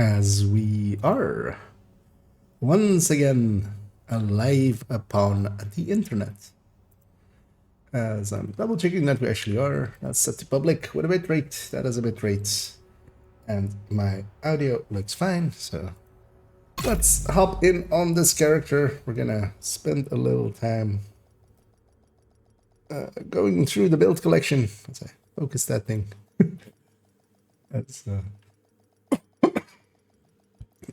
As we are once again alive upon the internet. As I'm double checking that we actually are. That's set to public with a bit rate. That is a bit rate. And my audio looks fine, so let's hop in on this character. We're gonna spend a little time going through the build collection. Let's focus that thing.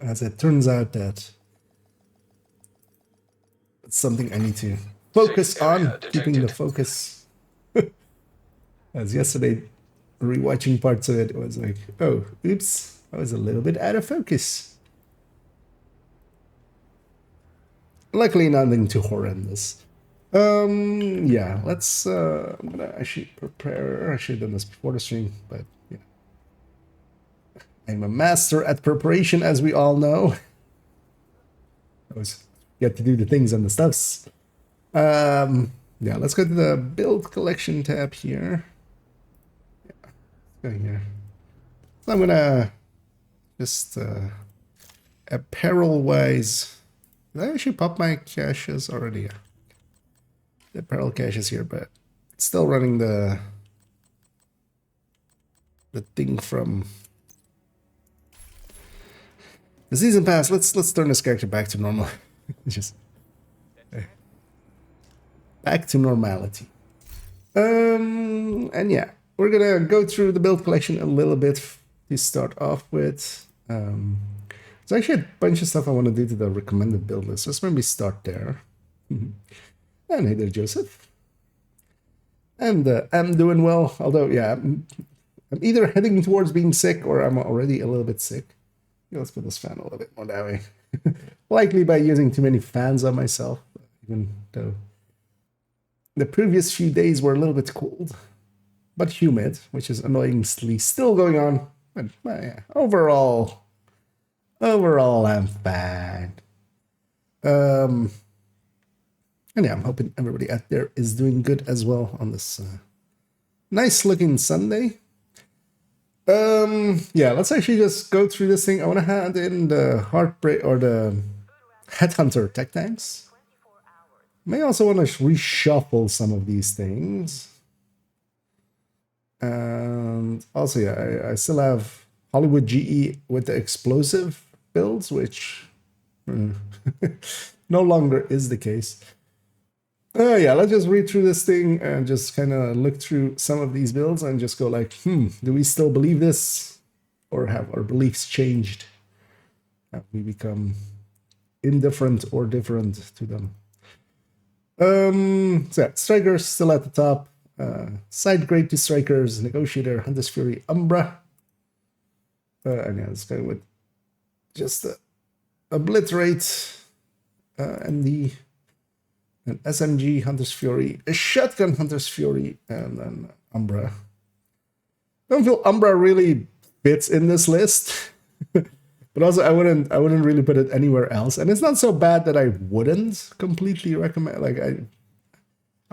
As it turns out that it's something I need to focus on, keeping the focus. As yesterday, rewatching parts of it, it was like, oh, oops, I was a little bit out of focus. Luckily, nothing too horrendous. Yeah, let's, I'm gonna actually prepare. I should have done this before the stream, but yeah. I'm a master at preparation, as we all know. I always get to do the things and the stuffs. Yeah, let's go to the build collection tab here. Yeah, let's go here. So I'm gonna just apparel wise. Did I actually pop my caches already? Yeah. The apparel caches here, but it's still running the thing from the season pass. Let's turn this character back to normal. Just back to normality. And yeah, we're gonna go through the build collection a little bit to start off with. There's actually a bunch of stuff I want to do to the recommended build list. Let's maybe start there. And hey there, Joseph. And I'm doing well, although yeah, I'm either heading towards being sick or I'm already a little bit sick. Yeah, let's put this fan a little bit more that way. Likely by using too many fans on myself, even though the previous few days were a little bit cold, but humid, which is annoyingly still going on. But yeah, overall, I'm fine. And yeah, I'm hoping everybody out there is doing good as well on this nice looking Sunday. Yeah, let's actually just go through this thing. I want to hand in the Heartbreak or the Headhunter tech tanks. May also want to reshuffle some of these things. And also, yeah, I still have Hollywood GE with the explosive builds, which no longer is the case. Yeah, let's just read through this thing and just kind of look through some of these builds and just go like, do we still believe this? Or have our beliefs changed? Have we become indifferent or different to them? So yeah, Strikers still at the top. Side grade to Strikers, Negotiator, Hunter's Fury, Umbra. And yeah, it's going with just Obliterate, MD, an SMG, Hunter's Fury, a Shotgun, Hunter's Fury, and then Umbra. I don't feel Umbra really fits in this list. But also, I wouldn't really put it anywhere else. And it's not so bad that I wouldn't completely recommend. Like I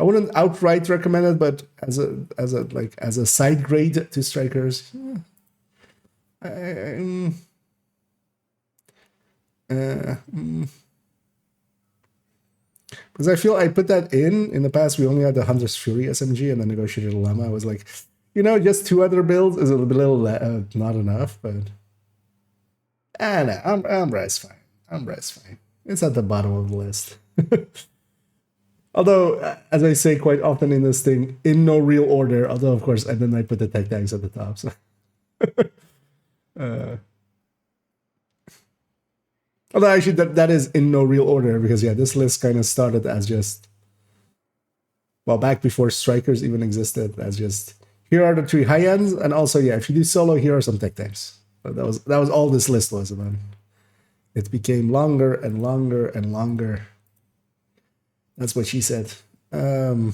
wouldn't outright recommend it, but as a side grade to Strikers, because I feel I put that in the past. We only had the Hunter's Fury SMG and the Negotiator Dilemma. I was like, just two other builds is a little not enough, but no, Umbra is fine. Umbra is fine. It's at the bottom of the list. Although, as I say quite often in this thing, in no real order. Although, of course, and then I put the tech tags at the top. So. Although actually that is in no real order because yeah, this list kind of started as just, well, back before Strikers even existed, as just here are the three high ends, and also yeah, if you do solo, here are some tech tanks. But that was all this list was, and then it became longer and longer and longer. That's what she said. So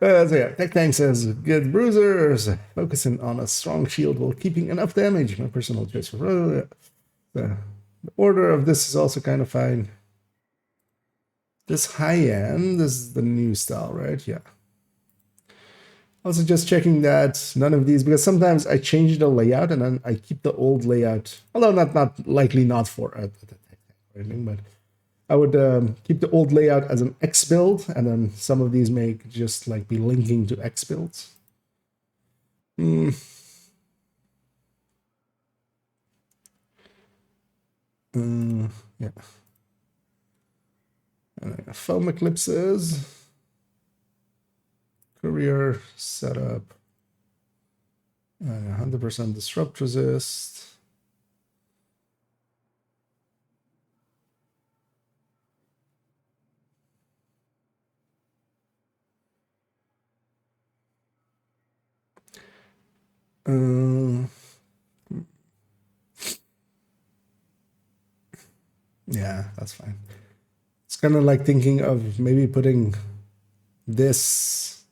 yeah, Tech Tank says, good bruisers, focusing on a strong shield while keeping enough damage. My personal choice for the order of this is also kind of fine. This high end, this is the new style, right? Yeah. Also just checking that none of these, because sometimes I change the layout and then I keep the old layout, although not likely not for or anything, but I would keep the old layout as an X build, and then some of these may just like be linking to X builds. Yeah. Foam eclipses, career setup, 100% disrupt resist. Yeah, that's fine. It's kind of like thinking of maybe putting this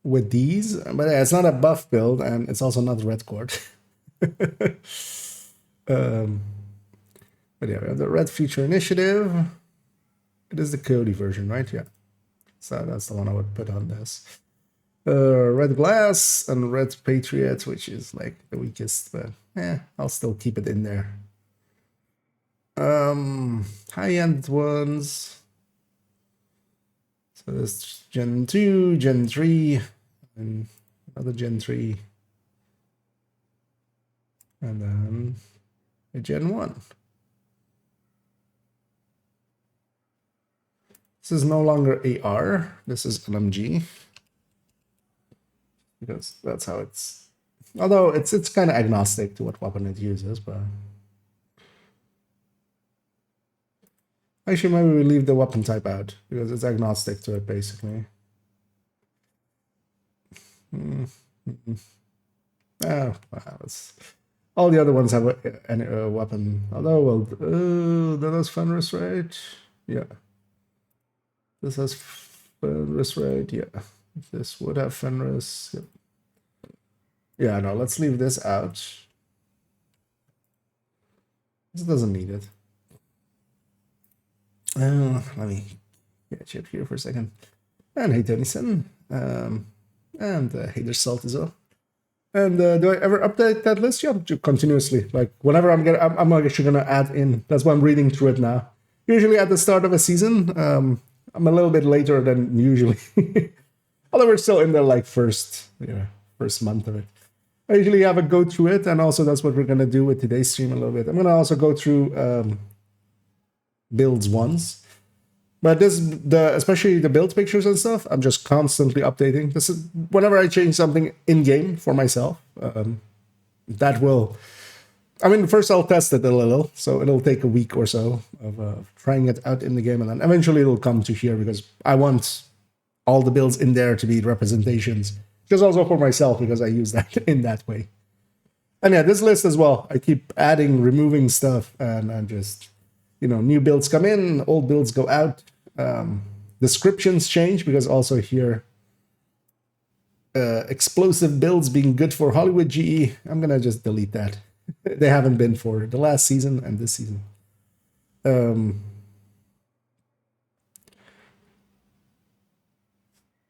with these, but yeah, it's not a buff build and it's also not red cord. But yeah, we have the red feature initiative. It is the Cody version, right? Yeah. So that's the one I would put on this. Red glass and red patriot, which is like the weakest, but I'll still keep it in there. High-end ones. So there's Gen 2, Gen 3, and another Gen 3. And then a Gen 1. This is no longer AR, this is LMG. Because that's how it's, although it's kind of agnostic to what weapon it uses, but actually maybe we leave the weapon type out because it's agnostic to it basically. Oh, wow, all the other ones have a weapon, although, well, that has Fenris, right? Yeah. This has Fenris, right? Yeah. This would have Fenris. Yep. Yeah, no, let's leave this out. This doesn't need it. Let me catch up here for a second. And hey, Tennyson. And hey, there's Salt as well. And do I ever update that list? Yeah, continuously. Like whenever I'm actually gonna add in. That's why I'm reading through it now. Usually at the start of a season, I'm a little bit later than usually. Although we're still in the like first month of it. I usually have a go through it, and also that's what we're gonna do with today's stream a little bit. I'm gonna also go through builds once, but especially the build pictures and stuff, I'm just constantly updating. This is whenever I change something in game for myself. That will, I mean, first I'll test it a little, so it'll take a week or so of trying it out in the game, and then eventually it'll come to here because I want all the builds in there to be representations. Just also for myself because I use that in that way. And yeah, this list as well. I keep adding, removing stuff, and just, new builds come in, old builds go out. Descriptions change because also here, explosive builds being good for Hollywood GE. I'm gonna just delete that. They haven't been for the last season and this season.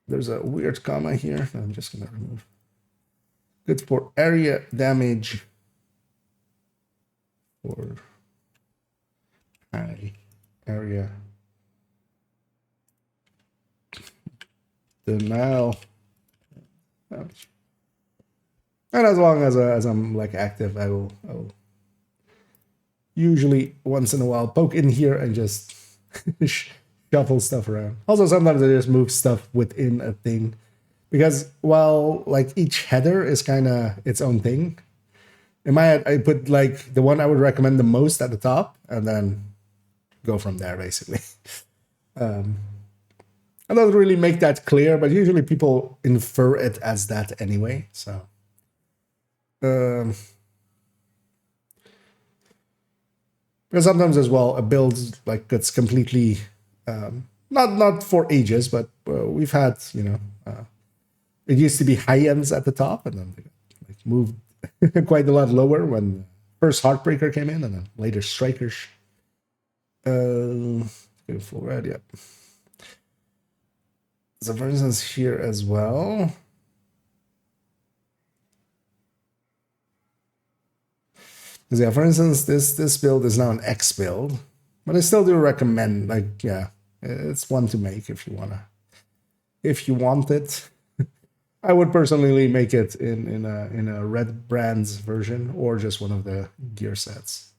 There's a weird comma here. I'm just gonna remove. Good for area damage for high area denial. And as long as I'm like active, I will usually once in a while poke in here and just shuffle stuff around. Also, sometimes I just move stuff within a thing because while like each header is kind of its own thing, in my head, I put like the one I would recommend the most at the top and then go from there basically. I don't really make that clear, but usually people infer it as that anyway. So, because sometimes as well, a build like gets completely not for ages, but we've had it used to be high ends at the top, and then they like moved quite a lot lower when first Heartbreaker came in, and then later Strikers. Go Go full red, yeah. So for instance, here as well. Because yeah, for instance, this build is now an X build, but I still do recommend, like, yeah, it's one to make if you want it. I would personally make it in a red brands version or just one of the gear sets.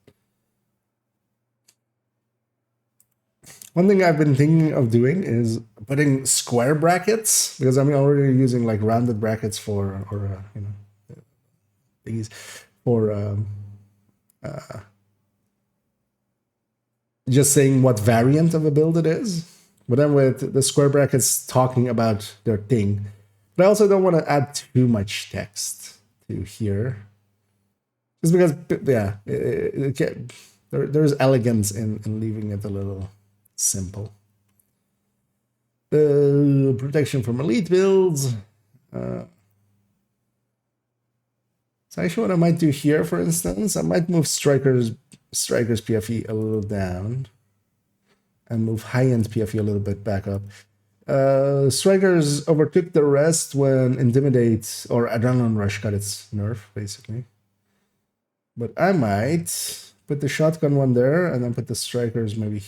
One thing I've been thinking of doing is putting square brackets, because I'm already using like rounded brackets for, or you know, thingies for just saying what variant of a build it is. But then with the square brackets talking about their thing. But I also don't want to add too much text to here. Just because, yeah, there's elegance in leaving it a little simple. Protection from elite builds. So actually what I might do here, for instance, I might move Striker's PFE a little down and move high-end PFE a little bit back up. Strikers overtook the rest when Intimidate or Adrenaline Rush got its nerf, basically. But I might put the shotgun one there and then put the Strikers maybe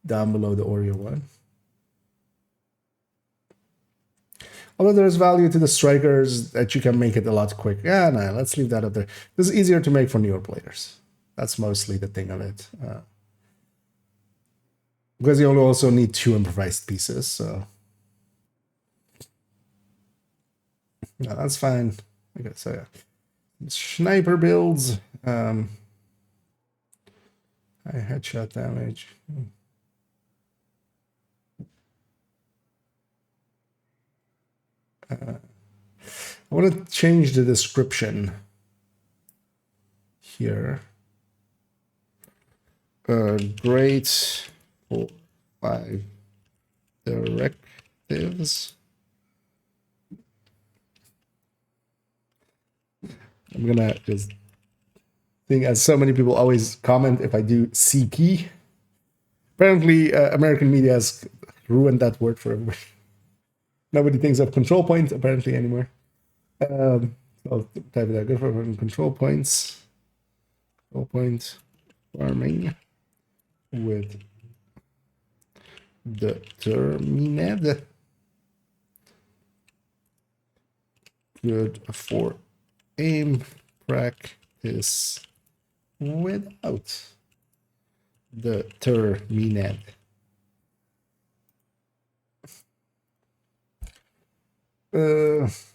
down below the Oreo one. Although there's value to the Strikers that you can make it a lot quicker. Yeah, no, let's leave that up there. This is easier to make for newer players. That's mostly the thing of it. Because you also need 2 improvised pieces, so... No, that's fine. Okay, so yeah. Sniper builds. High headshot damage. I want to change the description here. Great 5 directives. I'm gonna just think, as so many people always comment if I do CP. Apparently, American media has ruined that word for everybody. Nobody thinks of control points apparently anymore. So I'll type it out. Go for control points. Control point farming with determined. Good for aim practice without determined. Because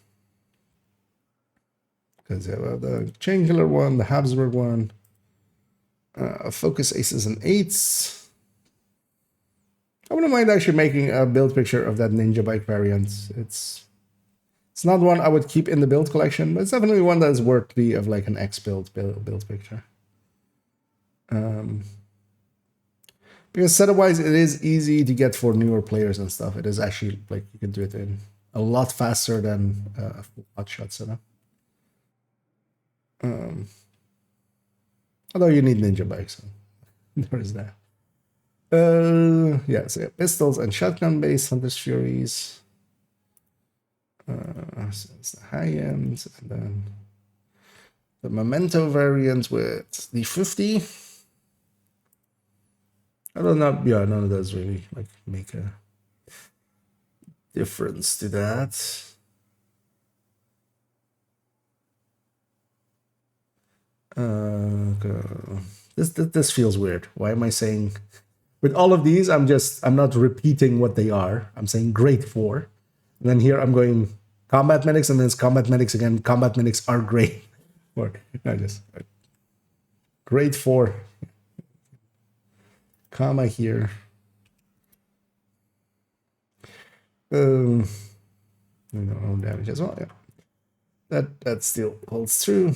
you have the Chain Killer one, the Habsburg one, Focus Aces and Eights. I wouldn't mind actually making a build picture of that Ninja Bike variant. It's not one I would keep in the build collection, but it's definitely one that is worthy of like an X build picture. Because setup-wise, it is easy to get for newer players and stuff. It is actually like you can do it in a lot faster than a full hotshot setup. Although you need Ninja Bikes, so there is that. Yeah, so yeah, pistols and shotgun based Hunter's Furies. So it's the high end, and then the Memento variant with the 50. I don't know. Yeah, none of those really like make a difference to that. This feels weird. Why am I saying with all of these? I'm not repeating what they are. I'm saying grade 4, and then here I'm going combat medics, and then it's combat medics again. Combat medics are grade 4. I just grade 4. Comma here. Own damage as well. Yeah, that still holds true.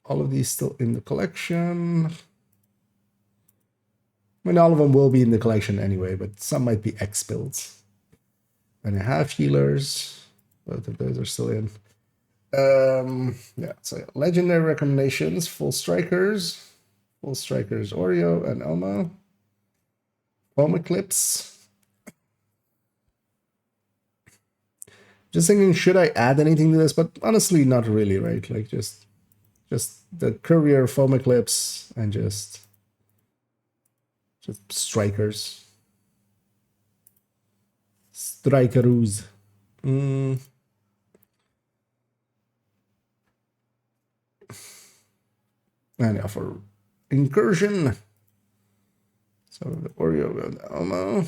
All of these still in the collection. I mean, all of them will be in the collection anyway, but some might be X builds. And I have healers. Both of those are still in. Yeah, so legendary recommendations, full strikers. Full Strikers, Oreo, and Elmo. Foam Eclipse. Just thinking, should I add anything to this? But honestly, not really, right? Like just the Courier, Foam Eclipse, and just Strikers. Strikeroos. And yeah, for Incursion. So the Oreo and Elmo.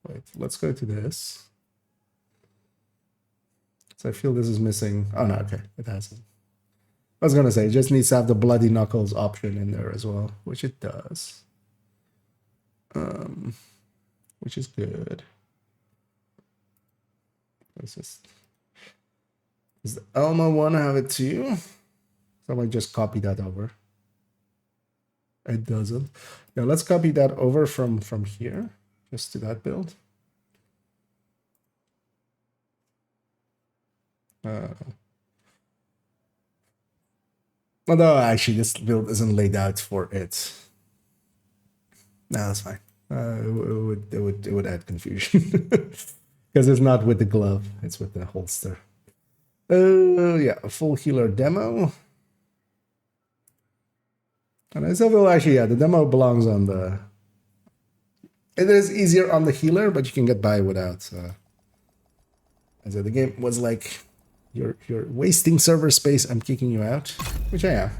Wait, let's go to this. So I feel this is missing. Oh no, okay, it hasn't. I was gonna say, it just needs to have the Bloody Knuckles option in there as well, which it does. Which is good. Let's just... Does the Elmo one have it too? So I might just copy that over. It doesn't. Now let's copy that over from here, just to that build. Although actually this build isn't laid out for it. No, that's fine. It would add confusion because it's not with the glove; it's with the holster. Yeah, a full healer demo. And I still feel actually, yeah, the demo belongs on the. It is easier on the healer, but you can get by without. As the game was like, you're wasting server space. I'm kicking you out, which I am.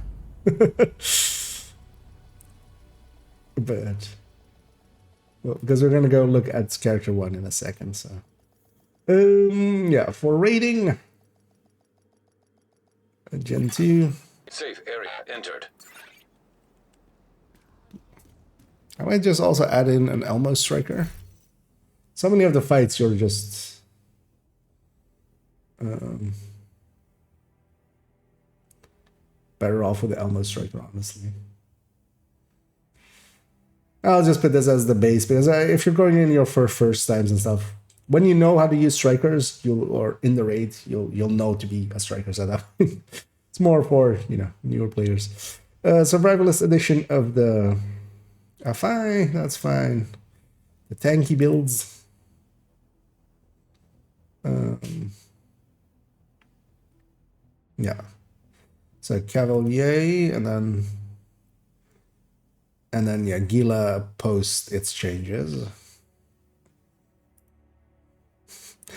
But well, because we're gonna go look at character 1 in a second. So, yeah, for rating, Gen 2. Safe area entered. I might just also add in an Elmo Striker. So many of the fights you're just better off with the Elmo Striker, honestly. I'll just put this as the base because if you're going in your first times and stuff, when you know how to use strikers, or in the raid, you'll know to be a striker setup. It's more for newer players. Survivalist edition of the fine, that's fine. The tanky builds. Yeah. So Cavalier and then yeah, Gila post its changes.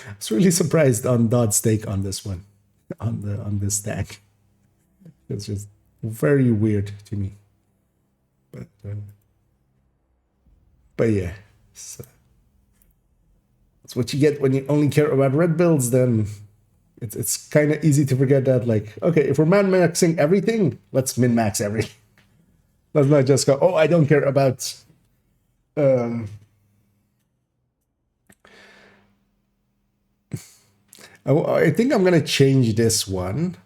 I was really surprised on Dodd's take on this one, on this stack. It's just very weird to me. But yeah, so that's what you get when you only care about red builds. Then it's kind of easy to forget that, like, okay, if we're min-maxing everything, let's min-max everything. Let's not just go, oh, I don't care about I think I'm gonna change this one.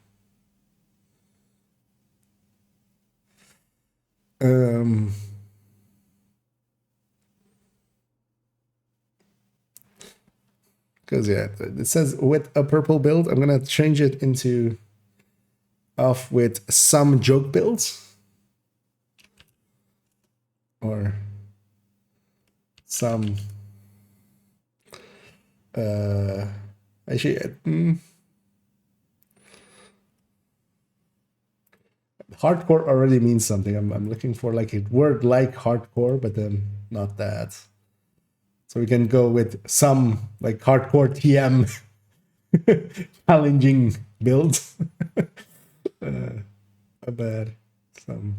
Because yeah, it says with a purple build. I'm gonna change it into off with some joke builds or some actually hardcore already means something. I'm looking for like a word like hardcore, but then not that. So we can go with some like hardcore TM challenging builds. But some.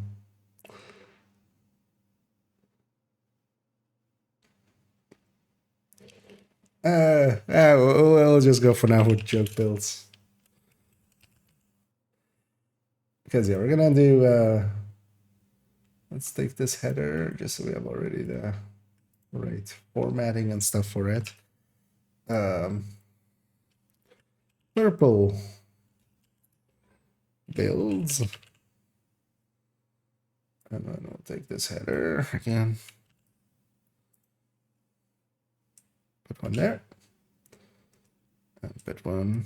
We'll just go for now with joke builds. Because yeah, we're gonna do let's take this header just so we have already the right formatting and stuff for it. Purple builds. And then we'll take this header again. Put one there. Bit one.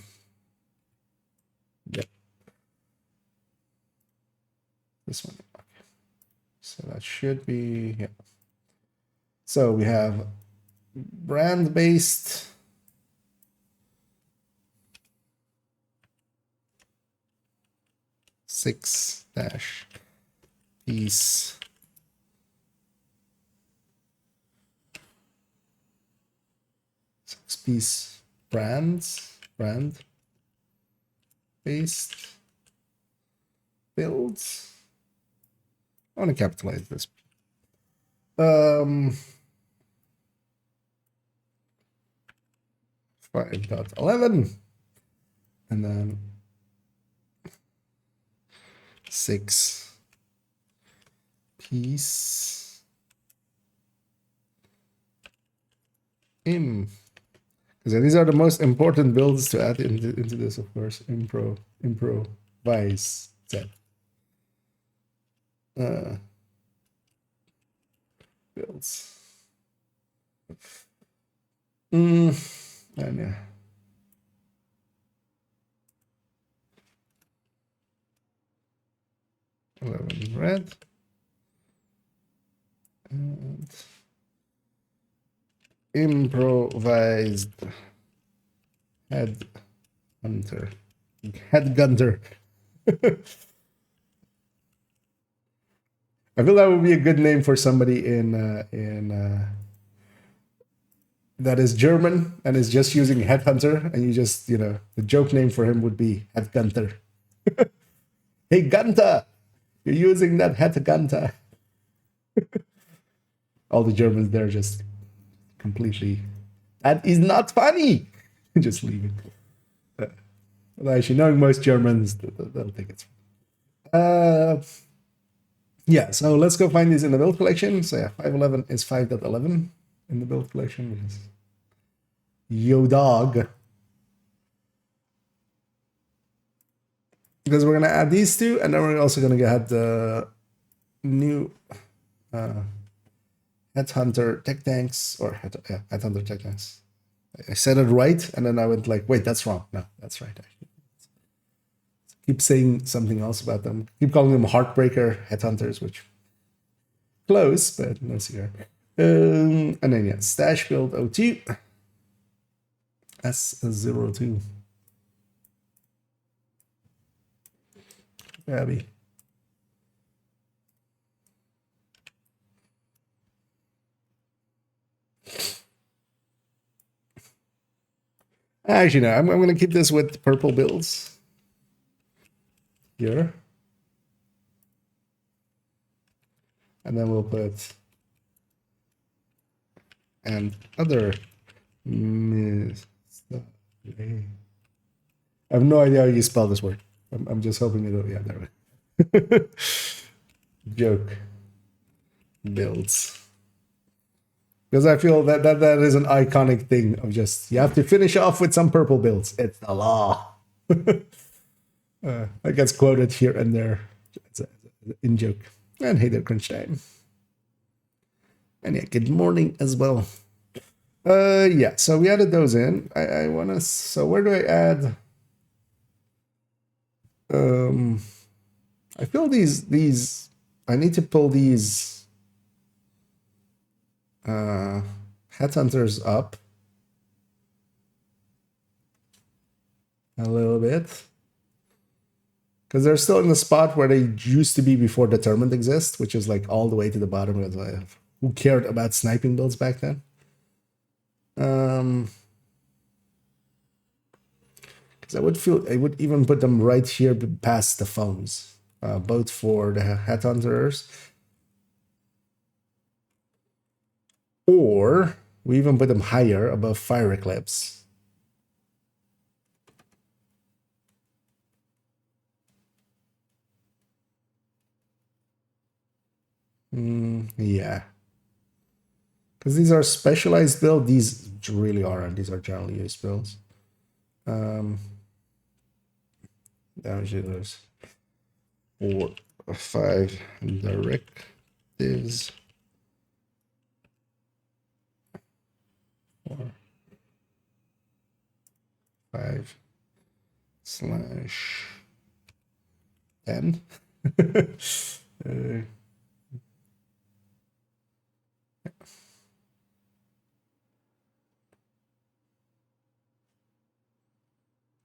Yep. This one. Okay. So that should be, yeah. So we have brand-based six-piece six-piece brand-based builds. I want to capitalize this. 5.11, and then 6-piece im. Because these are the most important builds to add into this, of course. Improvise set. Builds. And yeah. Red. And improvised head gunter. I feel that would be a good name for somebody in that is German and is just using headhunter, and you just, you know, the joke name for him would be headgunter. Hey Gunter, you're using that headgunter. All the Germans there just completely, that is not funny. Just leave it. Well, actually, knowing most Germans, they'll think it's funny. Yeah, so let's go find these in the build collection. So yeah, 511 is 5.11 in the build collection, which is yo dog. Because we're gonna add these two, and then we're also gonna add the new Headhunter Tech Tanks, or Headhunter Tech Tanks. I said it right, and then I went like, wait, that's wrong. No, that's right. Actually. Keep saying something else about them. Keep calling them Heartbreaker Headhunters, which close, but no cigar. And then yeah, Stash Build 02 S02. Abby. Actually, no, I'm going to keep this with purple builds here. And then we'll put and other. I have no idea how you spell this word. I'm just hoping it'll, yeah, there we go. Joke builds. Because I feel that is an iconic thing of just, you have to finish off with some purple builds. It's the law. That gets quoted here and there. It's an in joke. And hey there, crunch time. And yeah, good morning as well. Yeah, so we added those in. I want to, so where do I add? I feel these, I need to pull these headhunters up a little bit, because they're still in the spot where they used to be before determined exist, which is like all the way to the bottom. Of who cared about sniping builds back then? Because I would even put them right here past the phones, both for the headhunters, or we even put them higher above Fire Eclipse. Yeah. Because these are specialized builds. These really aren't. These are generally used builds. Damage dealers. 4 or 5 directives. 4, 5/10.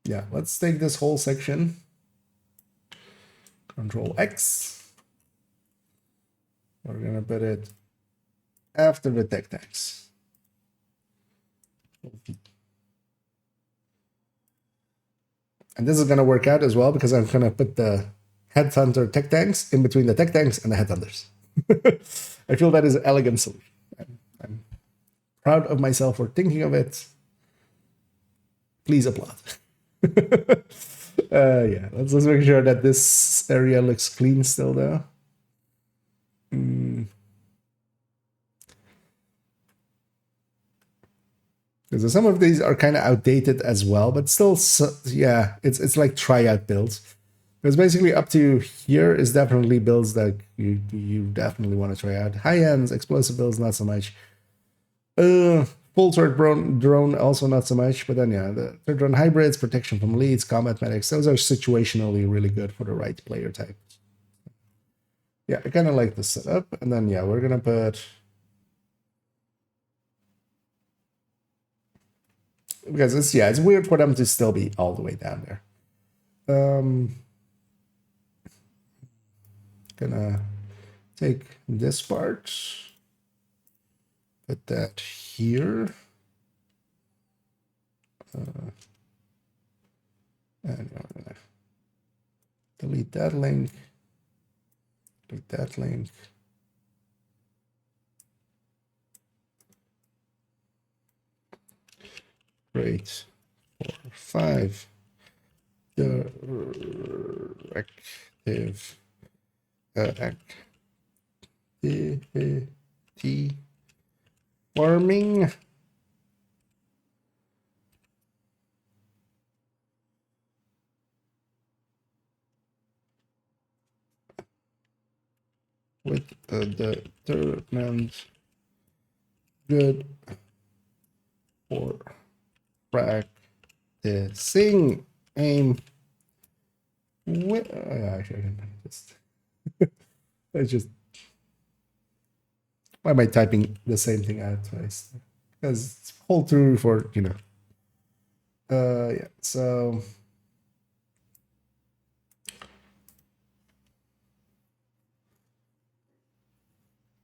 Yeah, let's take this whole section. Control X. We're gonna put it after the tech tags. And this is gonna work out as well because I'm gonna put the headhunter tech tanks in between the tech tanks and the headhunters. I feel that is an elegant solution. I'm proud of myself for thinking of it. Please applaud. Yeah, let's make sure that this area looks clean still though. Because some of these are kind of outdated as well, but still, yeah, it's like tryout builds. Because basically up to here is definitely builds that you definitely want to try out. High ends, explosive builds, not so much. Full turret drone also not so much, but then yeah, the third drone hybrids, protection from leads, combat medics, those are situationally really good for the right player type. Yeah, I kind of like the setup, and then yeah, we're gonna put, because it's weird for them to still be all the way down there. Gonna take this part, put that here, and I'm gonna delete that link, delete that link. Great. 4, 5. Directive activity farming. With the determined good for practicing aim with actually I just why am I typing the same thing out twice? Because it's hold through for yeah, so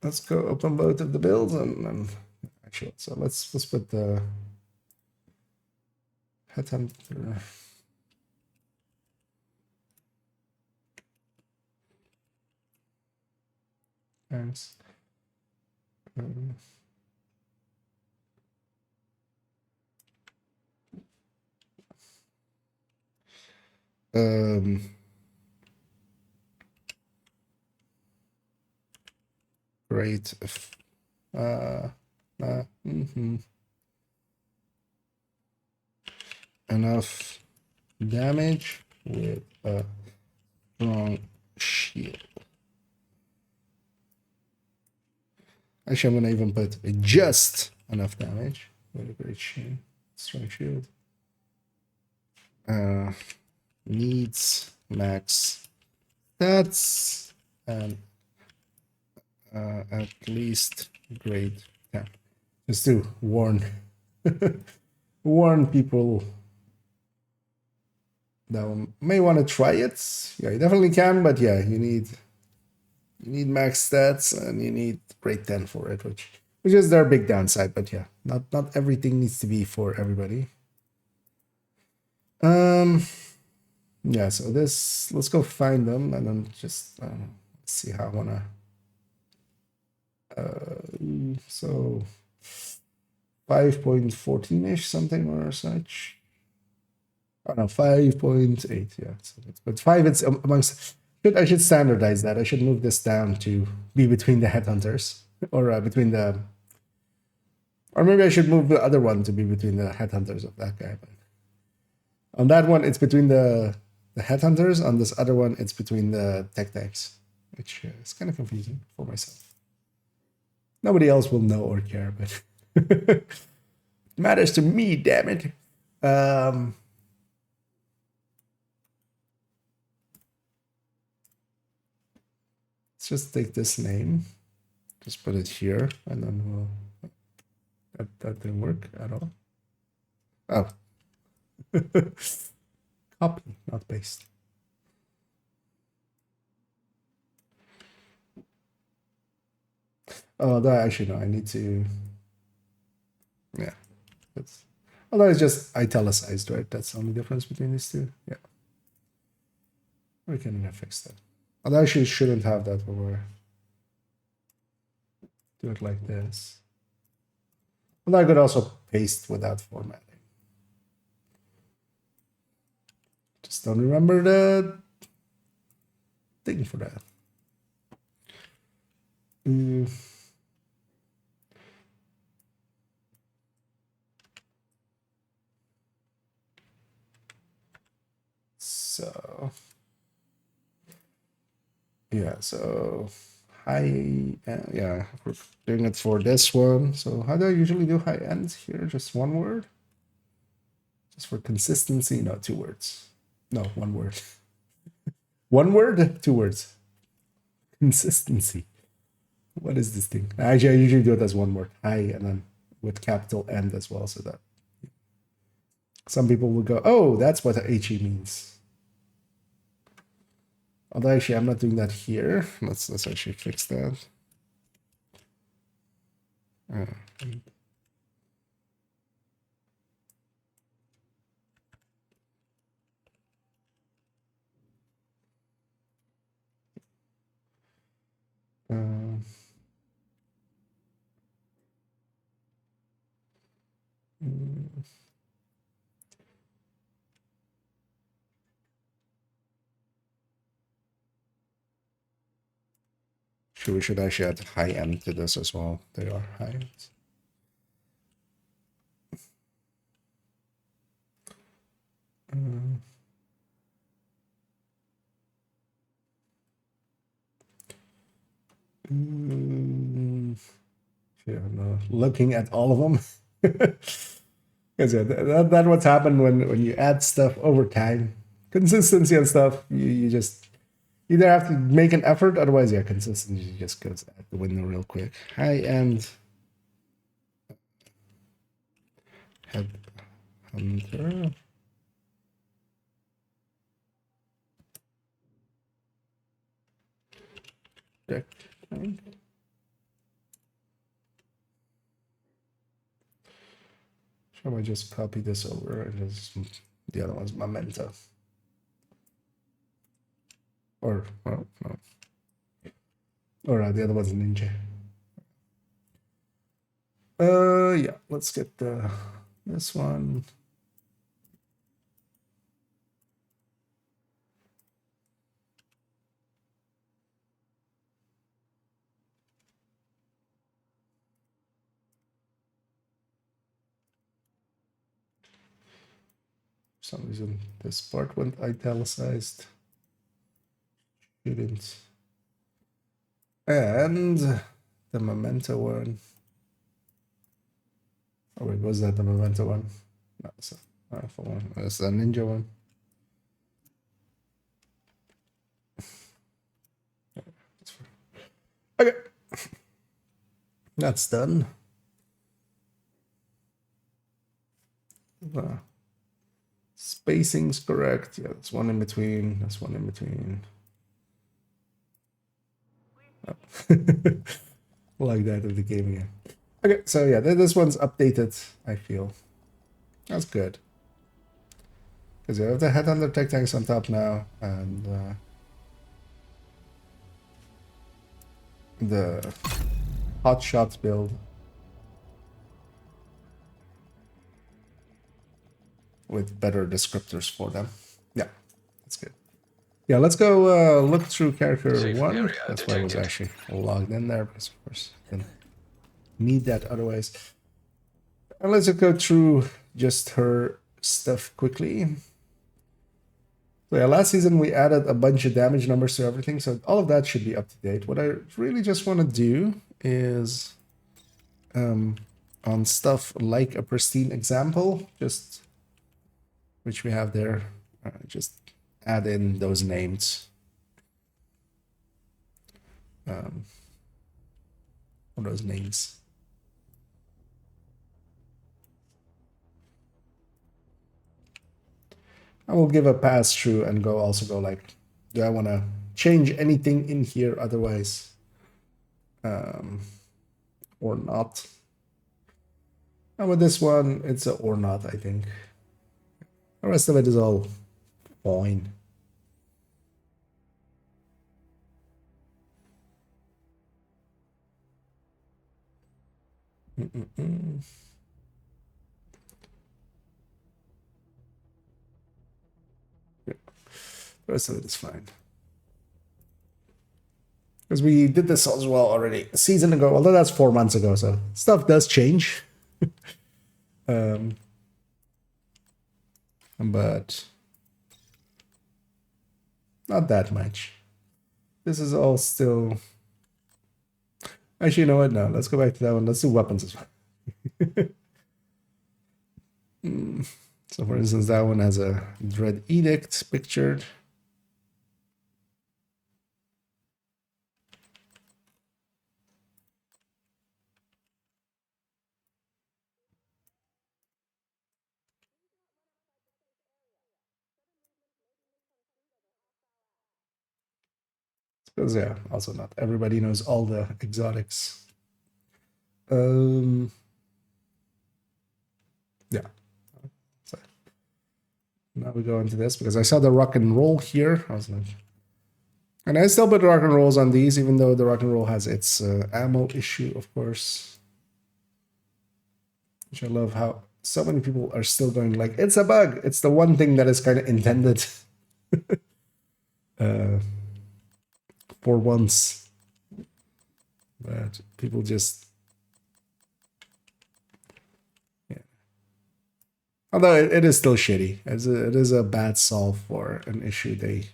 let's go open both of the builds and actually, so let's put the headhunter. Thanks. Great. Enough damage with a strong shield. Actually, I'm gonna even put just enough damage with a great shield, strong shield. Needs max stats and at least grade 10. Just to warn warn people that may want to try it. Yeah, you definitely can, but yeah, you need max stats and you need grade 10 for it, which is their big downside. But yeah, not everything needs to be for everybody. Yeah, so this, let's go find them and then just see how I wanna. So 5.14-ish something or such. Oh no, 5.8. Yeah, so but 5. It's amongst. I should standardize that. I should move this down to be between the headhunters, or between the. Or maybe I should move the other one to be between the headhunters of that guy. But on that one, it's between the headhunters. On this other one, it's between the tech tanks, which is kind of confusing for myself. Nobody else will know or care, but it matters to me, damn it. let's just take this name, just put it here, and then we'll. That didn't work at all. Oh. Copy, not paste. Oh, that actually no, I need to. Yeah, that's. Well, that is just italicized, right? That's the only difference between these two. Yeah, we can fix that. I actually shouldn't have that over. Do it like this. And I could also paste without formatting. Just don't remember the thing for that. So yeah, so yeah, we're doing it for this one. So how do I usually do high end here? Just one word? Just for consistency? No, 2 words. No, 1 word. 1 word, 2 words. Consistency. What is this thing? Actually, I usually do it as 1 word. High and then with capital N as well, so that some people will go, oh, that's what HE means. Although actually, I'm not doing that here. Let's actually fix that. Sure, we should actually add high end to this as well. They are high end. Yeah, no, looking at all of them. Because yeah, that's what's happened when you add stuff over time. Consistency and stuff, you just either have to make an effort, otherwise, yeah, consistency just goes out the window real quick. High end head hunter. Deck tank. Shall I just copy this over and just the other one's memento? Or well, no. Or the other one's ninja. Yeah, let's get this one. For some reason, this part went italicized. Shouldn't. And the memento one. Oh wait, was that the memento one? No, it's a powerful one. That's the ninja one. Okay, that's done. Spacing's correct. Yeah, that's one in between. That's one in between. Oh. Like that of the game again. Okay, so yeah, this one's updated, I feel. That's good. Because you have the headhunter tech tanks on top now, and the hot shots build with better descriptors for them. Yeah, that's good. Yeah, let's go look through character Safe 1. area That's why I was detected. actually logged in there, because of course I didn't need that otherwise. And let's just go through just her stuff quickly. So yeah, last season we added a bunch of damage numbers to everything, so all of that should be up to date. What I really just want to do is on stuff like a pristine example, just which we have there, just add in those names. What are those names? I will give a pass through and also go like, do I want to change anything in here otherwise? Or not. And with this one, it's a or not, I think. The rest of it is all fine. The rest of it is fine. Because we did this as well already a season ago, although that's 4 months ago, so stuff does change. But not that much. This is all still... Actually, you know what? No, let's go back to that one. Let's do weapons as well. So, for instance, that one has a Dread Edict pictured. Because, yeah, also not everybody knows all the exotics. Yeah. So now we go into this because I saw the rock and roll here. I was like, and I still put rock and rolls on these, even though the rock and roll has its ammo issue, of course. Which I love how so many people are still going like, it's a bug. It's the one thing that is kind of intended for once. But people just... Although it is still shitty. It is a bad solve for an issue they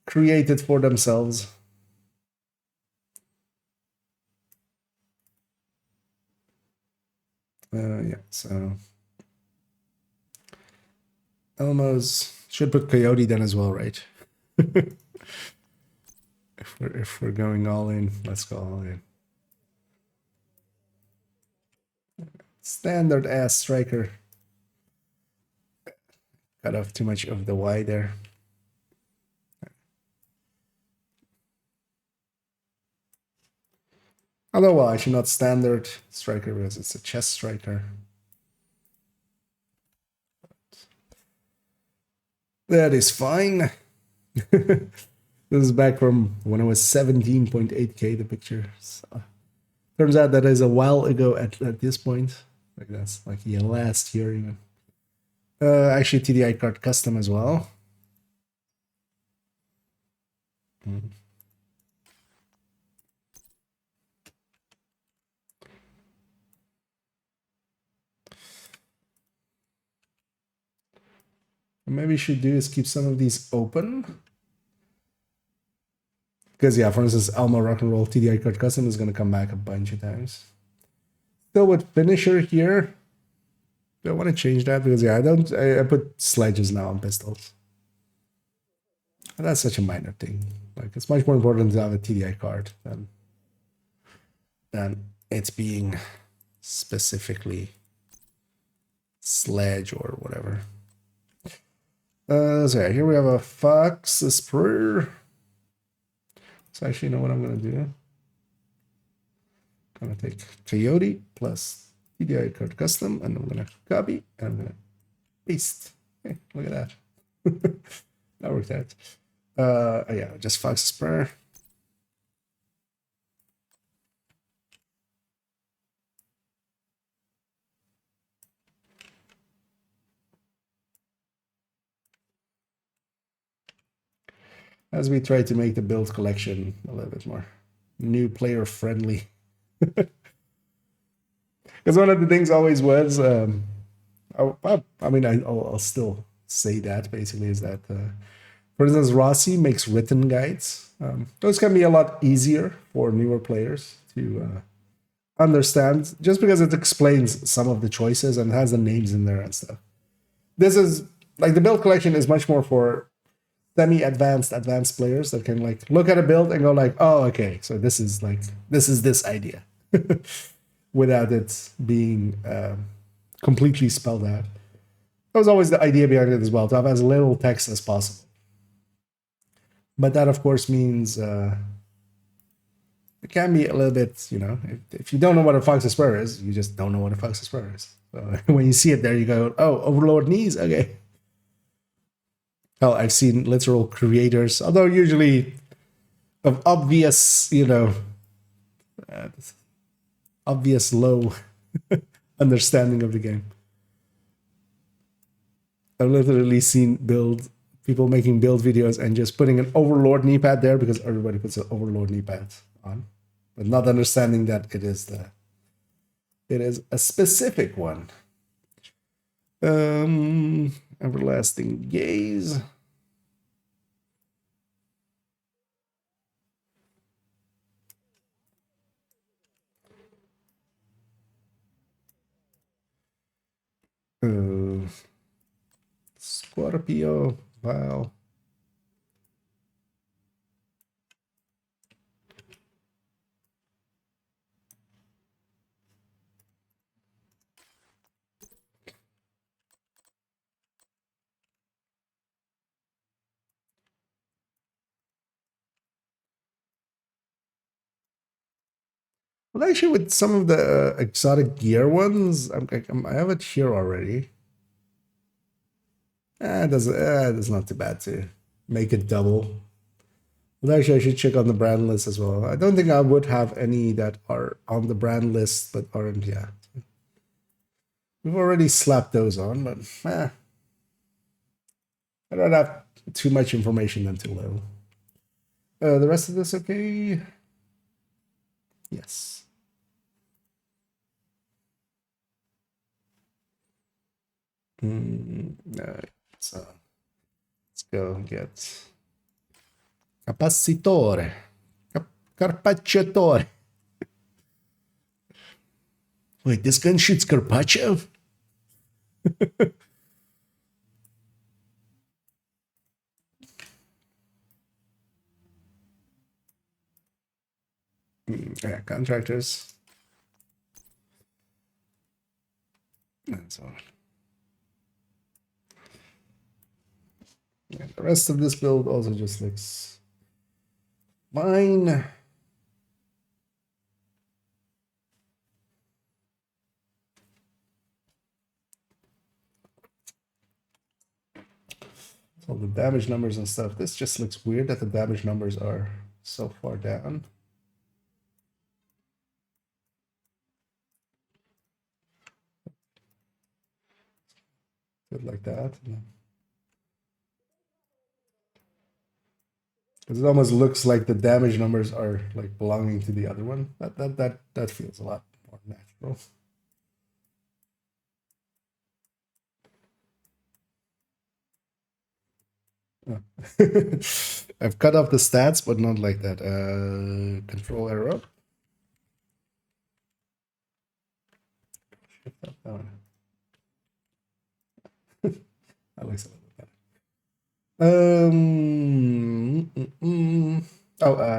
created for themselves. Yeah, so... Elmo's... Should put Coyote then as well, right? If we're going all in, let's go all in. Standard ass striker. Cut off too much of the Y there. Although, well, actually not standard striker because it's a chest striker. That is fine. This is back from when it was 17.8K, the picture. So, turns out that is a while ago at this point. Like that's like yeah, last year even. Actually, TDI card custom as well. What maybe we should do is keep some of these open. Because, yeah, for instance, Alma Rock and Roll TDI card custom is going to come back a bunch of times. Still with finisher here. Do I want to change that? Because, yeah, I put sledges now on pistols. And that's such a minor thing. Like, it's much more important to have a TDI card than it's being specifically sledge or whatever. So yeah, here we have a Fox, a Spur. So actually, you know what I'm gonna do? I'm gonna take Coyote plus TDI card custom, and I'm gonna copy, and I'm gonna paste. Hey, look at that. That worked out. Yeah, just Fox Spur. As we try to make the build collection a little bit more new player friendly. Because one of the things always was, I mean, I'll still say that basically is that, for instance, Rossi makes written guides. Those can be a lot easier for newer players to understand, just because it explains some of the choices and has the names in there and stuff. This is like the build collection is much more for semi-advanced advanced players that can like look at a build and go like, oh, okay, so this is this idea, without it being completely spelled out. That was always the idea behind it as well, to have as little text as possible. But that, of course, means it can be a little bit, if you don't know what a Fox's Spur is, you just don't know what a Fox's Spur is. So when you see it there, you go, oh, Overlord knees? Okay. Hell, I've seen literal creators, although usually of obvious, obvious low understanding of the game. I've literally seen people making build videos and just putting an Overlord knee pad there because everybody puts an Overlord knee pad on, but not understanding that it is a specific one. Everlasting Gaze. Scorpio. Wow. Well, actually, with some of the exotic gear ones, I have it here already. That's not too bad to make it double. But actually, I should check on the brand list as well. I don't think I would have any that are on the brand list but aren't yet. We've already slapped those on, but I don't have too much information than too little. The rest of this okay? Yes. So let's go get capacitore, carpacciatore. Wait, this gun shoots carpaccio? Yeah, contractors. And so on. Yeah, the rest of this build also just looks fine. All the damage numbers and stuff. This just looks weird that the damage numbers are so far down. Good like that. Because it almost looks like the damage numbers are like belonging to the other one. That feels a lot more natural. I've cut off the stats, but not like that. Control arrow. That looks a little bit better.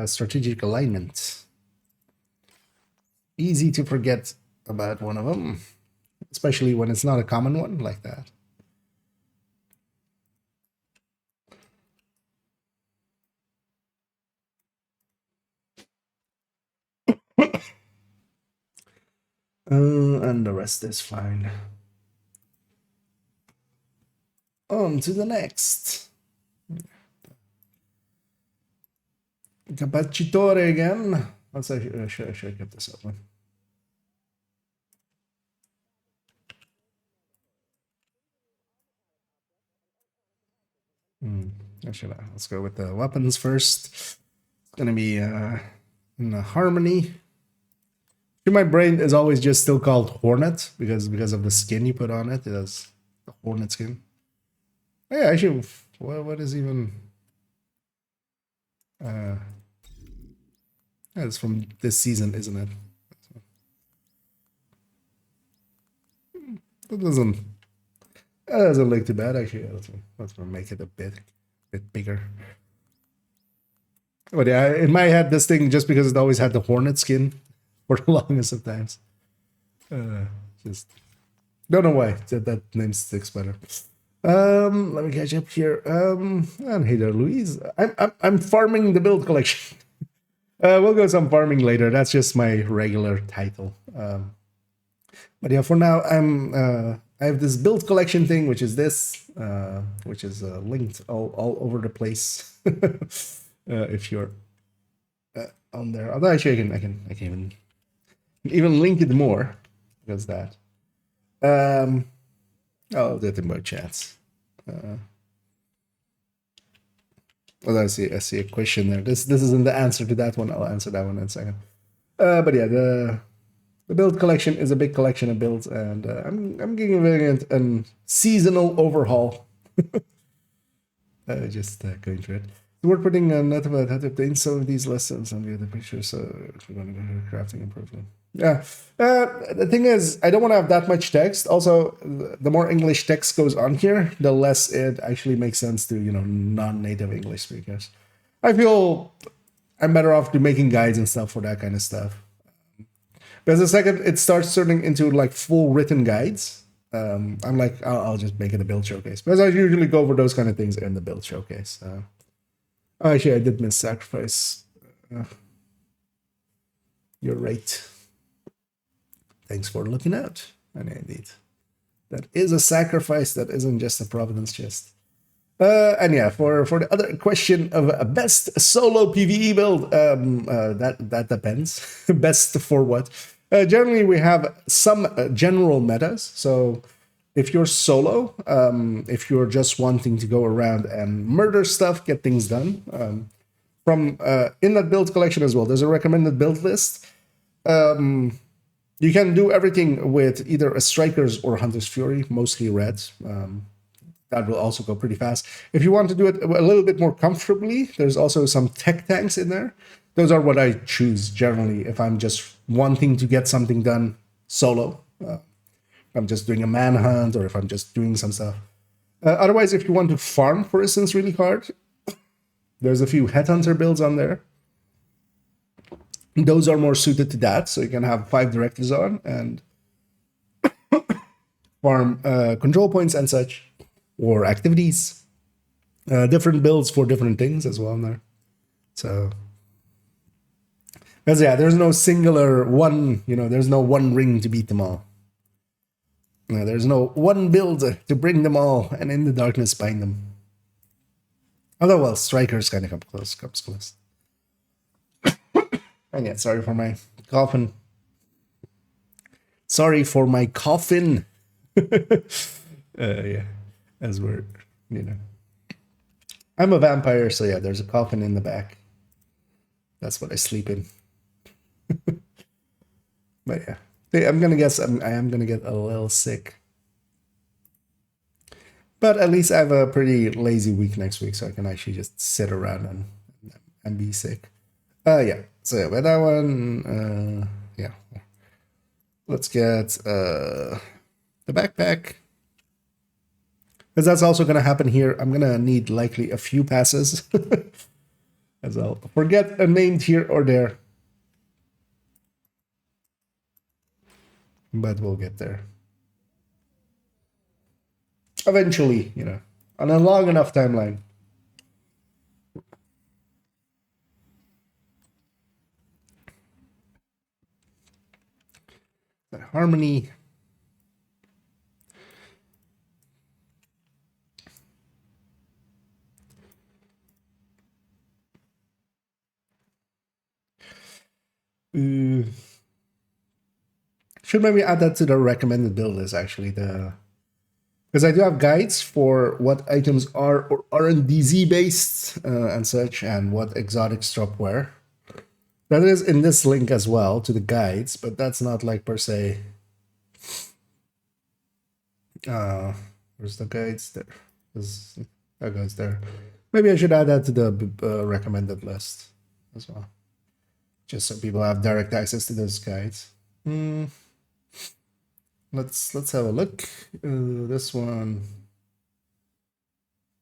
Strategic alignment. Easy to forget about one of them, especially when it's not a common one like that. And the rest is fine. On to the next. Capacitore again. Let's say I should have kept this up one. Let's go with the weapons first. It's gonna be in the harmony. My brain is always just still called Hornet because of the skin you put on it. It has the Hornet skin. Oh, yeah, actually, what is even? It's from this season, isn't it? That doesn't look too bad actually. Let's make it a bit bit bigger. But yeah, in my head, this thing, just because it always had the hornet skin for the longest of times. Just don't know why that name sticks better. Let me catch up here. And hey there, Louise. I'm farming the build collection. We'll go some farming later. That's just my regular title. But yeah, for now, I have this build collection thing, which is this, which is linked all over the place. If you're on there, although actually I can even link it more because that. Oh, the about chats. Well, I see a question there. This isn't the answer to that one. I'll answer that one in a second. But yeah, the build collection is a big collection of builds, and I'm giving it a seasonal overhaul. Just going through it. We're putting a note about how to obtain some of these lessons on the other pictures, so we're going to go to crafting improvement. Yeah. The thing is, I don't want to have that much text. Also, the more English text goes on here, the less it actually makes sense to, non-native English speakers. I feel I'm better off to making guides and stuff for that kind of stuff. Because the second it starts turning into like full written guides, I'm like, I'll just make it a build showcase. Because I usually go over those kind of things in the build showcase. Actually, I did miss sacrifice. You're right. Thanks for looking out. And indeed, that is a sacrifice. That isn't just a providence chest. And yeah, for the other question of a best solo PvE build, that depends. Best for what? Generally, we have some general metas. So if you're solo, if you're just wanting to go around and murder stuff, get things done, from in that build collection as well, there's a recommended build list. You can do everything with either a Strikers or Hunter's Fury, mostly red. That will also go pretty fast. If you want to do it a little bit more comfortably, there's also some tech tanks in there. Those are what I choose generally if I'm just wanting to get something done solo. If I'm just doing a manhunt or if I'm just doing some stuff. Otherwise, if you want to farm, for instance, really hard, there's a few Headhunter builds on there. Those are more suited to that, so you can have 5 directives on and farm control points and such, or activities. Different builds for different things as well in there. So, because yeah, there's no singular one, there's no one ring to beat them all. There's no one build to bring them all and in the darkness bind them. Although, well, Strikers kind of comes close. And yeah, sorry for my coffin. Sorry for my coffin. Yeah, as we're, I'm a vampire, so yeah, there's a coffin in the back. That's what I sleep in. But yeah, I'm gonna guess I am gonna get a little sick. But at least I have a pretty lazy week next week, so I can actually just sit around and be sick. Yeah. So yeah, with that one, yeah. Let's get the backpack. Because that's also gonna happen here. I'm gonna need likely a few passes. As I'll forget a name here or there. But we'll get there. Eventually, on a long enough timeline. That harmony. Should maybe add that to the recommended build list, actually. Because I do have guides for what items are or aren't DZ based and such, and what exotics drop where. That is in this link as well to the guides, but that's not like per se. Where's the guides there? That goes there. Maybe I should add that to the recommended list as well, just so people have direct access to those guides. Let's have a look. This one.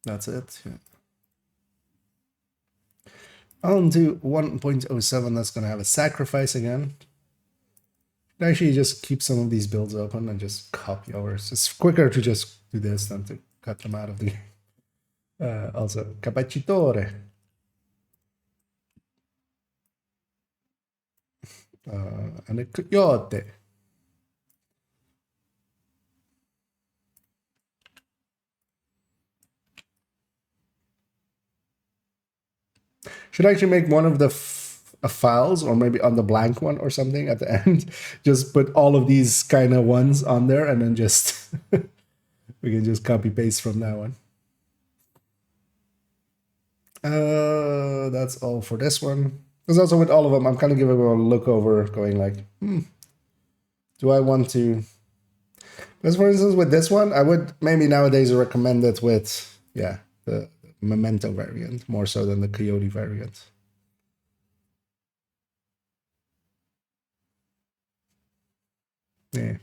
That's it. Yeah. On to 1.07, that's going to have a sacrifice again. Actually, just keep some of these builds open and just copy ours. It's quicker to just do this than to cut them out of the game. Also, capacitore. And a coyote. Should I actually make one of the files, or maybe on the blank one or something at the end? Just put all of these kind of ones on there, and then just we can just copy paste from that one. That's all for this one. Because also with all of them, I'm kind of giving them a look over, going like, do I want to? Because for instance, with this one, I would maybe nowadays recommend it with, yeah, the Memento variant more so than the Coyote variant. Yeah,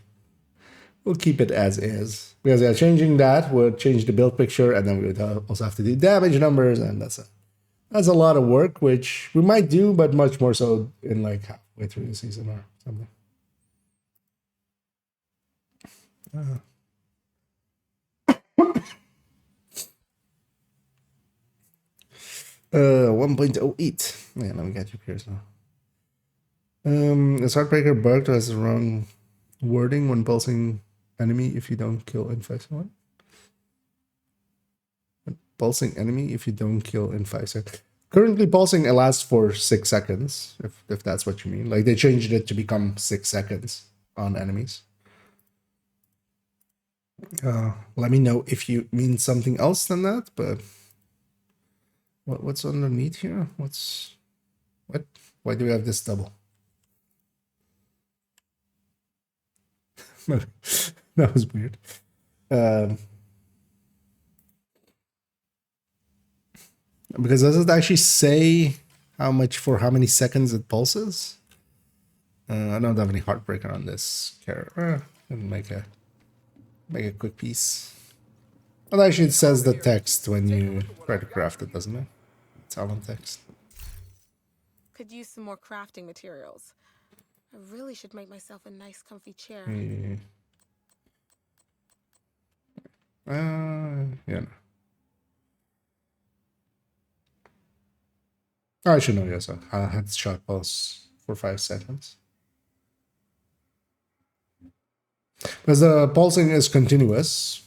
we'll keep it as is, because yeah, changing that would change the build picture, and then we would also have to do damage numbers, and that's a lot of work, which we might do, but much more so in like halfway through the season or something. 1.08. Yeah, let me get you here now. Is Heartbreaker bugged or has the wrong wording when pulsing enemy if you don't kill in 5 seconds? Pulsing enemy if you don't kill in 5 seconds. Currently, pulsing lasts for 6 seconds, if that's what you mean. Like, they changed it to become 6 seconds on enemies. Let me know if you mean something else than that, but what's underneath here? What? Why do we have this double? That was weird. Because does it actually say how much for how many seconds it pulses? I don't have any Heartbreaker on this character. Make a quick piece. Well, actually, it says the text when you try to craft it, doesn't it? Talent text. Could use some more crafting materials. I really should make myself a nice, comfy chair. Yeah. I should know, yes. I had shot pulse for 5 seconds. Because the pulsing is continuous.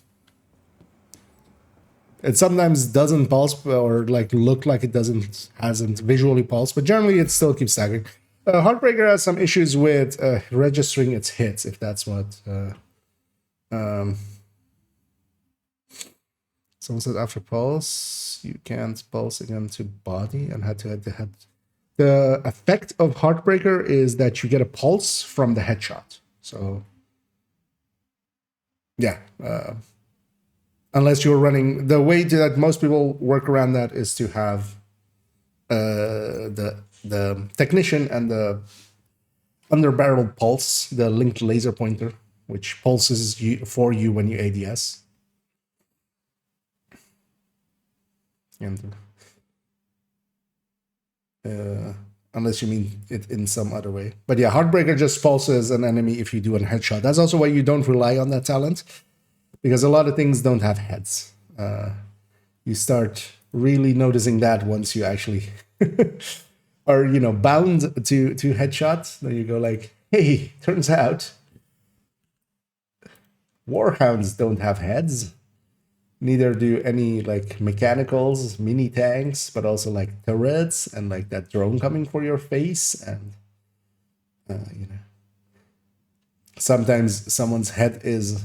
It sometimes doesn't pulse or like look like it hasn't visually pulsed, but generally it still keeps staggering. Heartbreaker has some issues with registering its hits, if that's what. Someone said after pulse, you can't pulse again to body and head to head to head. The effect of Heartbreaker is that you get a pulse from the headshot. So, yeah. Unless you're running, the way that most people work around that is to have the technician and the under barrel pulse, the linked laser pointer, which pulses for you when you ADS. And unless you mean it in some other way. But yeah, Heartbreaker just pulses an enemy if you do a headshot. That's also why you don't rely on that talent, because a lot of things don't have heads. You start really noticing that once you actually are, bound to headshot. Then you go like, hey, turns out warhounds don't have heads. Neither do any like mechanicals, mini tanks, but also like turrets and like that drone coming for your face. And sometimes someone's head is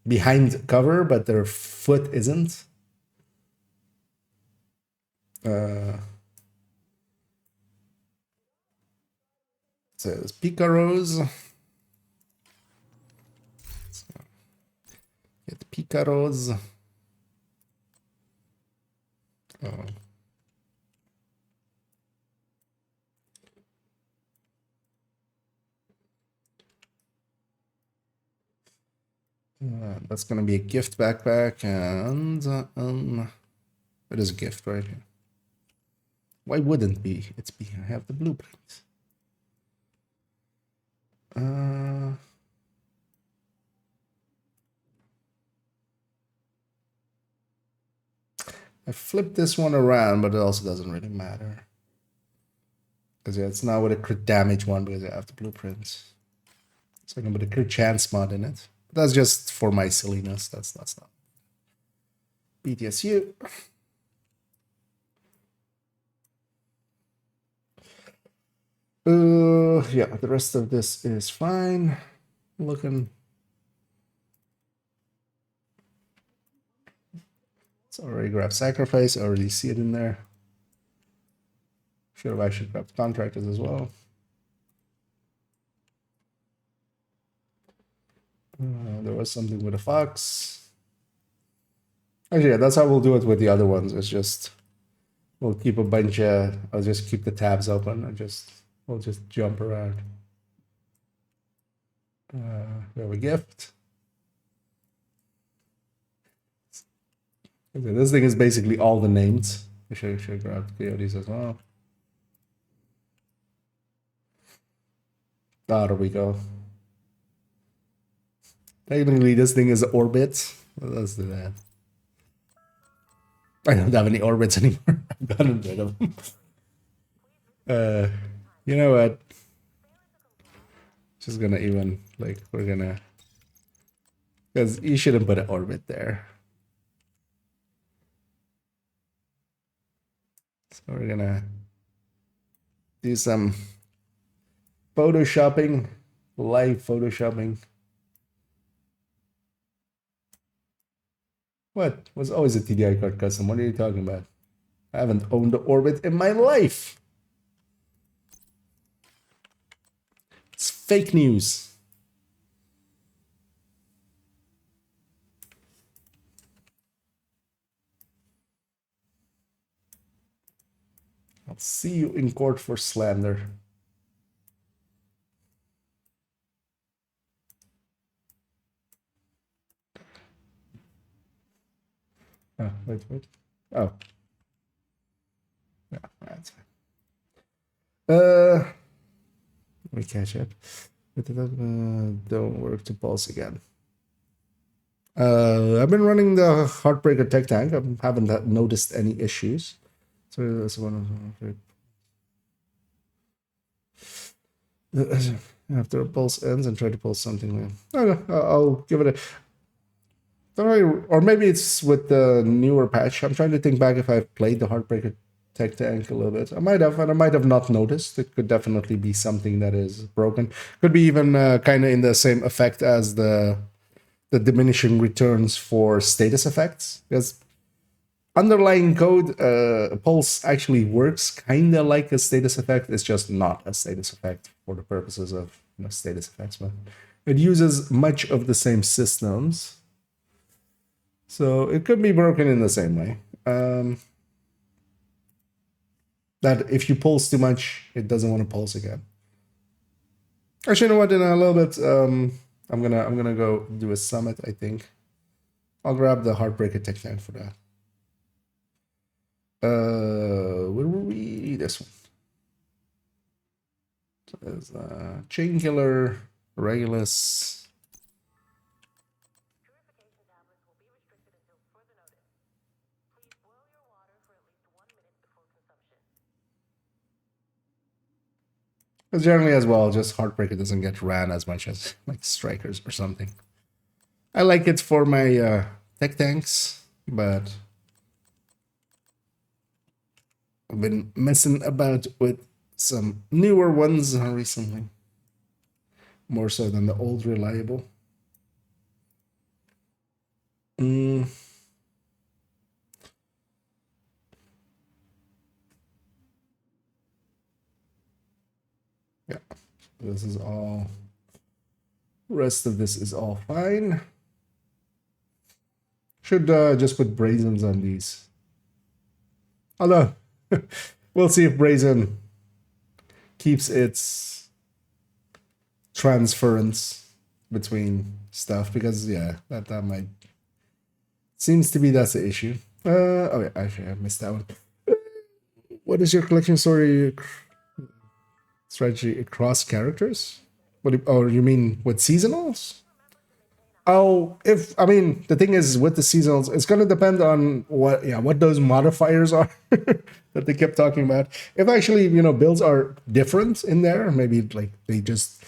behind cover, but their foot isn't. Says Picaros. Get Picaros. That's gonna be a gift backpack, and it is a gift right here. Why wouldn't be? It's B. I have the blueprint. I flipped this one around, but it also doesn't really matter. Because yeah, it's not with a crit damage one because I have the blueprints. So I can put a crit chance mod in it. But that's just for my silliness. That's not BTSU. Yeah, the rest of this is fine. Looking. It's already grabbed sacrifice. I already see it in there. Should have actually grabbed contractors as well. There was something with a fox. Actually, yeah, that's how we'll do it with the other ones. It's just we'll keep a bunch of. I'll just keep the tabs open and we'll just jump around. We have a gift. Okay, this thing is basically all the names. I should grab coyotes as well. Oh, there we go. Technically, this thing is orbit. Well, let's do that. I don't have any orbits anymore. I've gotten rid of them. You know what? Just gonna even, like, we're gonna... Because you shouldn't put an orbit there. So we're gonna do some photoshopping, live photoshopping. What? Was always a TDI card custom. What are you talking about? I haven't owned the orbit in my life. It's fake news. I'll see you in court for slander. Oh, wait. Oh. Yeah, that's fine. Let me catch up. Don't work to pulse again. I've been running the Heartbreaker Tech Tank. I haven't noticed any issues. So that's one of after a pulse ends and try to pulse something. I'll give it a. Or maybe it's with the newer patch. I'm trying to think back if I've played the Heartbreaker Tech Tank a little bit. I might have, and I might have not noticed. It could definitely be something that is broken. Could be even kind of in the same effect as the diminishing returns for status effects. Because underlying code, Pulse actually works kind of like a status effect. It's just not a status effect for the purposes of status effects. But it uses much of the same systems. So it could be broken in the same way. That if you pulse too much, it doesn't want to pulse again. Actually, you know what? In a little bit, I'm gonna go do a summit. I think I'll grab the Heartbreaker Tech Tank for that. Where were we? This one. So there's Chain Killer, Regulus. Because generally as well, just Heartbreaker doesn't get ran as much as like Strikers or something. I like it for my tech tanks, but I've been messing about with some newer ones recently. More so than the old reliable. Yeah, this is all. Rest of this is all fine. Should just put Brazens on these. Although, we'll see if Brazen keeps its transference between stuff, because yeah, that might seems to be that's the issue. Oh yeah, actually I missed that one. What is your collection story strategy across characters? Or you mean with seasonals? Oh, if I mean the thing is with the seasonals, it's gonna depend on what those modifiers are that they kept talking about. If actually builds are different in there, maybe like they just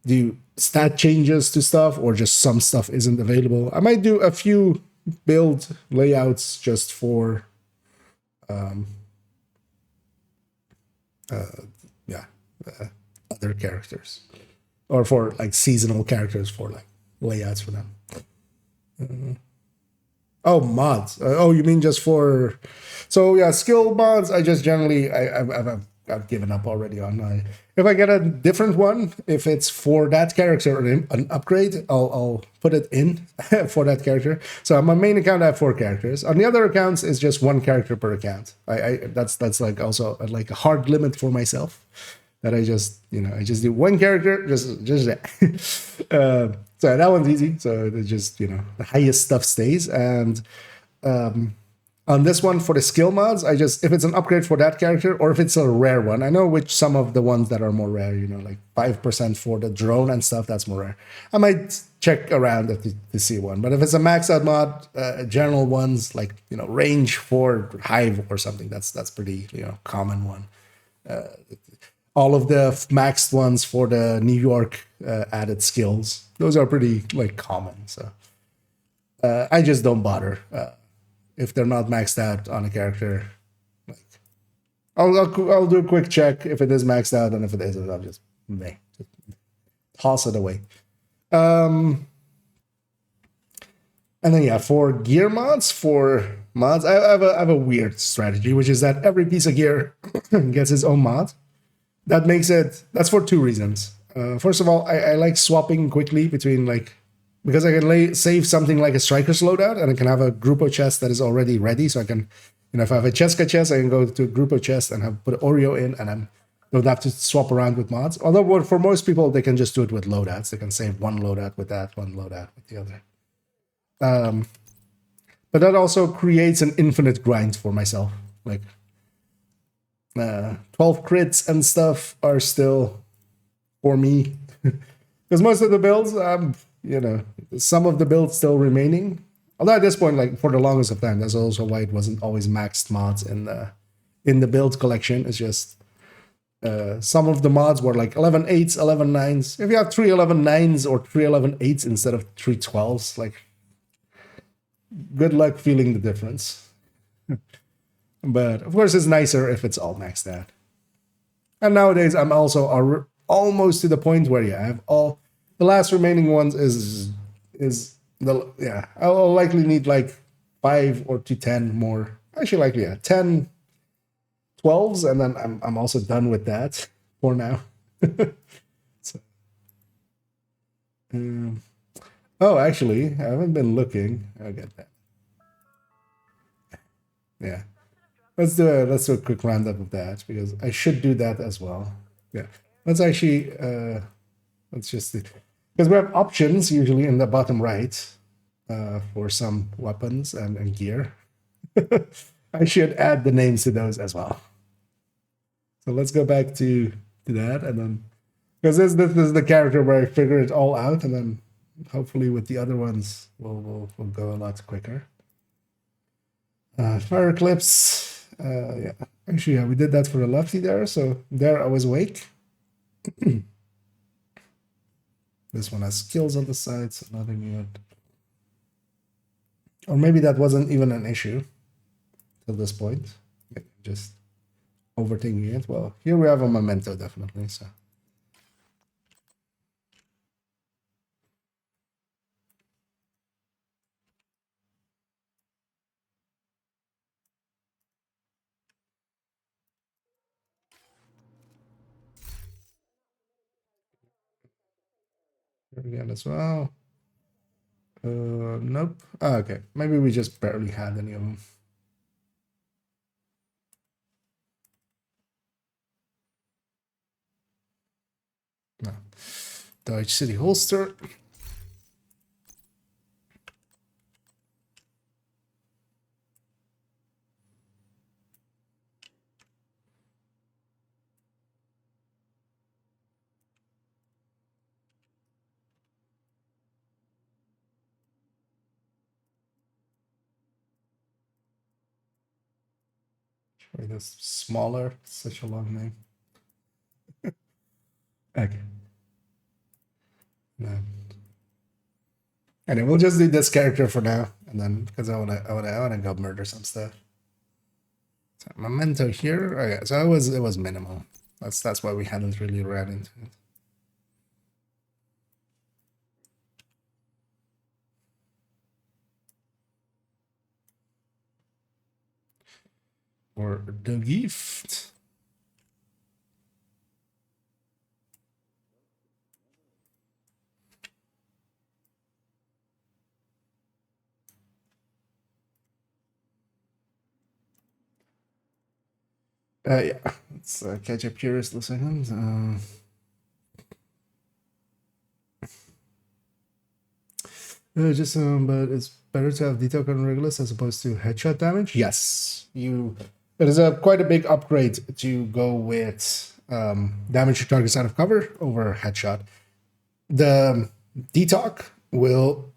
do stat changes to stuff, or just some stuff isn't available. I might do a few build layouts just for other characters, or for like seasonal characters, for like layouts for them. Oh, mods. Oh, you mean just for? So yeah, skill mods. I just generally I've given up already on. If I get a different one, if it's for that character or an upgrade, I'll put it in for that character. So on my main account, I have 4 characters. On the other accounts, it's just 1 character per account. That's like also like a hard limit for myself. That I just do 1 character, just that. So that one's easy. So it just the highest stuff stays. And on this one for the skill mods, if it's an upgrade for that character, or if it's a rare one, I know which some of the ones that are more rare, like 5% for the drone and stuff, that's more rare. I might check around to see one. But if it's a max out mod, general ones like range for hive or something, that's pretty common one. All of the maxed ones for the New York added skills, those are pretty like common. So I just don't bother if they're not maxed out on a character. Like I'll do a quick check if it is maxed out, and if it isn't, I'll just toss it away. And then yeah, for gear mods, I have a weird strategy, which is that every piece of gear gets its own mod. That's for 2 reasons. First of all, I like swapping quickly between because I can save something like a striker's loadout, and I can have a Grupo chest that is already ready. So I can, if I have a Cheska chest, I can go to a Grupo chest and put Oreo in, and I don't have to swap around with mods. Although for most people, they can just do it with loadouts. They can save 1 loadout with that, 1 loadout with the other. But that also creates an infinite grind for myself. Like 12 crits and stuff are still for me, because most of the builds, some of the builds still remaining. Although at this point, like for the longest of time, that's also why it wasn't always maxed mods in the build collection. It's just some of the mods were like 11 8s, 11 9s. If you have 3 11 9s or 3 11 8s instead of 3 12s, like good luck feeling the difference. But of course, it's nicer if it's all maxed out. And nowadays, I'm also almost to the point where I have all the last remaining ones I'll likely need like 5 or to 10 more. Actually, likely 10 12s, and then I'm also done with that for now. So, actually, I haven't been looking. I'll get that. Yeah. Let's do a quick roundup of that, because I should do that as well. Yeah. Let's actually let's just see. Because we have options usually in the bottom right for some weapons and gear. I should add the names to those as well. So let's go back to that, and then because this is the character where I figure it all out, and then hopefully with the other ones we'll go a lot quicker. Fire Eclipse. Yeah, actually, we did that for the lefty there, so there I was awake. This one has skills on the side, so nothing yet. Or maybe that wasn't even an issue till this point. Just overthinking it. Well, here we have a memento, definitely. So. Here again as well. Nope. Oh, okay. Maybe we just barely had any of them. No. Dodge City Holster. Wait, that's smaller. Such a long name. Okay. No. Anyway, we'll just do this character for now, and then because I wanna go murder some stuff. So memento here. Okay, so it was minimal. That's why we hadn't really ran into it. Or the gift. Yeah, let's catch up here just a second. But it's better to have detail on Regulus as opposed to headshot damage. Yes, it is quite a big upgrade to go with damage to targets out of cover over headshot. The detox will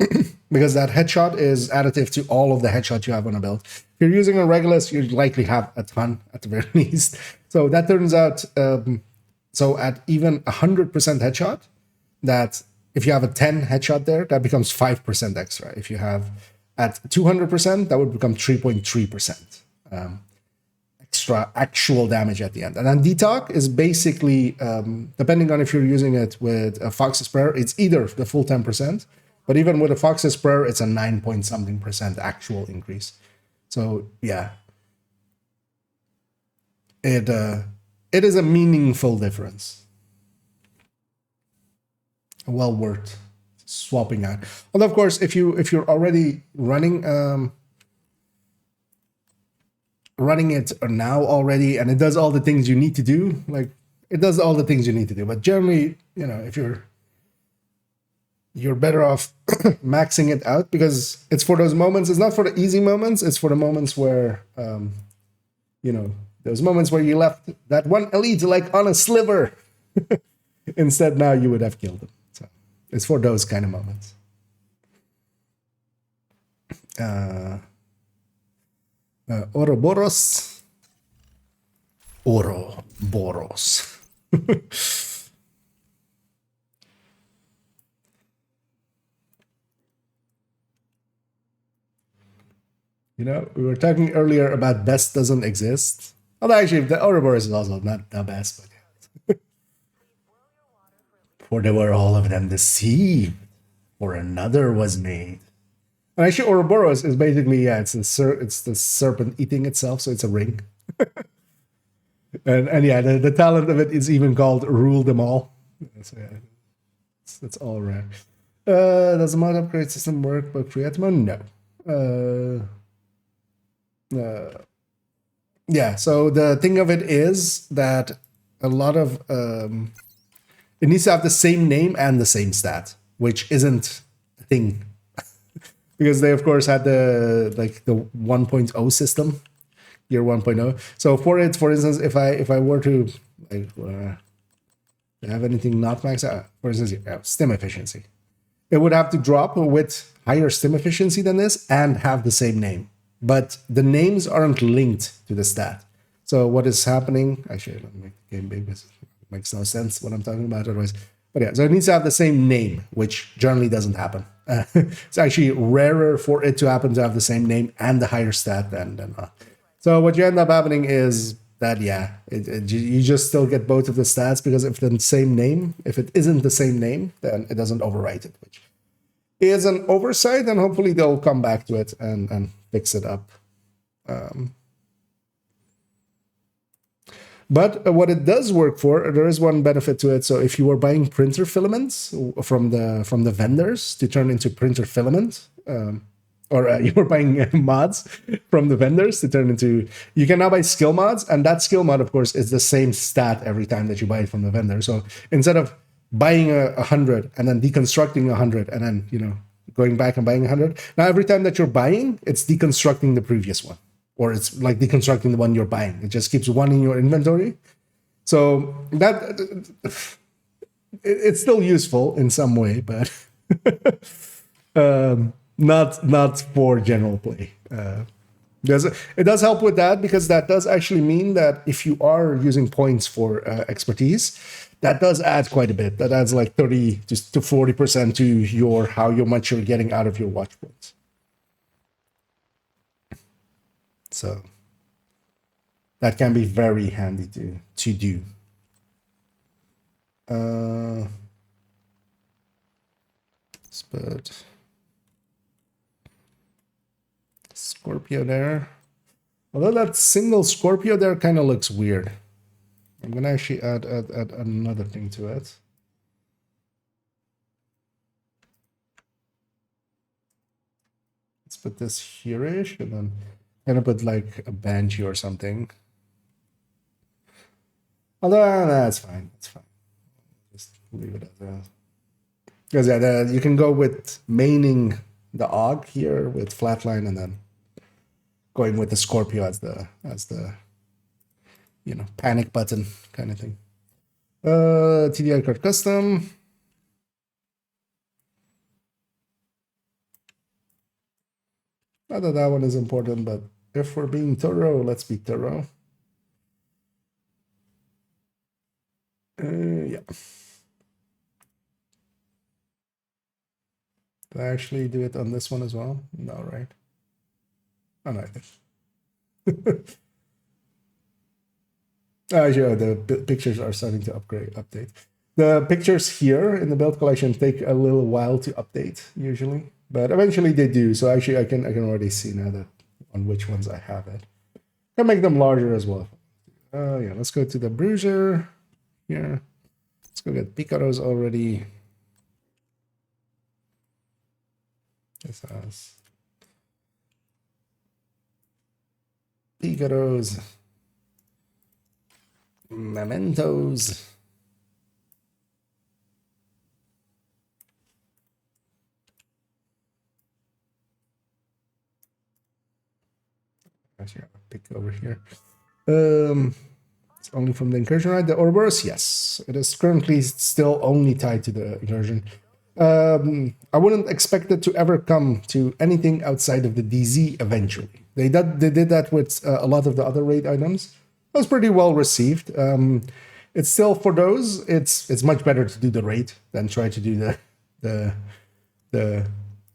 because that headshot is additive to all of the headshots you have on a build. If you're using a Regulus, you likely have a ton at the very least. So that turns out so at even 100% headshot, that if you have a 10 headshot there, that becomes 5% extra. If you have at 200%, that would become 3.3% extra actual damage at the end. And then detox is basically, depending on if you're using it with a Fox's Prayer, it's either the full 10%, but even with a Fox's Prayer, it's a 9-point-something% actual increase. So yeah, it is a meaningful difference. Well worth swapping out. Although of course, if you're already running it now already, and it does all the things you need to do, like it does all the things you need to do. But generally, if you're better off maxing it out, because it's for those moments. It's not for the easy moments. It's for the moments where those moments where you left that one elite like on a sliver. Instead, now you would have killed them. So it's for those kind of moments. Ouroboros. Ouroboros. We were talking earlier about best doesn't exist. Although actually, the Ouroboros is also not the best, but for they were all of them deceived, for another was made. And actually, Ouroboros is basically, it's the serpent eating itself, so it's a ring. and yeah, the talent of it is even called Rule Them All. So yeah, that's all right. Does the mod upgrade system work but Creatimo? No. Yeah, so the thing of it is that a lot of it needs to have the same name and the same stat, which isn't a thing. Because they of course had the 1.0 system, year 1.0. So for instance, if I were to have anything not maxed out, for instance, stim efficiency, it would have to drop with higher stim efficiency than this and have the same name. But the names aren't linked to the stat. So what is happening? Actually, let me make the game big because it makes no sense what I'm talking about otherwise. But yeah, so it needs to have the same name, which generally doesn't happen. It's actually rarer for it to happen to have the same name and the higher stat than not. So what you end up happening is that, yeah, you just still get both of the stats, because if it isn't the same name, then it doesn't overwrite it, which is an oversight, and hopefully they'll come back to it and fix it up. But what it does work for, there is one benefit to it. So if you are buying printer filaments from the vendors to turn into printer filament, or you were buying mods from the vendors to turn into, you can now buy skill mods, and that skill mod, of course, is the same stat every time that you buy it from the vendor. So instead of buying 100 and then deconstructing 100 and then going back and buying 100, now every time that you're buying, it's deconstructing the previous one. Or it's like deconstructing the one you're buying. It just keeps one in your inventory. So that it's still useful in some way, but not for general play. It does help with that, because that does actually mean that if you are using points for expertise, that does add quite a bit. That adds like 30 to 40% to your how much you're getting out of your watch points. So that can be very handy to do. But Scorpio there. Although that single Scorpio there kind of looks weird. I'm going to actually add another thing to it. Let's put this here-ish, and then kind of put like a banshee or something. Although, that's fine. It's fine. Just leave it as a... Because yeah, you can go with maining the Og here with flatline, and then going with the Scorpio as the panic button kind of thing. TDI card custom. Not that one is important, but if we're being thorough, let's be thorough. Yeah. Did I actually do it on this one as well? No, right? Oh, no, I did. Sure, the pictures are starting to update. The pictures here in the build collection take a little while to update usually, but eventually they do. So actually, I can already see now that on which ones I have it. I can make them larger as well. Yeah, let's go to the bruiser here. Let's go get Picaros already. This has Picaros, mementos. Actually, I'll pick over here. It's only from the incursion, right? The Ouroboros, yes. It is currently still only tied to the incursion. I wouldn't expect it to ever come to anything outside of the DZ eventually. They did that with a lot of the other raid items. It was pretty well received. It's still, for those, it's much better to do the raid than try to do the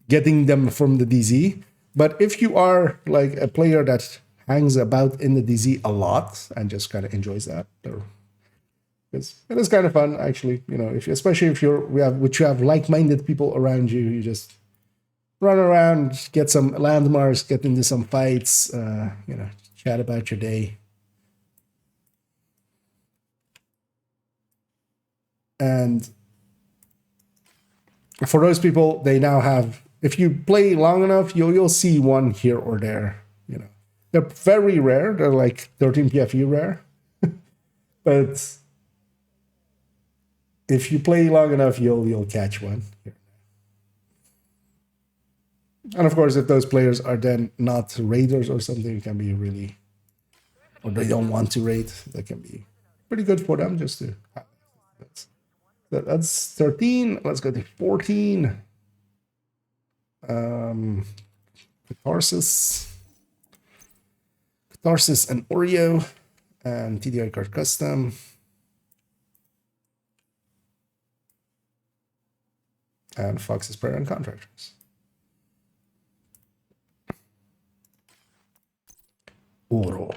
getting them from the DZ. But if you are like a player that hangs about in the DZ a lot and just kind of enjoys that, it is kind of fun, actually. Especially if you have like-minded people around you, you just run around, get some landmarks, get into some fights, chat about your day. And for those people, they now have, if you play long enough, you'll see one here or there. They're very rare. They're like 13 PFE rare. But if you play long enough, you'll catch one. And of course, if those players are then not raiders or something, it can be really, or they don't want to raid, that can be pretty good for them just to have. That's 13. Let's go to 14. Catharsis and Oreo, and TDI card custom. And Fox's Prayer and Contractors. Boro.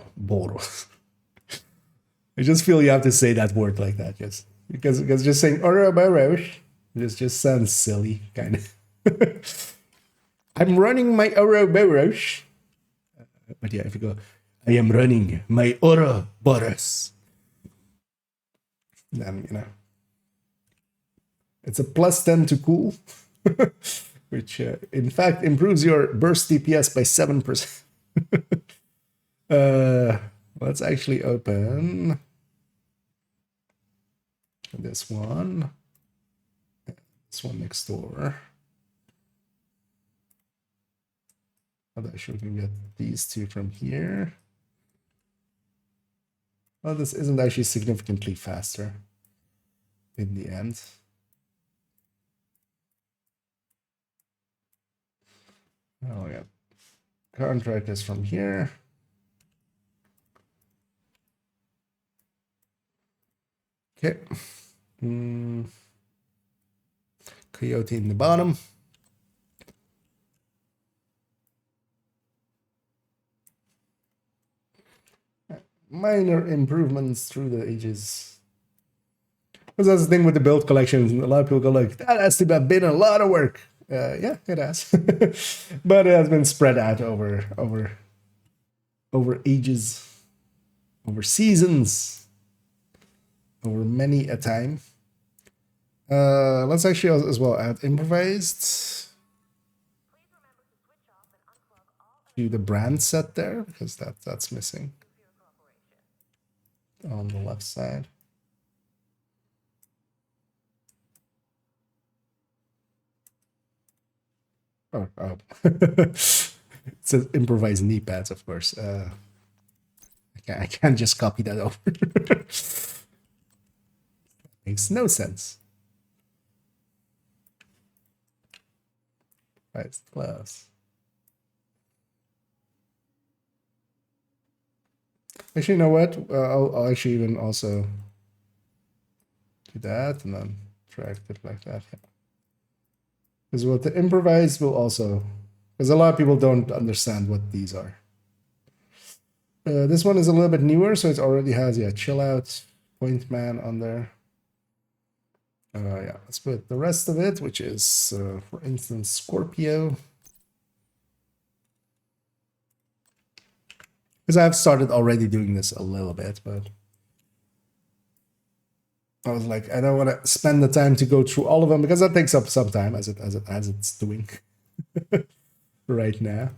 I just feel you have to say that word like that, just because just saying Ouroboros just sounds silly, kind of. I'm running my Ouroboros. But yeah, if you go, I am running my Ouroboros, then it's a +10 to cool, which in fact improves your burst DPS by 7%. Let's actually open this one next door. I'm sure we can get these two from here. Well, this isn't actually significantly faster in the end. Oh, yeah. Contract is from here. Okay. Coyote in the bottom. Minor improvements through the ages. Because that's the thing with the build collections. A lot of people go like, that has to have been a lot of work. Yeah, it has. But it has been spread out over ages, over seasons, over many a time. Let's actually as well add improvised to the brand set there, because that's missing on the left side. Oh. It says improvised knee pads, of course. I can't just copy that over. Makes no sense. Right, close. Actually, you know what? I'll actually even also do that and then track it like that. Because what the improvised will also, because a lot of people don't understand what these are. This one is a little bit newer, so it already has chill out, point man on there. Yeah, let's put the rest of it, which is for instance Scorpio. Because I've started already doing this a little bit, but I was like, I don't want to spend the time to go through all of them because that takes up some time as it's doing right now.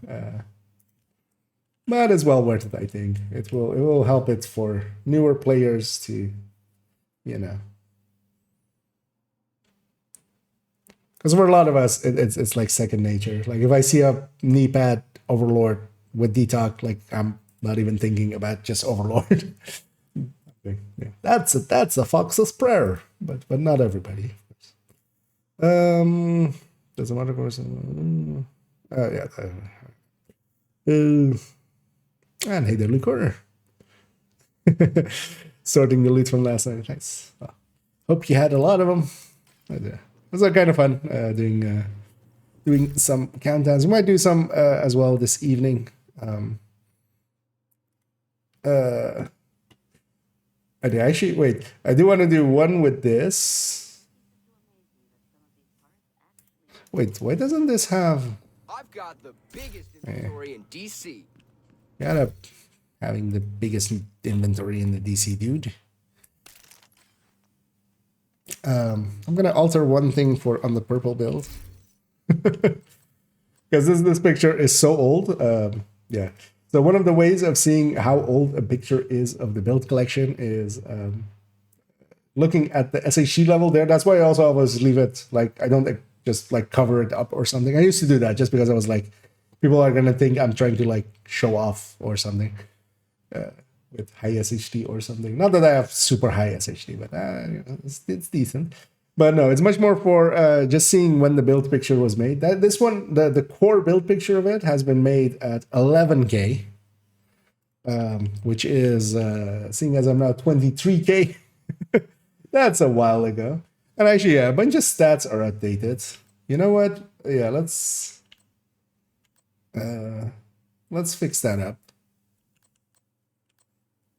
But it's well worth it, I think. It will help it for newer players to, because for a lot of us, it's like second nature. Like if I see a knee pad overlord with detox, like I'm not even thinking about just overlord. Yeah, that's a fox's prayer, but not everybody. There's another course. Yeah. And hey, the loot corner. Sorting the loot from last night. Nice. Well, hope you had a lot of them. It was kind of fun doing some countdowns. We might do some as well this evening. I do actually wait. I do want to do one with this. Wait, why doesn't this have? I've got the biggest inventory in DC. Gotta having the biggest inventory in the DC, dude. I'm gonna alter one thing on the purple build because this picture is so old. Yeah. So one of the ways of seeing how old a picture is of the build collection is looking at the SHG level there. That's why I also always leave it like I don't just like cover it up or something. I used to do that just because I was like, people are gonna think I'm trying to like show off or something with high SHD or something. Not that I have super high SHD, but it's decent. But no, it's much more for just seeing when the build picture was made. This one, the core build picture of it has been made at 11K, which is, seeing as I'm now 23K, that's a while ago. And actually, yeah, a bunch of stats are updated. You know what? Yeah, let's fix that up.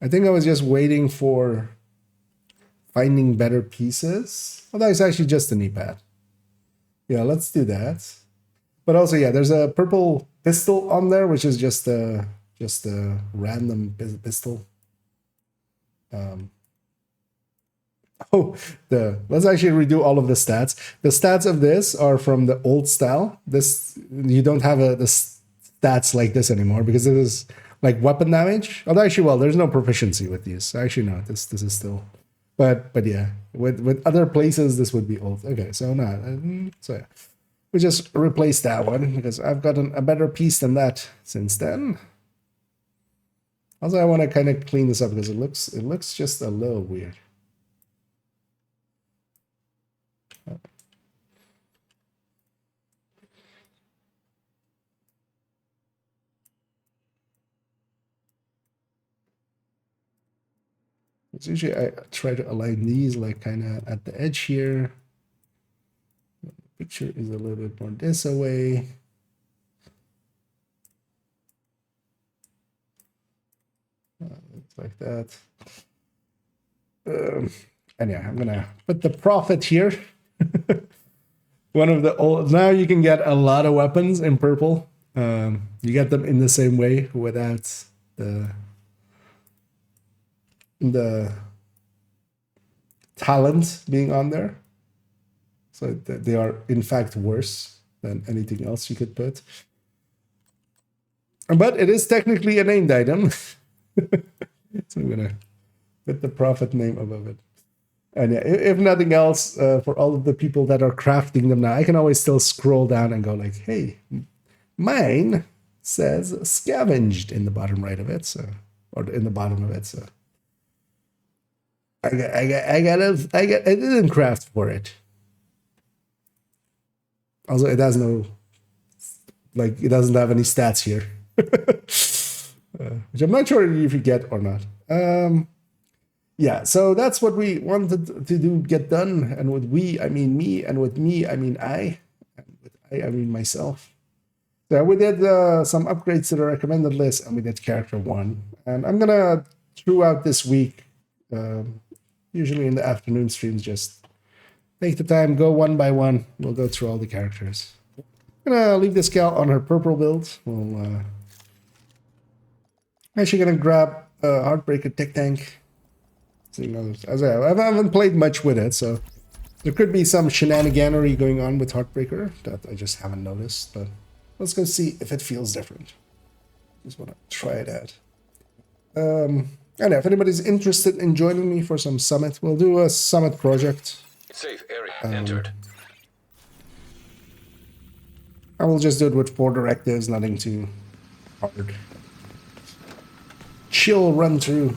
I think I was just waiting for finding better pieces. Well, that is actually just a knee pad. Yeah, let's do that. But also, yeah, there's a purple pistol on there, which is just a random pistol. Let's actually redo all of the stats. The stats of this are from the old style. This you don't have the stats like this anymore because it is like weapon damage. Although actually, well, there's no proficiency with these. Actually, no, this is still. But yeah, with other places, this would be old. Okay, so no, so yeah, we just replace that one because I've gotten a better piece than that since then. Also, I want to kind of clean this up because it looks just a little weird. It's usually I try to align these like kind of at the edge here. The picture is a little bit more this away. It's like that. And yeah, I'm gonna put the Prophet here. One of the old. Now you can get a lot of weapons in purple. You get them in the same way without the talent being on there. So they are in fact worse than anything else you could put. But it is technically a named item. So I'm gonna put the Prophet name above it. And yeah, if nothing else, for all of the people that are crafting them now, I can always still scroll down and go like, hey, mine says scavenged in the bottom right of it, so, or in the bottom of it, so I didn't craft for it. Also, it has no, like, it doesn't have any stats here, which I'm not sure if you get or not. Yeah, so that's what we wanted to do, get done. And with we, I mean me, and with me, I mean I, and with I mean myself. So we did some upgrades to the recommended list, and we did character 1. And I'm gonna, throughout this week, usually in the afternoon streams, just take the time, go one by one. We'll go through all the characters. I'm gonna leave this gal on her purple build. We'll actually gonna grab Heartbreaker Tech Tank. As I haven't played much with it, so there could be some shenaniganery going on with Heartbreaker that I just haven't noticed. But let's go see if it feels different. Just want to try it out. And if anybody's interested in joining me for some summit, we'll do a summit project. Safe area entered. I will just do it with 4 directives, nothing too hard. Chill run through.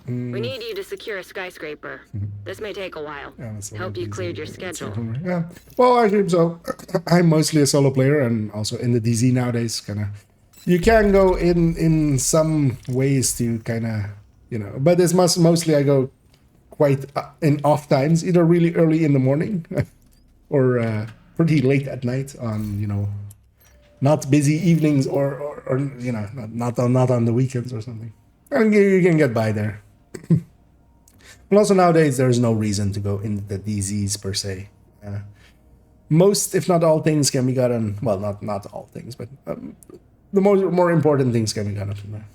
We need you to secure a skyscraper. This may take a while. Hope you cleared your schedule. Yeah. Well, actually, so I'm mostly a solo player, and also in the DZ nowadays, kind of. You can go in some ways to kind of, you know, but it's mostly I go quite in off times, either really early in the morning or pretty late at night on, you know, not busy evenings or you know, not on the weekends or something. And you can get by there. And also nowadays, there's no reason to go into the DZs per se. Most, if not all, things can be gotten. Well, not all things, but the more important things can be gotten from there.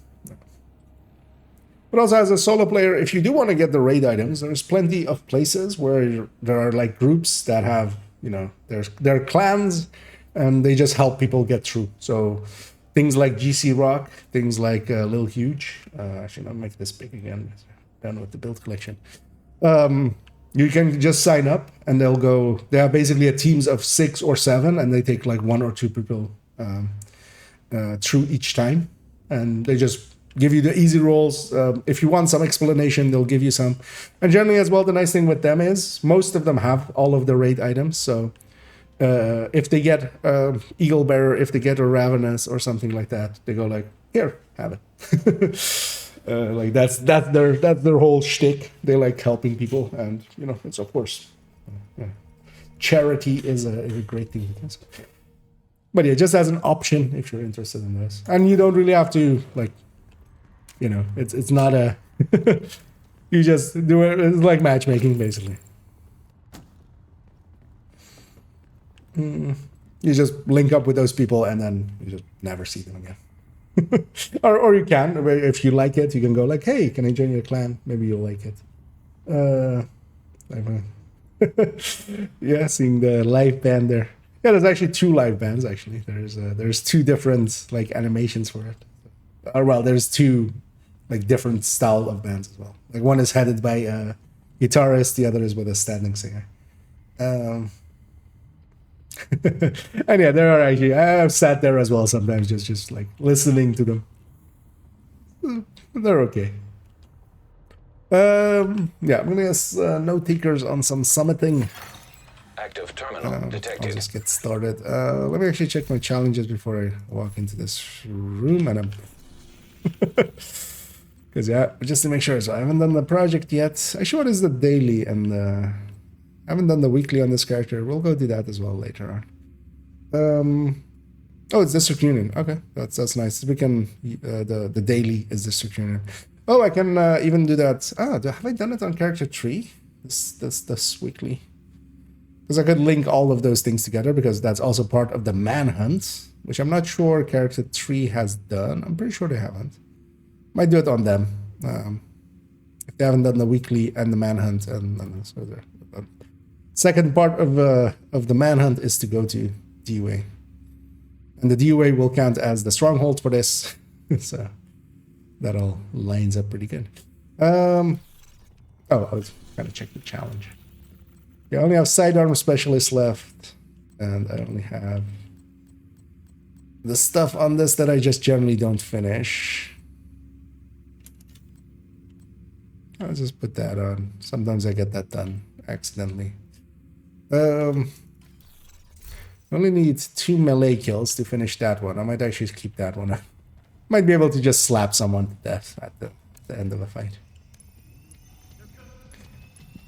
But also, as a solo player, if you do want to get the raid items, there's plenty of places where there are like groups that have, you know, there are clans, and they just help people get through. So things like GC Rock, things like Lil Huge. Actually, I'll make this big again. Done with the build collection. You can just sign up, and they'll go. They are basically a teams of 6 or 7, and they take like 1 or 2 people through each time, and they just give you the easy rolls. If you want some explanation, they'll give you some. And generally, as well, the nice thing with them is most of them have all of the raid items. So if they get Eagle Bearer, if they get a Ravenous or something like that, they go like, here, have it. Like that's their whole shtick. They like helping people, and you know, it's of course, charity is a great thing. But yeah, just as an option if you're interested in this, and you don't really have to like, you know, it's not a you just do it. It's like matchmaking basically. You just link up with those people, and then you just never see them again. or you can, if you like it, you can go like, hey, can I join your clan? Maybe you'll like it. Yeah, seeing the live band there. Yeah, there's actually 2 live bands. Actually, there's 2 different like animations for it. Or well, there's 2 like different style of bands as well. Like one is headed by a guitarist, the other is with a standing singer. And yeah, there are actually, I've sat there as well sometimes, just like listening to them. They're okay. Yeah, I'm gonna guess note takers on some summiting. Active terminal I'll detected. just get started. Let me actually check my challenges before I walk into this room, and I'm Because yeah, just to make sure. So I haven't done the project yet. Actually, what is the daily and the... I haven't done the weekly on this character. We'll go do that as well later on. Oh, it's District Union. Okay, that's nice. We can the daily is District Union. Oh, I can even do that. Have I done it on character 3? This weekly. Because I could link all of those things together because that's also part of the manhunt, which I'm not sure character 3 has done. I'm pretty sure they haven't. Might do it on them. If they haven't done the weekly and the manhunt, and so the second part of the manhunt is to go to DUA. And the DUA will count as the stronghold for this. So that all lines up pretty good. I was gotta check the challenge. I only have sidearm specialist left, and I only have the stuff on this that I just generally don't finish. I'll just put that on. Sometimes I get that done accidentally. Only need 2 melee kills to finish that one. I might actually keep that one. Might be able to just slap someone to death at the end of a fight.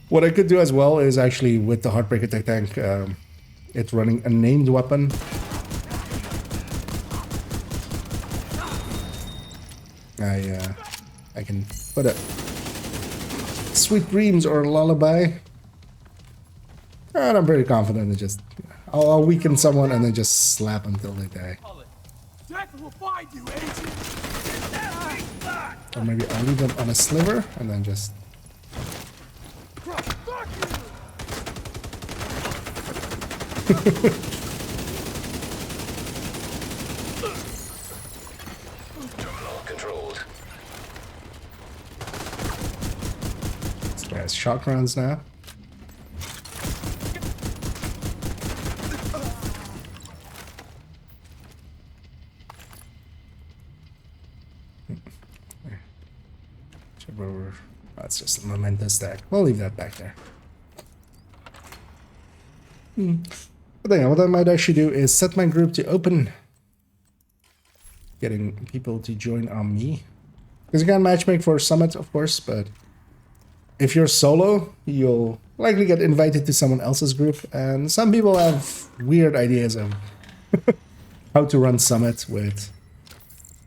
What I could do as well is actually with the Heartbreaker tank, it's running a named weapon. I can put a Sweet Dreams or Lullaby. And I'm pretty confident that just I'll weaken someone and then just slap until they die. Death will find you, agent. Or maybe I'll leave them on a sliver and then just... Terminal controlled. This guy has shock rounds now. That's just a momentous stack. We'll leave that back there. But then, what I might actually do is set my group to open. Getting people to join on me. Because you can matchmake for Summit, of course, but if you're solo, you'll likely get invited to someone else's group. And some people have weird ideas of how to run Summit with...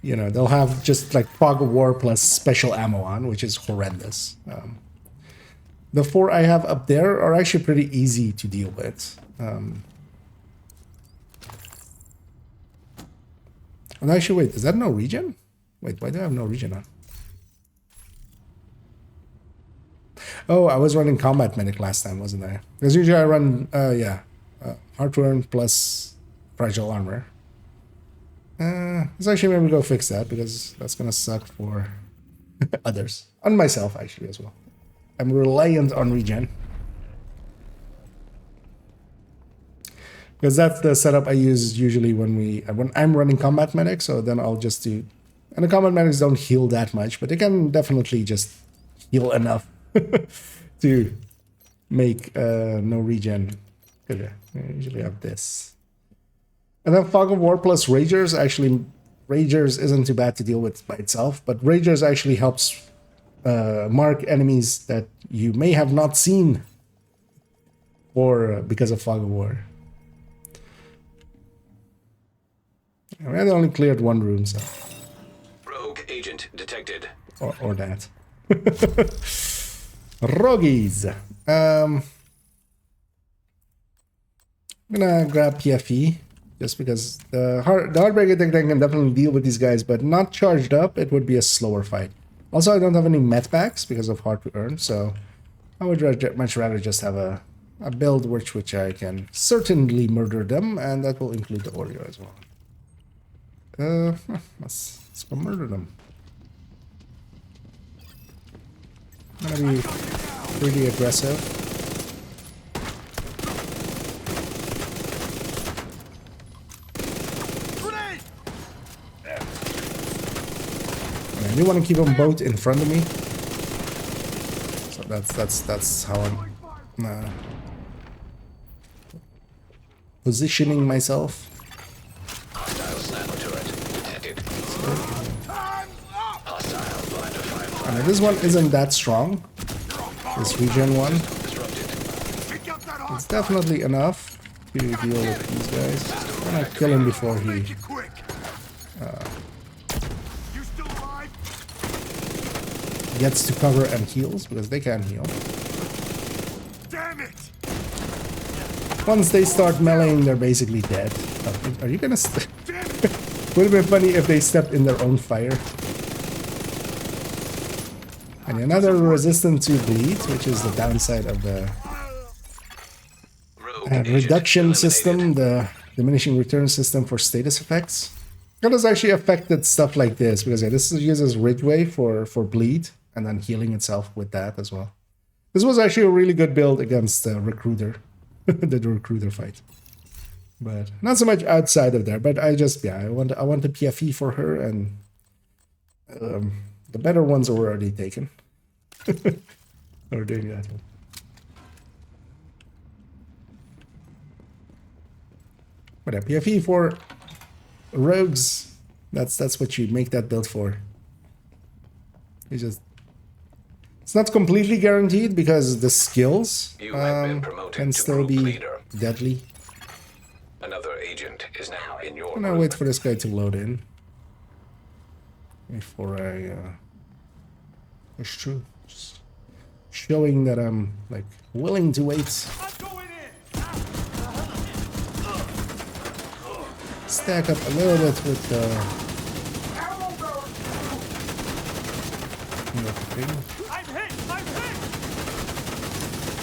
You know, they'll have just like Fog of War plus special ammo on, which is horrendous. The 4 I have up there are actually pretty easy to deal with. And actually, wait, is that no regen? Wait, why do I have no regen on? Oh, I was running Combat Medic last time, wasn't I? Because usually I run, Heartworm plus Fragile Armor. Let's actually maybe go fix that, because that's gonna suck for others. On myself, actually, as well. I'm reliant on regen. Because that's the setup I use usually when I'm running Combat Medic, so then I'll just do... And the Combat Medics don't heal that much, but they can definitely just heal enough to make no regen. I usually have this. And then Fog of War plus Ragers, actually, Ragers isn't too bad to deal with by itself, but Ragers actually helps mark enemies that you may have not seen because of Fog of War. I only cleared one room, so... Rogue agent detected. Or that. Rogues! I'm gonna grab PFE. Just because the Heartbreaker tank can definitely deal with these guys, but not charged up, it would be a slower fight. Also, I don't have any metpacks because of hard to earn, so I would much rather just have a build which I can certainly murder them, and that will include the Oreo as well. Let's go murder them. I'm gonna be pretty aggressive. I do want to keep them both in front of me, so that's how I'm positioning myself. Hostile sniper turret detected. Hostile blind of fire. I mean, this one isn't that strong. This regen one. It's definitely enough to deal with these guys. I'm gonna kill him before he gets to cover and heals, because they can heal. Damn it! Once they start meleeing, they're basically dead. Are you gonna... Would have been funny if they stepped in their own fire. And another resistant to bleed, which is the downside of the reduction system, the diminishing return system for status effects. That has actually affected stuff like this, because yeah, this uses Ridgeway for bleed, and then healing itself with that as well. This was actually a really good build against Recruiter, the Recruiter fight. But not so much outside of there, but I want the PFE for her, and the better ones are already taken. Or doing that one. But a PFE for rogues, that's what you make that build for. It's not completely guaranteed, because the skills can still be deadly. Another agent is now in your I'm gonna wait for this guy to load in before I push through. Just showing that I'm like willing to wait. Stack up a little bit with the thing.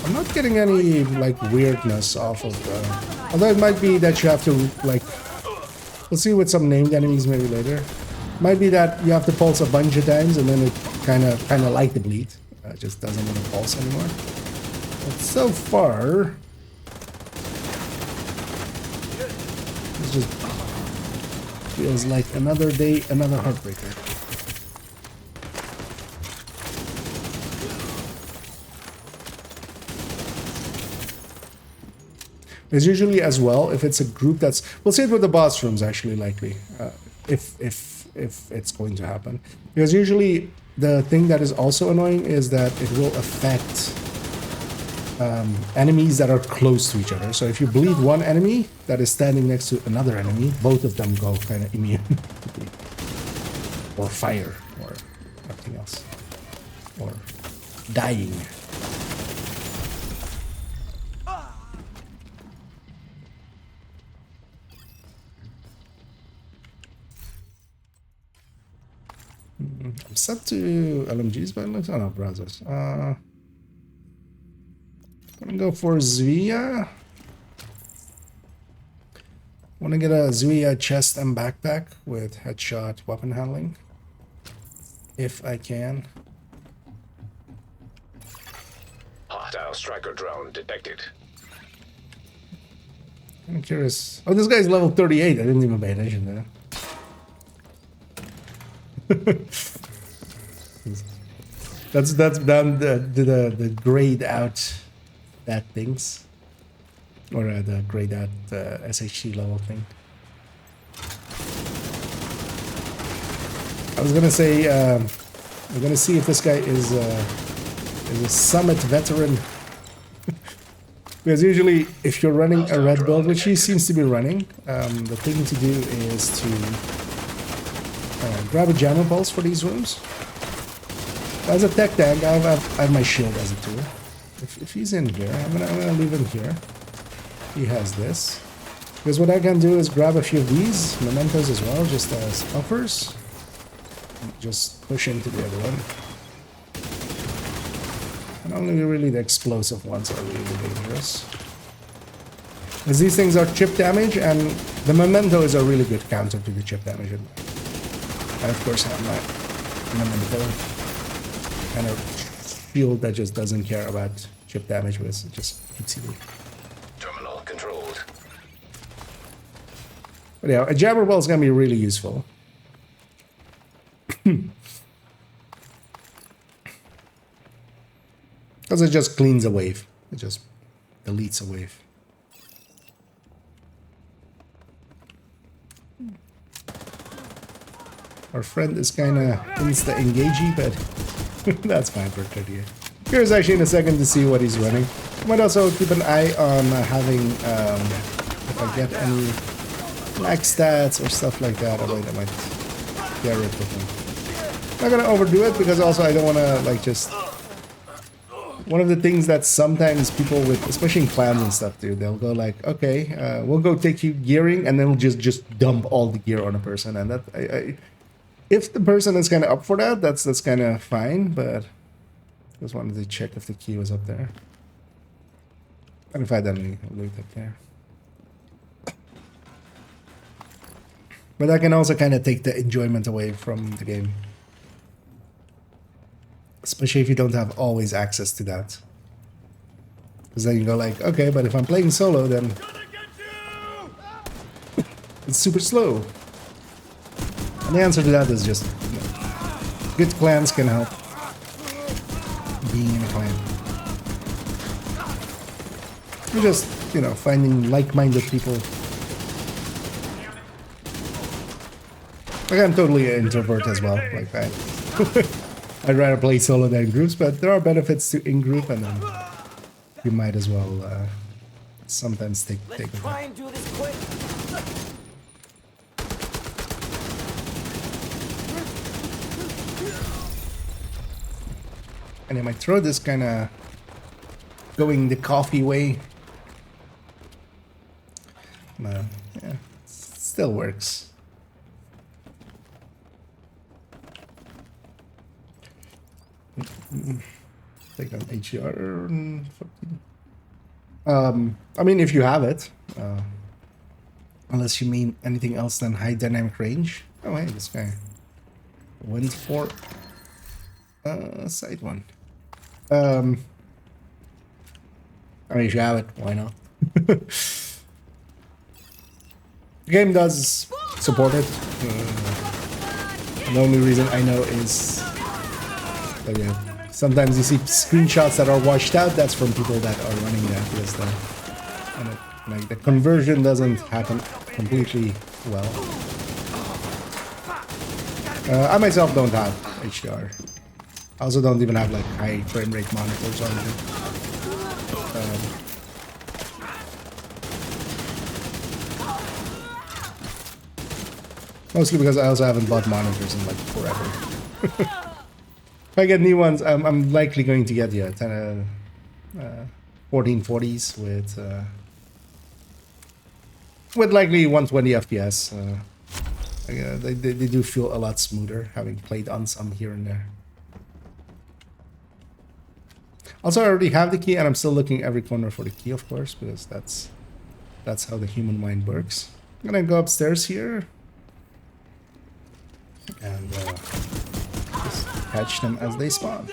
I'm not getting any like weirdness off of although it might be that you have to like, we'll see with some named enemies maybe later. Might be that you have to pulse a bunch of times and then it kind of like the bleed. It just doesn't want to pulse anymore. But so far, it just feels like another day, another heartbreaker. There's usually as well, if it's a group that's, we'll see it with the boss rooms actually likely, if it's going to happen. Because usually the thing that is also annoying is that it will affect enemies that are close to each other. So if you bleed one enemy that is standing next to another enemy, both of them go kind of immune. Or fire, or nothing else. Or dying. I'm set to LMGs, but it looks, oh no, browsers. Gonna go for Zuia. Wanna get a Zuia chest and backpack with headshot weapon handling, if I can. Hostile striker drone detected. I'm curious. Oh, this guy's level 38. I didn't even pay attention to that. that's done the grayed out that things, or the grayed out SHC level thing. I was gonna say we're gonna see if this guy is a summit veteran. Because usually if you're running a red build, which he seems to be running, the thing to do is to grab a jammer pulse for these rooms. As a tech tank, I have my shield as a tool. If he's in here, I'm gonna leave him here. He has this. Because what I can do is grab a few of these mementos as well, just as buffers. Just push into the other one. And only really the explosive ones are really dangerous. Because these things are chip damage, and the memento is a really good counter to the chip damage. I of course have my memento kind of shield that just doesn't care about chip damage, but it just keeps you. Terminal controlled. But yeah, a jabber ball is gonna be really useful. Because it just cleans a wave. It just deletes a wave. Our friend is kind of insta-engagey, but That's fine for 38. Here's actually in a second to see what he's running. I might also keep an eye on having, if I get any max stats or stuff like that, I might get rid of him. Not gonna overdo it because also I don't wanna like just... One of the things that sometimes people with, especially in clans and stuff do, they'll go like, okay, we'll go take you gearing and then we'll just dump all the gear on a person. And that, if the person is kind of up for that, that's kind of fine, but just wanted to check if the key was up there. And if I had any loot up there. But that can also kind of take the enjoyment away from the game. Especially if you don't have always access to that. Because then you go like, okay, but if I'm playing solo, then it's super slow. And the answer to that is just, you know, good clans can help being in a clan. You're just, you know, finding like-minded people. Like, I'm totally an introvert as well, like that. I'd rather play solo than in groups, but there are benefits to in-group, and then you might as well sometimes take it. Try and do this quick. And I might throw this kind of going the coffee way. But yeah, still works. Take on HDR. I mean, if you have it, unless you mean anything else than high dynamic range. Oh, hey, this guy went for side one. I mean, if you have it, why not? The game does support it. The only reason I know is that, yeah, sometimes you see screenshots that are washed out. That's from people that are running that because like the conversion doesn't happen completely well. I myself don't have HDR. I also don't even have like high frame rate monitors on it. Mostly because I also haven't bought monitors in like forever. If I get new ones, I'm likely going to get 1440s with likely 120 FPS. They do feel a lot smoother, having played on some here and there. Also, I already have the key, and I'm still looking every corner for the key, of course, because that's how the human mind works. I'm gonna go upstairs here and just catch them as they spawn.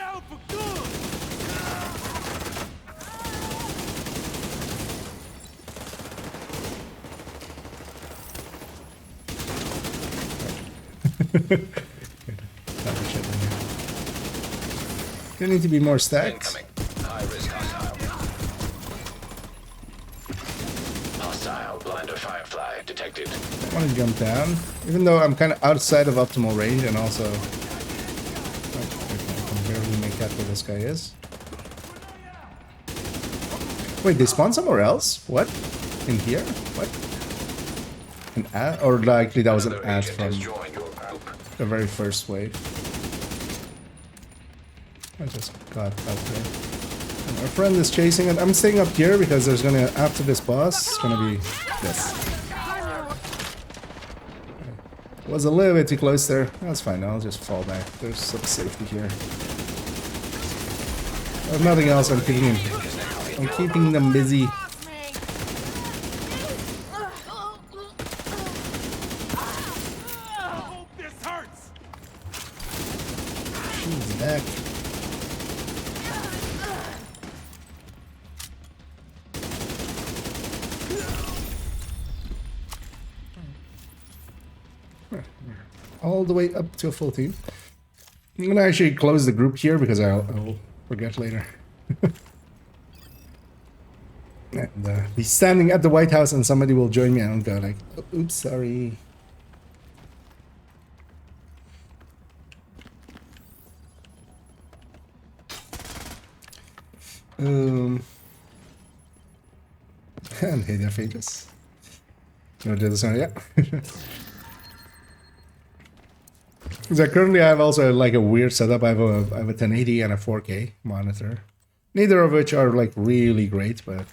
They need to be more stacked. High risk hostile. Hostile blinder firefly detected. I want to jump down, even though I'm kind of outside of optimal range, and also I can barely make out where this guy is. Wait, they spawn somewhere else? What? In here? What? An ad? Or likely that was an ad from the very first wave. I just got out there. And our friend is chasing it. I'm staying up here because there's gonna, after this boss, it's gonna be this. Was a little bit too close there. That's fine, I'll just fall back. There's some safety here. If nothing else, I'm keeping them busy. She's back. All the way up to a full team. I'm gonna actually close the group here because I'll forget later. And be standing at the White House and somebody will join me and I'll go like, oops, sorry. And hey there, Phaedrus. You want to do this one? Yeah. So currently I have also like a weird setup. I have a 1080 and a 4K monitor. Neither of which are like really great, but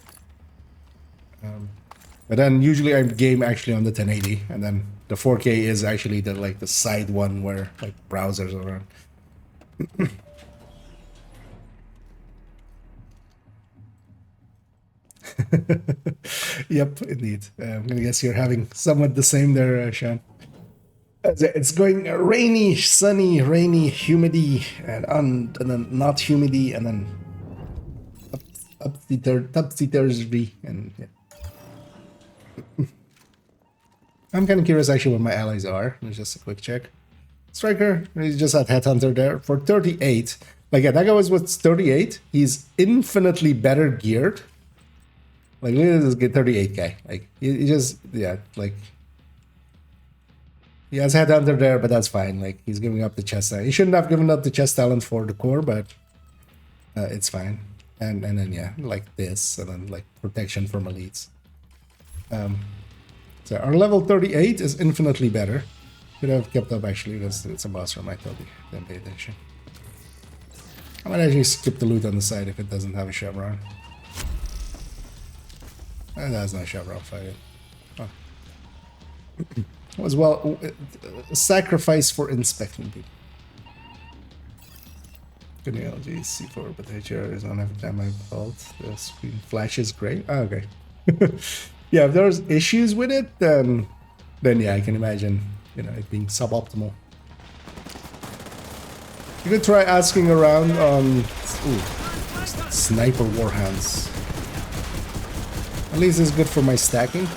then usually I game actually on the 1080, and then the 4K is actually the like the side one where like browsers are on. Yep, indeed. I'm gonna guess you're having somewhat the same there, Sean. It's going rainy, sunny, rainy, humidity, and then not humidity, and then topsy-turvy, and yeah. I'm kind of curious actually what my allies are. Let's just a quick check. Striker, he's just at Headhunter there for 38. Like, yeah, that guy was with 38. He's infinitely better geared. Like, look at this 38 guy. Like, he just, yeah, like, he has Headhunter there, but that's fine. Like, he's giving up the chest talent. He shouldn't have given up the chest talent for the core, but it's fine. And then, yeah, like this, and then, like, protection from elites. So our level 38 is infinitely better. Could have kept up, actually, because it's a boss room, I told you. Didn't pay attention. I might actually skip the loot on the side if it doesn't have a chevron. And that's not a chevron fight. Oh. Was well a sacrifice for inspecting people. Good analogy, C4, but HR is on every time I vault. The screen flashes gray. Oh, okay. Yeah, if there's issues with it, then yeah, I can imagine, you know, it being suboptimal. You could try asking around on sniper warhounds. At least it's good for my stacking.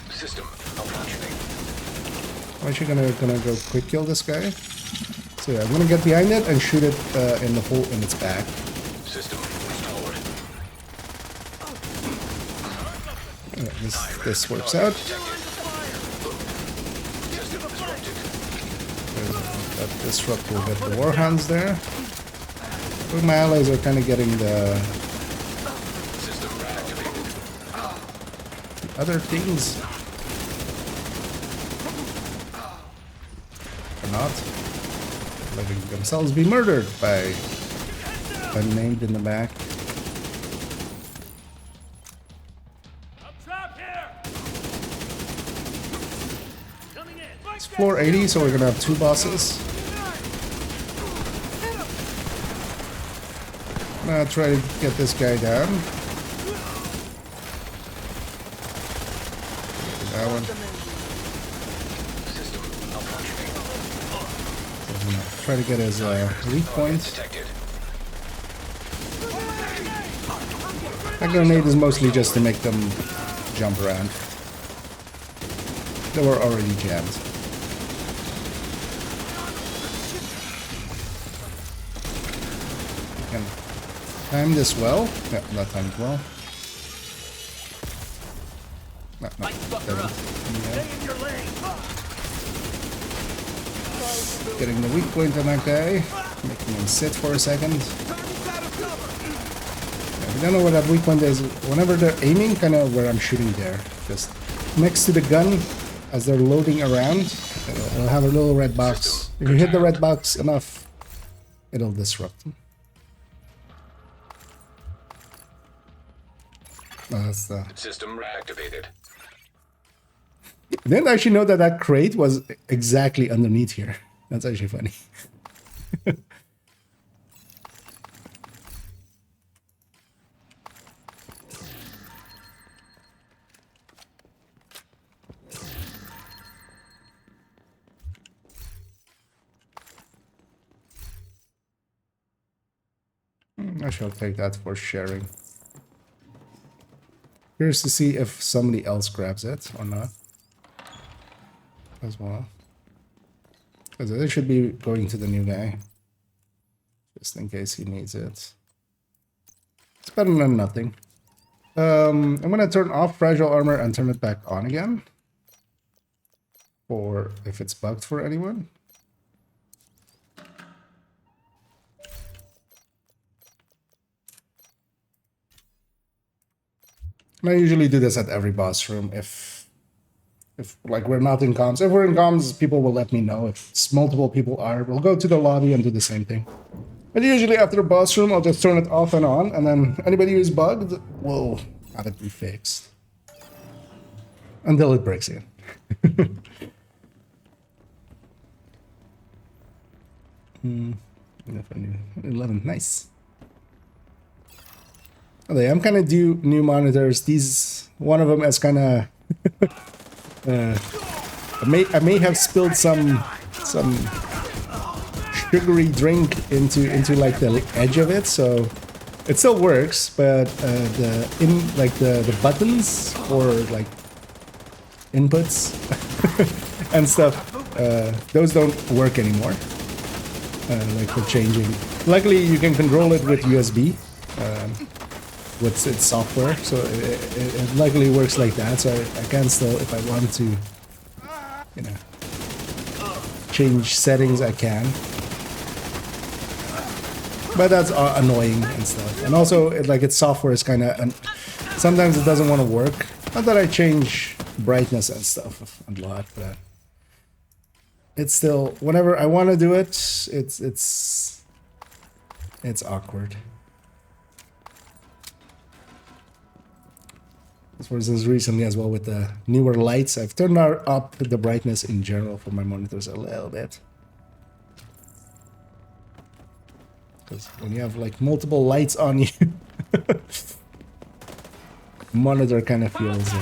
System malfunctioning. I'm actually gonna go quick kill this guy. So yeah, I'm gonna get behind it and shoot it in the hole in its back. System restored. This works out. System disrupted. That disrupt will get the warhounds there. But my allies are kind of getting the System reactivated. other things. Or not. Letting themselves be murdered by unnamed in the back. It's floor 80, so we're gonna have two bosses. I'm gonna try to get this guy down. That one. System malfunctioning. Try to get his weak point. Detected. That grenade is mostly just to make them jump around. They were already jammed. Can time this well? Yeah, not timed well. No, getting the weak point on that guy, making him sit for a second. Yeah, if you don't know what that weak point is, whenever they're aiming, kind of where I'm shooting there, just next to the gun, as they're loading around, it'll have a little red box. If you hit the red box enough, it'll disrupt them. Oh, that's the... System reactivated. I didn't actually know that that crate was exactly underneath here. That's actually funny. I shall take that for sharing. Curious to see if somebody else grabs it or not. As well. Because it should be going to the new guy. Just in case he needs it. It's better than nothing. I'm gonna turn off fragile armor and turn it back on again. Or if it's bugged for anyone. And I usually do this at every boss room if like we're not in comms. If we're in comms, people will let me know. If multiple people are, we'll go to the lobby and do the same thing. But usually after a boss room, I'll just turn it off and on, and then anybody who's bugged will have it be fixed. Until it breaks again. If I knew 11, nice. Okay, I'm kind of due new monitors. These, one of them is kind of. I may have spilled some sugary drink into like the edge of it, so it still works. But the buttons or like inputs and stuff, those don't work anymore. Like for changing. Luckily, you can control it with USB, with its software, so it luckily works like that. So I can still, if I want to, you know, change settings, I can. But that's annoying and stuff. And also, its software is kind of, sometimes it doesn't want to work. Not that I change brightness and stuff a lot, but it's still, whenever I want to do it, it's awkward. For instance, recently as well with the newer lights, I've turned up the brightness in general for my monitors a little bit. Because when you have like multiple lights on you, monitor kind of feels.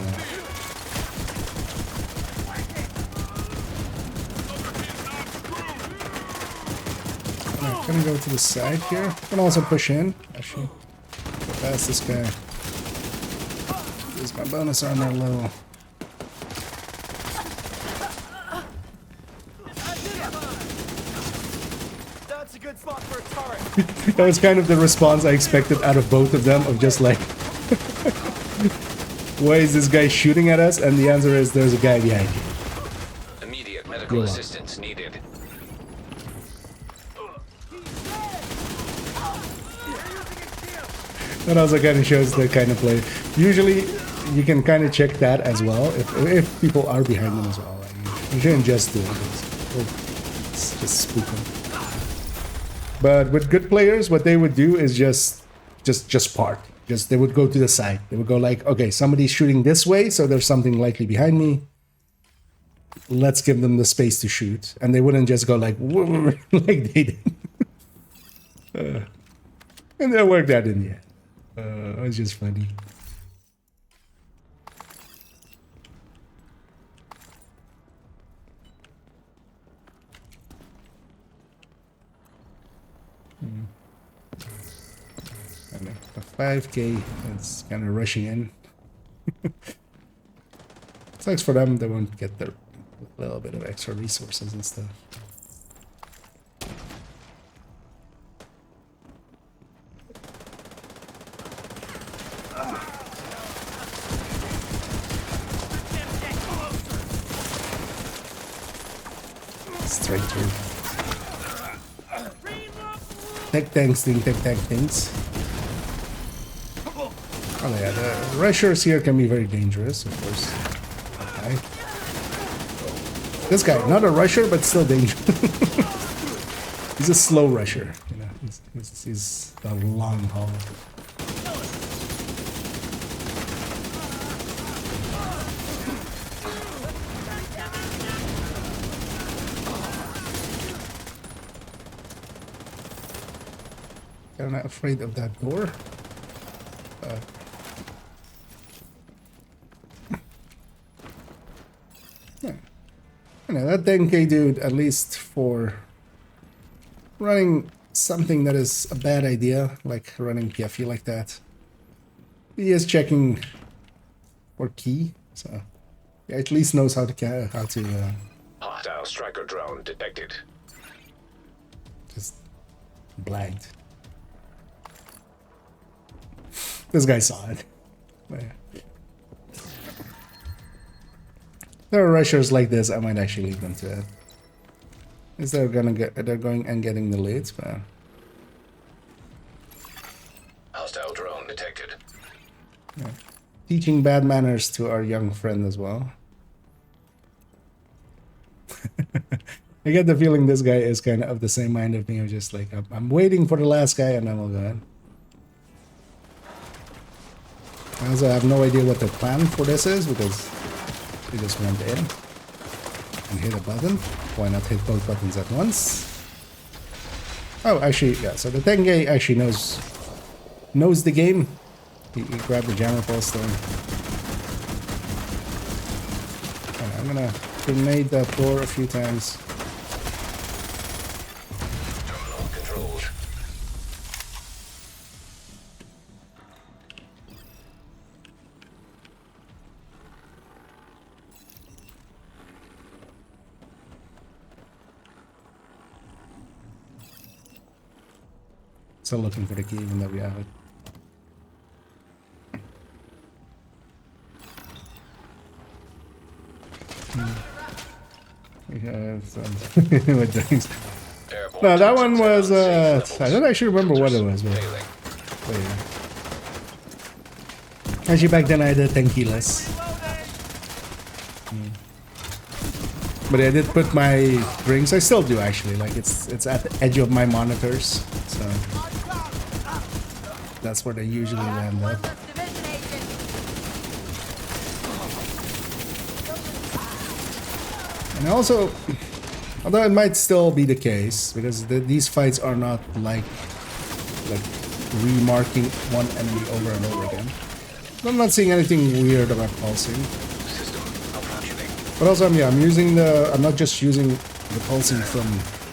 I'm gonna go to the side here. I can also push in. Actually, go past this guy. Use my bonus armor low. That's a good spot for a turret. That was kind of the response I expected out of both of them, of just like, why is this guy shooting at us? And the answer is, there's a guy behind you. Immediate medical assistance needed. That also kind of shows the kind of play. Usually, you can kind of check that as well, if people are behind them as well. Like, you shouldn't just do it. It's just spook them. But with good players, what they would do is just park. They would go to the side. They would go like, okay, somebody's shooting this way, so there's something likely behind me. Let's give them the space to shoot. And they wouldn't just go like, like they did. And that worked out in the end. It was just funny. The 5K is kind of rushing in. Sucks for them, they won't get their little bit of extra resources and stuff. Straight through. Tech tanks thing, tech tank things. Oh yeah, the rushers here can be very dangerous, of course. Okay. This guy, not a rusher, but still dangerous. He's a slow rusher, you know. He's a long haul. I'm not afraid of that door. Yeah. You know, that 10K dude, at least for running something that is a bad idea, like running PFE like that, he is checking for key, so he at least knows how to Hostile striker drone detected. just blanked. This guy saw it. But yeah. There are rushers like this, I might actually leave them to it. Is they're going and getting the leads, but Hostile drone detected. yeah. teaching bad manners to our young friend as well. I get the feeling this guy is kind of the same mind of me. I'm just like, I'm waiting for the last guy and then we'll go ahead. I also have no idea what the plan for this is because we just went in and hit a button. Why not hit both buttons at once? Oh, actually, yeah, so the tank guy actually knows the game. He grabbed the jammer pulse stone. And I'm gonna grenade that door a few times. Terminal controlled. Still looking for the key even though we have it. We have some with things. Airborne No, that toxins one at was unsafe levels. I don't actually remember what it was, but Failing. yeah. Actually back then I had a tanky-less. But I did put my rings, I still do actually, like it's at the edge of my monitors, so that's where they usually land up. And also, although it might still be the case, because these fights are not like remarking one enemy over and over again. I'm not seeing anything weird about pulsing. System malfunctioning. But also, I'm not just using the pulsing from,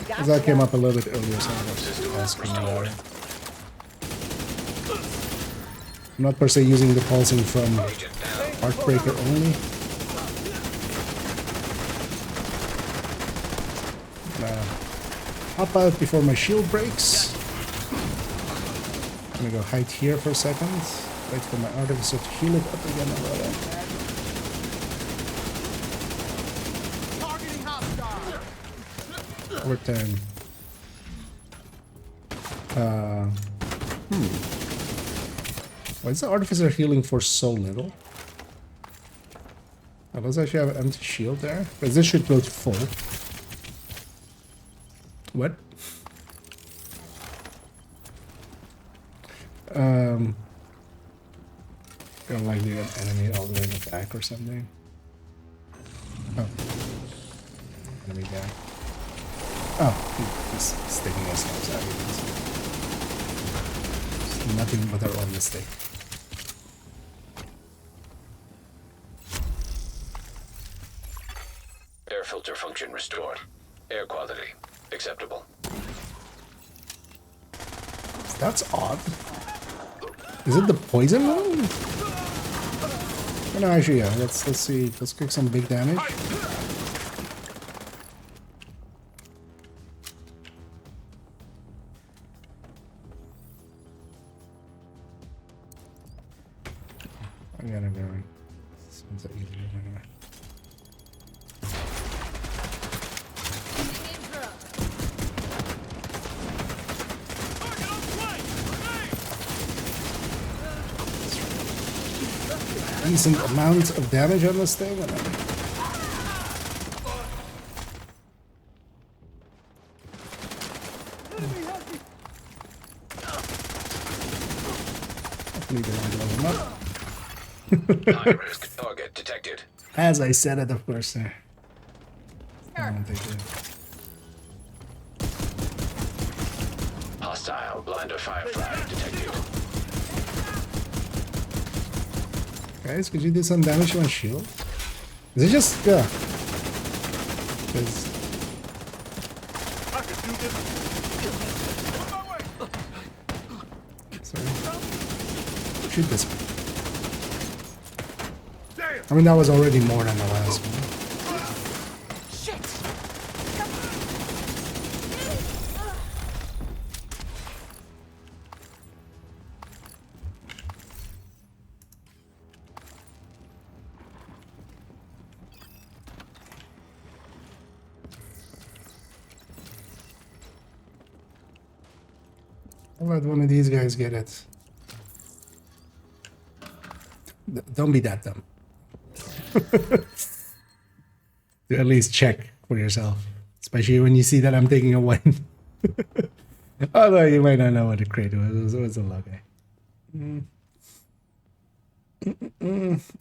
because that came up a little bit earlier, so I was asking about it. I'm not per se using the pulsing from Agent down. Heartbreaker only. Hop out before my shield breaks. I'm gonna go hide here for a second. Wait for my artificer to heal it up again a little. Overturn. Why is the artificer healing for so little? Oh, does actually have an empty shield there? Because this should go to full. What? Gonna likely an enemy all the way in the back or something. Oh. Enemy guy. Oh, he's sticking his nose out. It's nothing but our own mistake. Air filter function restored. Air quality acceptable. That's odd. Is it the poison one? Oh, no, actually, yeah. Let's see. Let's kick some big damage. I gotta go. Seems like easier anyway. Decent amount of damage on this thing. And hopefully they won't blow him up. High risk target detected. As I said it, of course. I don't think it. Hostile blinder firefly detected. Guys, could you do some damage to my shield? Is it just yeah? 'Cause I could do this. On my way. sorry. Shoot this one. Damn. I mean, that was already more than the last one. I'll let one of these guys get it. don't be that dumb. At least check for yourself, especially when you see that I'm taking a win. Although you might not know what the crate was. It was a low guy.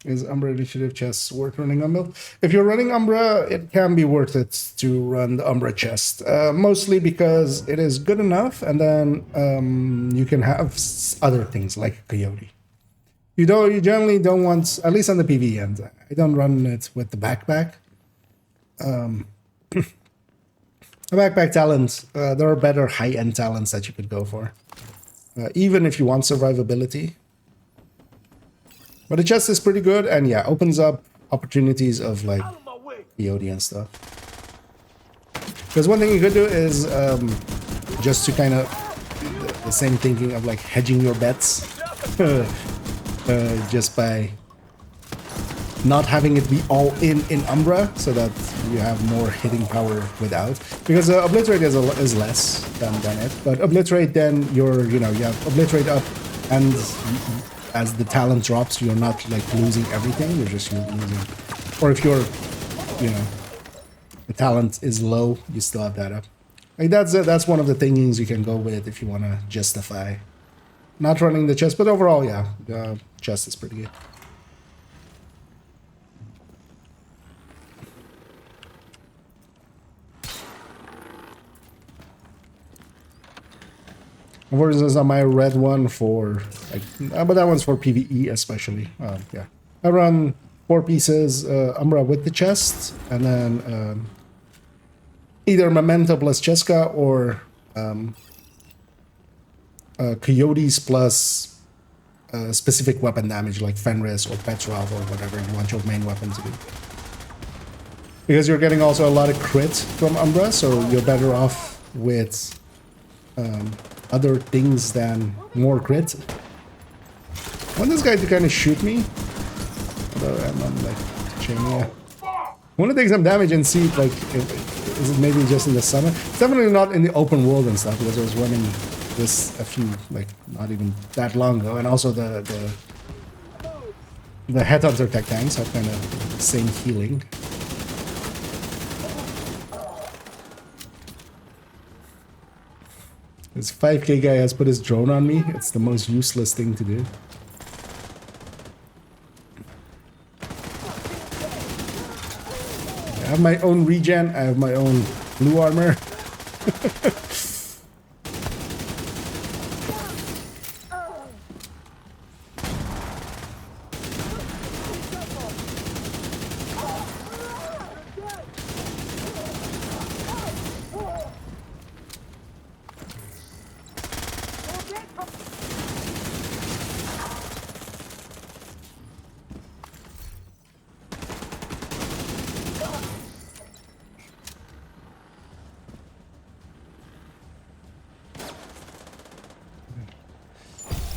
Is Umbra Initiative chests worth running Umbra? If you're running Umbra, it can be worth it to run the Umbra chest. Mostly because it is good enough, and then you can have other things like Coyote. You generally don't want, at least on the PvE end. I don't run it with the backpack. The backpack talents, there are better high-end talents that you could go for. Even if you want survivability. But the chest is pretty good, and yeah, opens up opportunities of like Coyote and stuff. Because one thing you could do is just to kind of the same thinking of like hedging your bets, just by not having it be all in Umbra, so that you have more hitting power without. Because Obliterate is less than it, but Obliterate then you have Obliterate up, and as the talent drops, you're not like losing everything, you're just losing. Or if you're, the talent is low, you still have that up. Like that's one of the things you can go with if you want to justify not running the chest. But overall, yeah, the chest is pretty good. For instance, on my red one for like, but that one's for PvE especially. Yeah, I run 4 pieces Umbra with the chest, and then either Memento plus Cheska or Coyotes plus specific weapon damage like Fenris or Petrov or whatever you want your main weapon to be. Because you're getting also a lot of crit from Umbra, so you're better off with other things than more crit. I want this guy to kind of shoot me. Although I'm on like chain. One of the things I'm damaging see like is it maybe just in the summer? It's definitely not in the open world and stuff, because I was running this a few like not even that long ago, and also the Headhunter tech tanks have kind of the same healing. This 5k guy has put his drone on me. It's the most useless thing to do. I have my own regen, I have my own blue armor.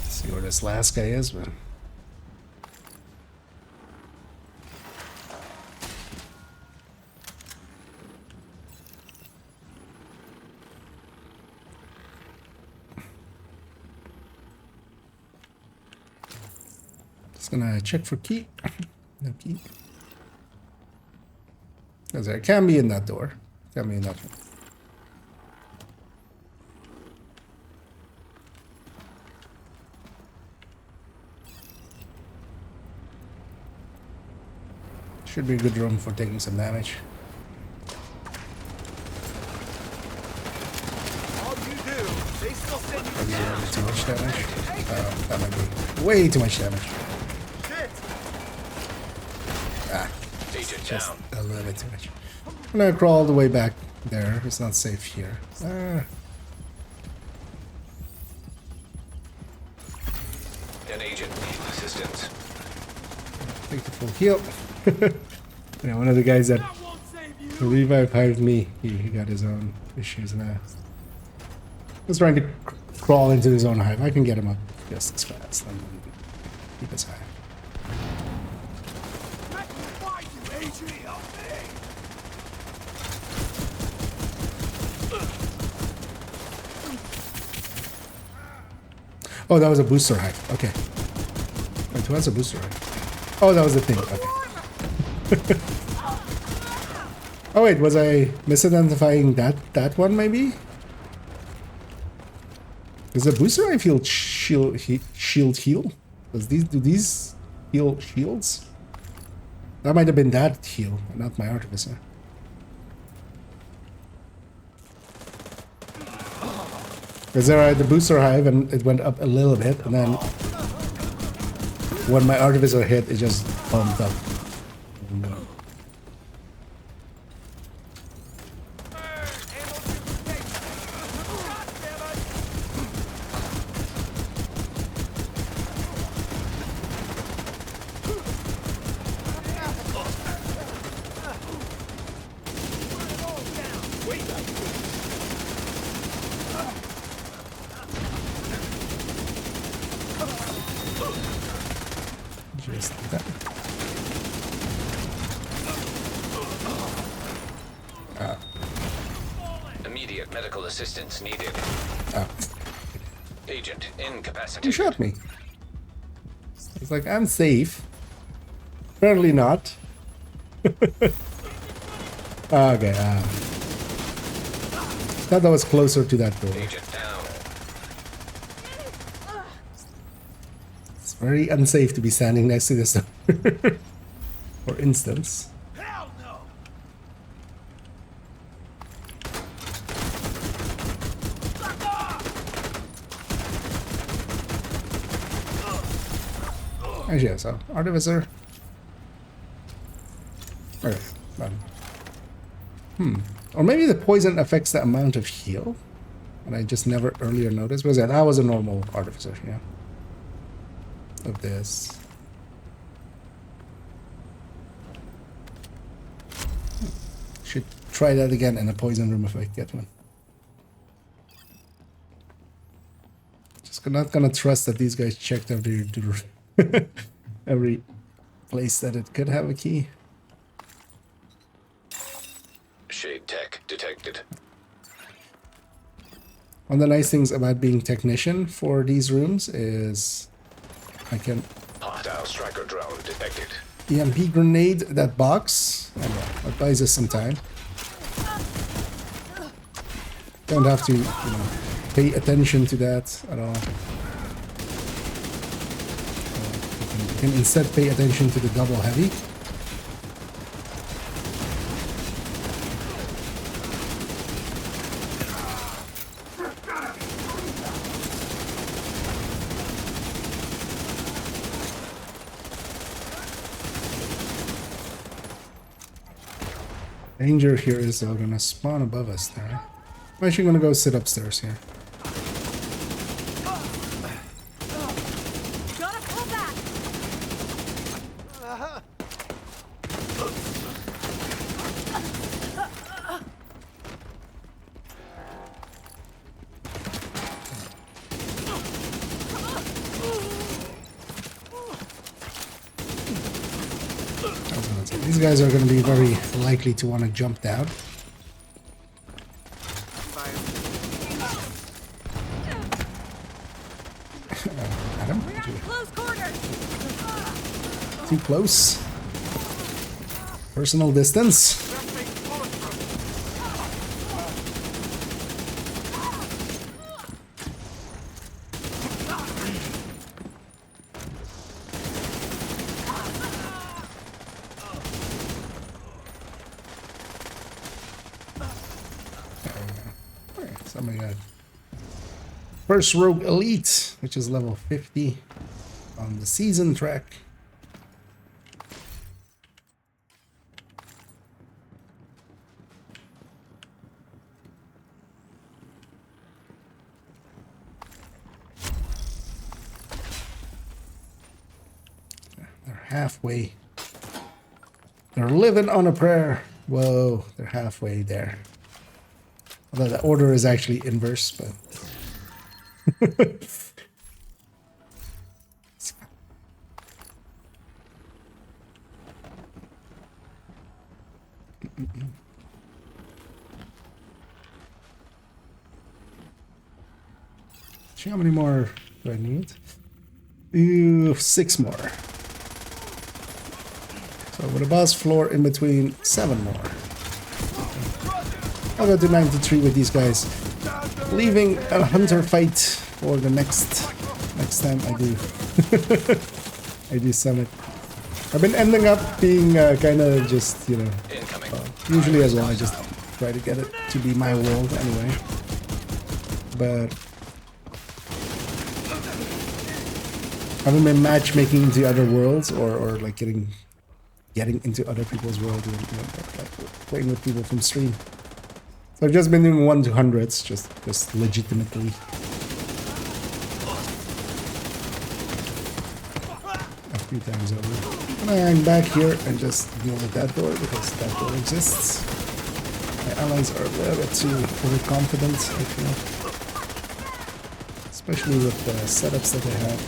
See where this last guy is, but just gonna check for key. No key. Because it can be in that door. Can be in that one. Should be a good room for taking some damage. All you do, they still send you Maybe a down. little bit too much damage. That might be way too much damage. Shit. Ah, Agent just down. a little bit too much. I'm gonna crawl all the way back there. It's not safe here. An agent needs assistance. Take the full heal. Yeah, one of the guys that revived me, he got his own issues now. He's trying to crawl into his own hive. I can get him up just as fast. I'm gonna keep us high. Oh, that was a booster hive. Okay. Wait, who has a booster hive? Oh, that was the thing. Okay. Oh wait, was I misidentifying that one maybe? Does the booster I feel shield heal? Do these heal shields? That might have been that heal, not my artificer. Because there I had the booster hive and it went up a little bit, and then when my artificer hit, it just bumped up. Just that. Immediate medical assistance needed. Agent incapacitated. You shot me. It's like, I'm safe. Apparently not. Okay. Thought that was closer to that door. Agent down. It's very unsafe to be standing next to this door. For instance. Hell no! Actually, yeah, so artificer. Okay, done. Or maybe the poison affects the amount of heal, and I just never earlier noticed. Was that was a normal artificer, yeah. Of this. Should try that again in a poison room if I get one. Just not gonna trust that these guys checked every every place that it could have a key. Shade tech detected. One of the nice things about being technician for these rooms is I can Hostile striker drone detected. EMP grenade that box. Oh, well, that buys us some time. Don't have to, pay attention to that at all. You can instead pay attention to the double heavy. Danger here is they're gonna spawn above us there. I'm actually gonna go sit upstairs here. Gotta pull back. These guys are gonna be very likely to want to jump down. Adam? Close quarters. Too close. Personal distance. Somebody got first rogue elite, which is level 50 on the season track. They're halfway. They're living on a prayer. Whoa, they're halfway there. Although the order is actually inverse, but... See how many more do I need? Ooh, 6 more. So with a boss floor in between, 7 more. I'll go to 93 with these guys, leaving a hunter fight for the next time I do. I do Summit. I've been ending up being kind of just, you know, usually as well, I just try to get it to be my world anyway. But I haven't been matchmaking into other worlds or like getting into other people's world and, you know, like playing with people from stream. So I've just been doing 1 to hundreds, just legitimately. A few times over. And I hang back here and just deal with that door because that door exists. My allies are a little bit too overconfident, I feel. Especially with the setups that they have.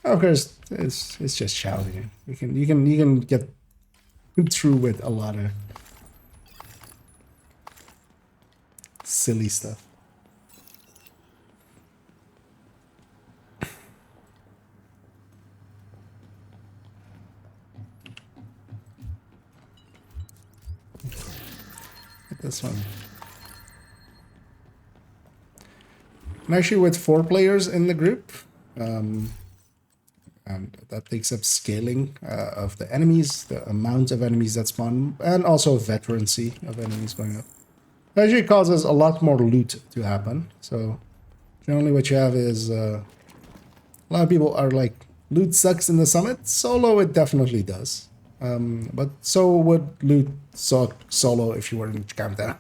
Of course, it's just challenging. You can get through with a lot of silly stuff. Get this one. And actually, with 4 players in the group. And that takes up scaling of the enemies, the amount of enemies that spawn, and also veterancy of enemies going up. It actually causes a lot more loot to happen. So generally what you have is a lot of people are like, loot sucks in the Summit. Solo, it definitely does. But so would loot suck solo if you were in Countdown.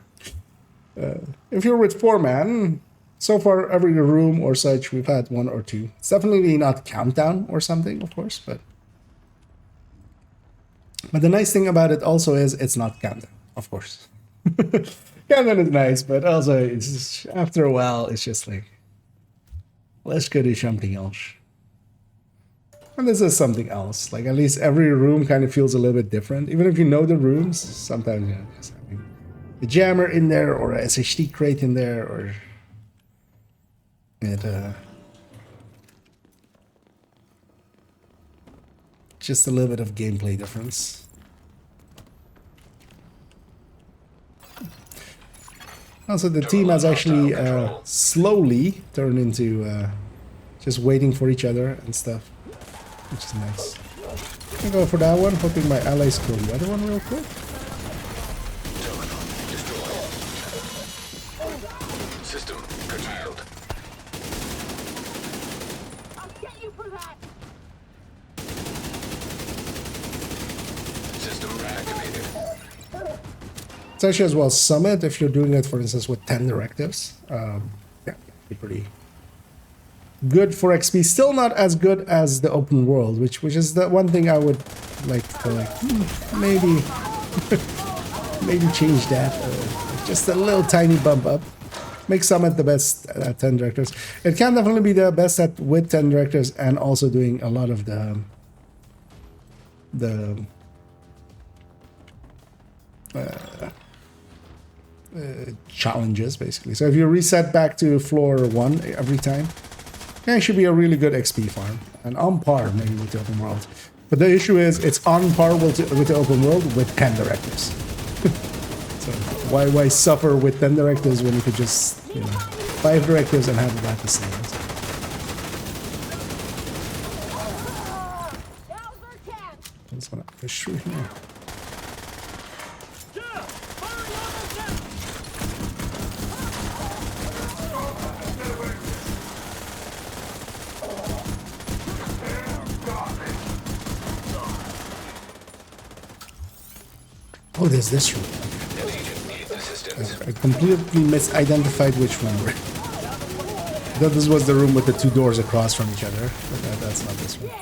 If you're with 4-man, so far, every room or such, we've had 1 or 2. It's definitely not Countdown or something, of course, but the nice thing about it also is it's not Countdown, of course. Countdown is nice, but also it's just, after a while, it's just like, let's go do something else. And this is something else. Like, at least every room kind of feels a little bit different. Even if you know the rooms, sometimes, you know, just having a jammer in there or a SHD crate in there or... just a little bit of gameplay difference. Also, the team has actually slowly turned into just waiting for each other and stuff, which is nice. I'll go for that one, hoping my allies kill the other one real quick. System curtailed. System reactivated. It's actually as well Summit if you're doing it, for instance, with 10 directives. Yeah, be pretty good for XP. Still not as good as the open world, which is the one thing I would like to maybe maybe change that. Just a little tiny bump up. Make Summit the best at 10 directives. It can definitely be the best at with 10 directives and also doing a lot of the challenges, basically. So if you reset back to floor 1 every time, it should be a really good XP farm. And on par, maybe, with the open world. But the issue is, it's on par with the open world with 10 directives. So why suffer with 10 directives when you could just, you know, 5 directives and have it about the same? I just want to push through here. Oh, there's this room. I completely misidentified which one. I thought this was the room with the 2 doors across from each other, but that's not this one.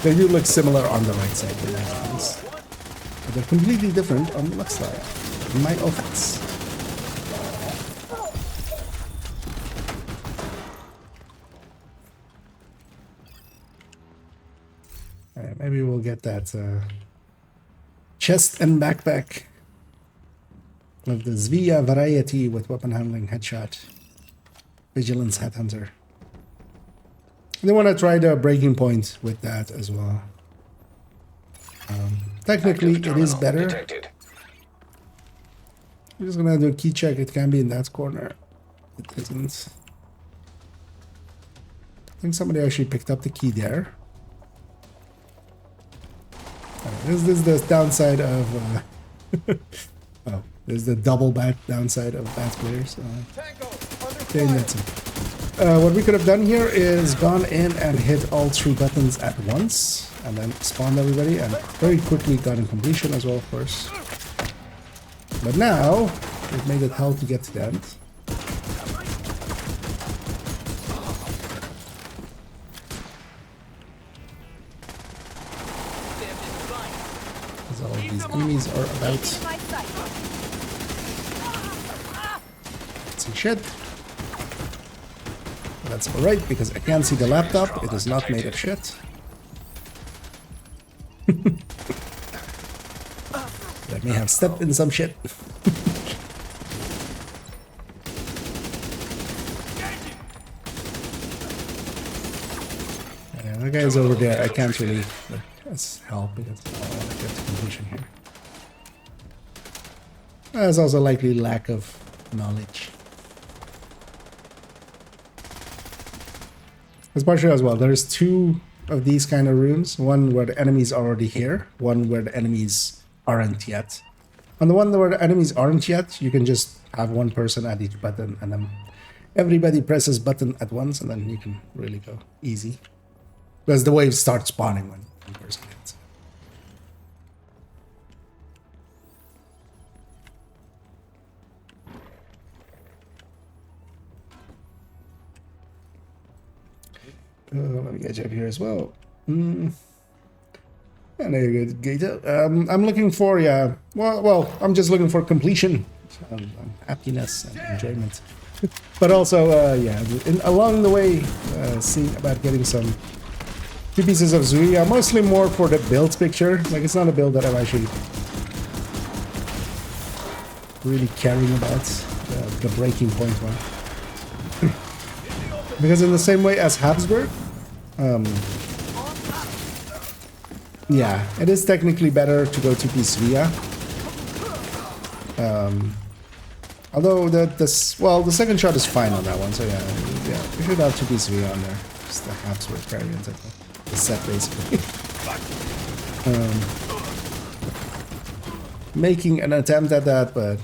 They do look similar on the right side, but they're completely different on the left side. In my offense. Alright, maybe we'll get that chest and backpack of the Zvia variety with weapon handling headshot. Vigilance Headhunter. They want to try the breaking point with that as well. Technically, it is better. Detected. I'm just gonna do a key check. It can be in that corner. It isn't. I think somebody actually picked up the key there. This is the downside of. Oh, there's the double bad downside of bad players. What we could have done here is gone in and hit all 3 buttons at once, and then spawned everybody, and very quickly gotten completion as well, of course. But now, it made it hell to get to the end. Because all of these enemies are about. See shit. That's alright, because I can't see the laptop. It is not made of shit. I may have stepped in some shit. Yeah, that guy's over there. I can't really help because I want to get to completion here. There's also likely lack of knowledge. It's partially as well. There's 2 of these kind of rooms. One where the enemies are already here. One where the enemies aren't yet. On the one where the enemies aren't yet, you can just have one person at each button, and then everybody presses button at once, and then you can really go easy. Because the waves start spawning when one person hits. Let me get you up here as well. And there you go, Gator. I'm looking for, yeah. Well, I'm just looking for completion, happiness, and enjoyment. But also, yeah, along the way, seeing about getting some 2 pieces of Zuia, mostly more for the build picture. Like, it's not a build that I'm actually really caring about, the breaking point one. Because in the same way as Habsburg, yeah, it is technically better to go 2-piece Via. Although the second shot is fine on that one, so yeah, we should have 2-piece Via on there. Just the Habsburg variant of the set, basically. Making an attempt at that, but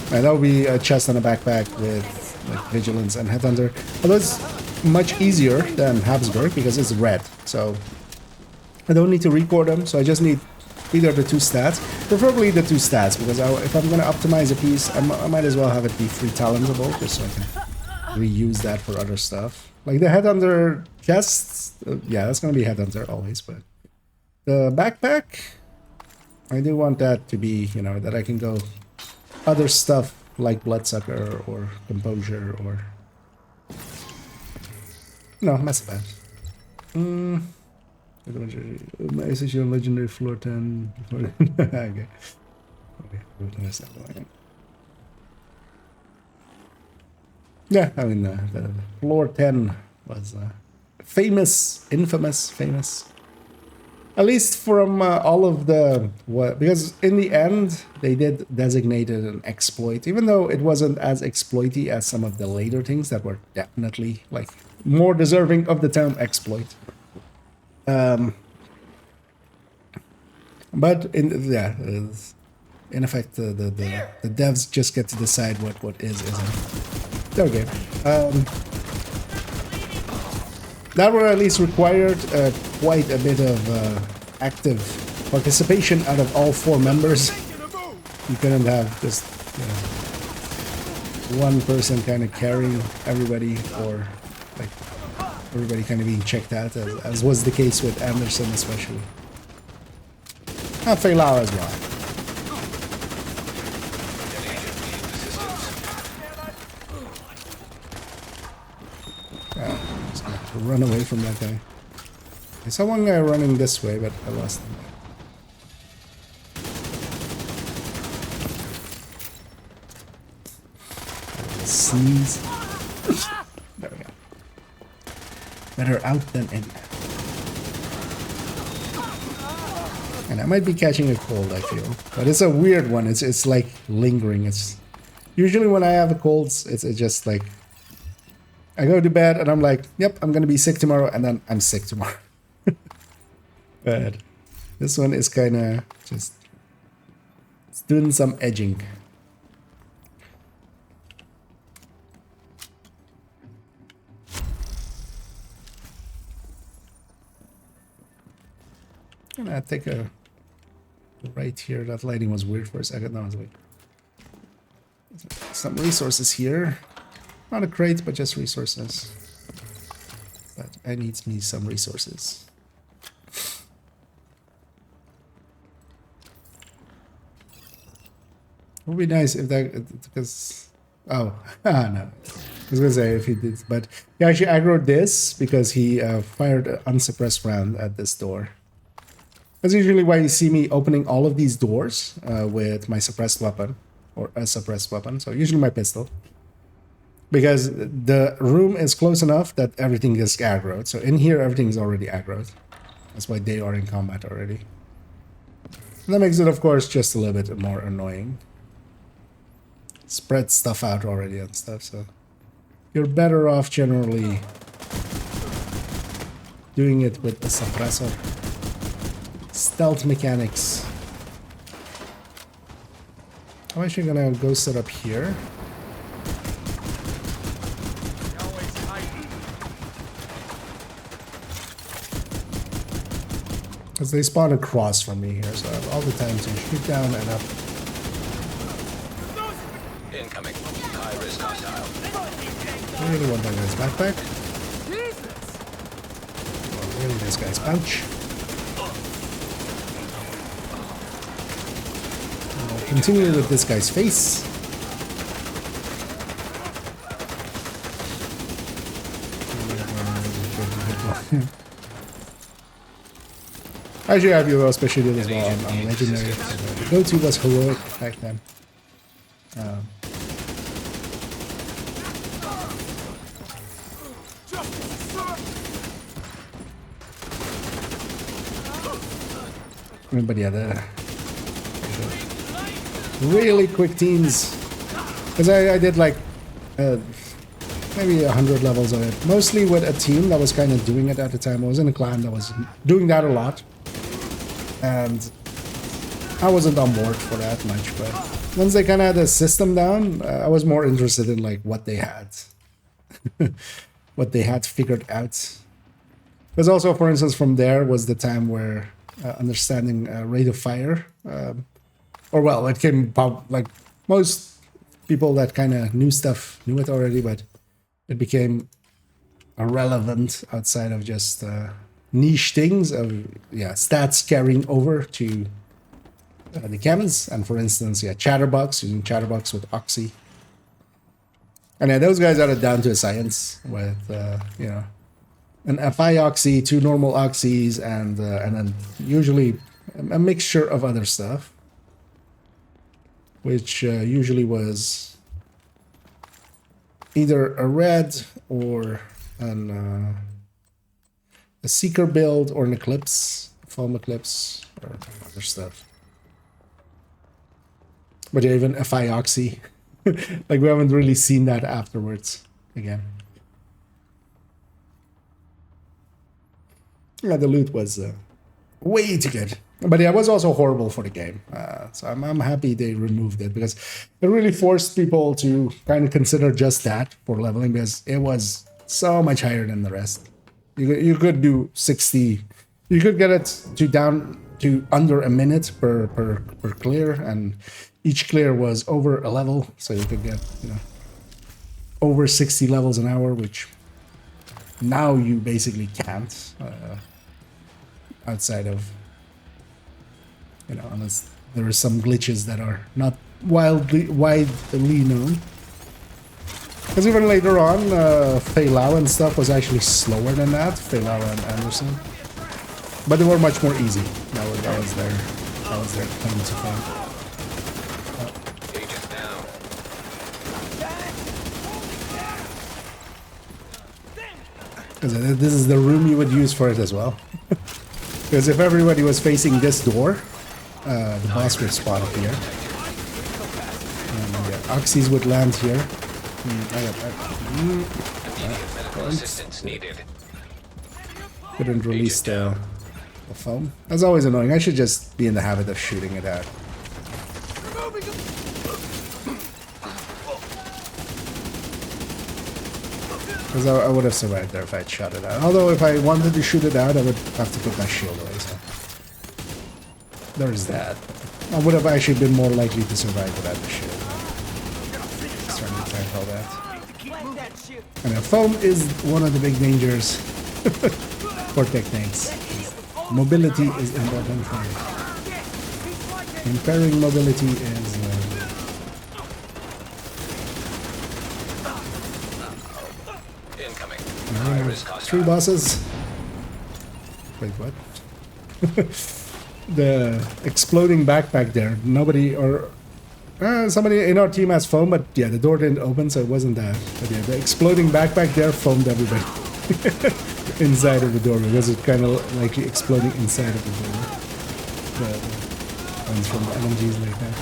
that would be a chest and a backpack with like Vigilance and Headhunter. Although it's much easier than Habsburg because it's red, so I don't need to record them, so I just need either the 2 stats, preferably the 2 stats, because if I'm going to optimize a piece, I might as well have it be free talentable, just so I can reuse that for other stuff. Like the Headhunter chests, yeah, that's going to be Headhunter always, but the backpack, I do want that to be, you know, that I can go other stuff like Bloodsucker or Composure or... No, that's bad. Message on Legendary Floor 10. Okay. Yeah, I mean, the Floor 10 was famous, infamous, famous. At least from all of the... because in the end, they did designate it an exploit, even though it wasn't as exploity as some of the later things that were definitely, like, more deserving of the term exploit. But in effect, the devs just get to decide what is isn't. Okay. That were at least required quite a bit of active participation out of all 4 members. You couldn't have just one person kind of carrying everybody, or like everybody kind of being checked out, as was the case with Anderson especially. And Feilau as well. Just have to run away from that guy. I saw one guy running this way, but I lost him. Sneeze. There we go. Better out than in. And I might be catching a cold, I feel. But it's a weird one. It's like lingering. It's usually when I have a cold, it's just like I go to bed and I'm like, yep, I'm gonna be sick tomorrow, and then I'm sick tomorrow. But this one is kinda just it's doing some edging. I'm gonna take a right here. That lighting was weird for a second. Now it's like some resources here. Not a crate, but just resources. But I need me some resources. It would be nice if that, because, oh, no. I was gonna say if he did, but he actually aggroed this because he fired an unsuppressed round at this door. That's usually why you see me opening all of these doors with my suppressed weapon, or a suppressed weapon, so usually my pistol. Because the room is close enough that everything is aggroed. So in here, everything is already aggroed. That's why they are in combat already. And that makes it, of course, just a little bit more annoying. Spread stuff out already and stuff, so you're better off generally doing it with the suppressor. Stealth mechanics. I'm actually gonna go set up here. Because they spawn across from me here, so I have all the time to shoot down and up. Incoming. High risk hostile. I really want that guy's backpack. Oh, really, this guy's pouch. And I'll continue with this guy's face. Actually, I have your special deal as well on Legendary. The go-to was heroic back then. But yeah, the really quick teams. Because I did like maybe 100 levels of it. Mostly with a team that was kind of doing it at the time. I was in a clan that was doing that a lot. And I wasn't on board for that much, but once they kind of had the system down, I was more interested in like what they had, what they had figured out. Because also, for instance, from there was the time where understanding rate of fire, or well, it came like most people that kind of knew stuff knew it already, but it became irrelevant outside of just niche things of stats carrying over to the chems, and for instance chatterbox, using chatterbox with oxy, and those guys are down to a science with an FI oxy, 2 normal oxys, and then usually a mixture of other stuff, which usually was either a red or a Seeker build or an Eclipse, foam Eclipse, or other stuff. But yeah, even FI Oxy, like we haven't really seen that afterwards again. Yeah, the loot was way too good. But yeah, it was also horrible for the game. So I'm happy they removed it, because it really forced people to kind of consider just that for leveling, because it was so much higher than the rest. You could do 60, you could get it to down to under a minute per clear, and each clear was over a level, so you could get over 60 levels an hour, which now you basically can't outside of unless there are some glitches that are not widely known. Because even later on, Fei Lao and stuff was actually slower than that, Fei Lao and Anderson. But they were much more easy. That was their claim to fame. Agent down. Because this is the room you would use for it as well. Because if everybody was facing this door, the boss would spawn up here. And yeah, Oxys would land here. Medical assistance needed. Couldn't release the foam. That's always annoying. I should just be in the habit of shooting it out. Because I would have survived there if I'd shot it out. Although if I wanted to shoot it out, I would have to put my shield away, so... There's that. I would have actually been more likely to survive without the shield. Just trying to tackle that. And foam is one of the big dangers for techniques. Mobility is important for it. Impairing mobility is... Incoming. 3 bosses. Wait, what? The exploding backpack there. Nobody or somebody in our team has foam, but yeah, the door didn't open, so it wasn't that. But yeah, the exploding backpack there foamed everybody inside of the door because it kind of like exploding inside of the door. The ones from the LMGs like that.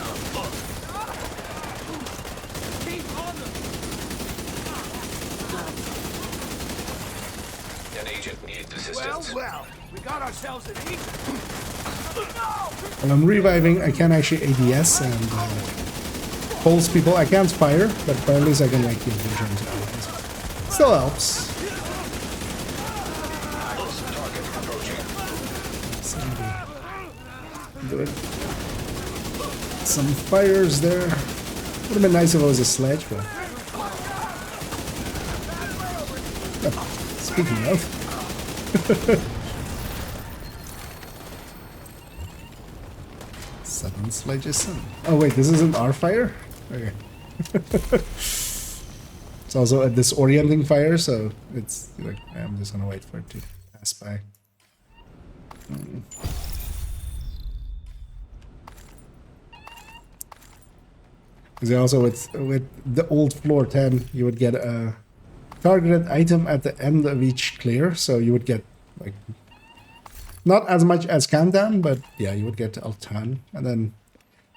An agent needs assistance. Well, we got ourselves an agent. When I'm reviving, I can actually ADS and pulse people. I can't fire, but at least I can like give vision to allies. Still helps. Good. Some fires there. Would have been nice if it was a sledge, but... Oh, speaking of... Seven sledges. Oh wait, this isn't our fire? Okay. It's also a disorienting fire, so it's like I'm just gonna wait for it to pass by. Because also with the old floor 10, you would get a targeted item at the end of each clear, so you would get like not as much as countdown, but yeah, you would get a ton. And then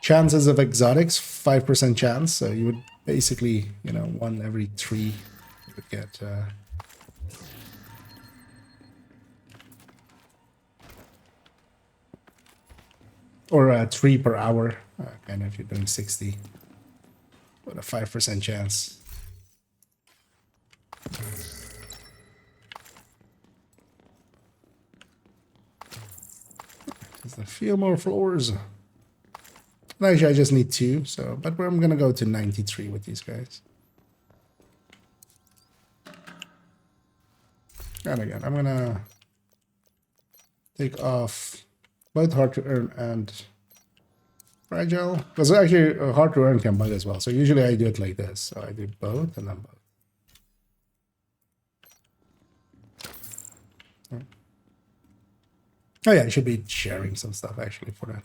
chances of exotics, 5% chance, so you would basically, you know, 1 every 3 you would get or 3 per hour, kind of if you're doing 60, with a 5% chance. There's a few more floors. Actually, I just need 2, so but I'm gonna go to 93 with these guys. And again, I'm gonna take off both hard to earn and fragile, because actually hard to earn can bug as well. So usually I do it like this. So I do both and then both. Oh yeah, I should be sharing some stuff actually for that.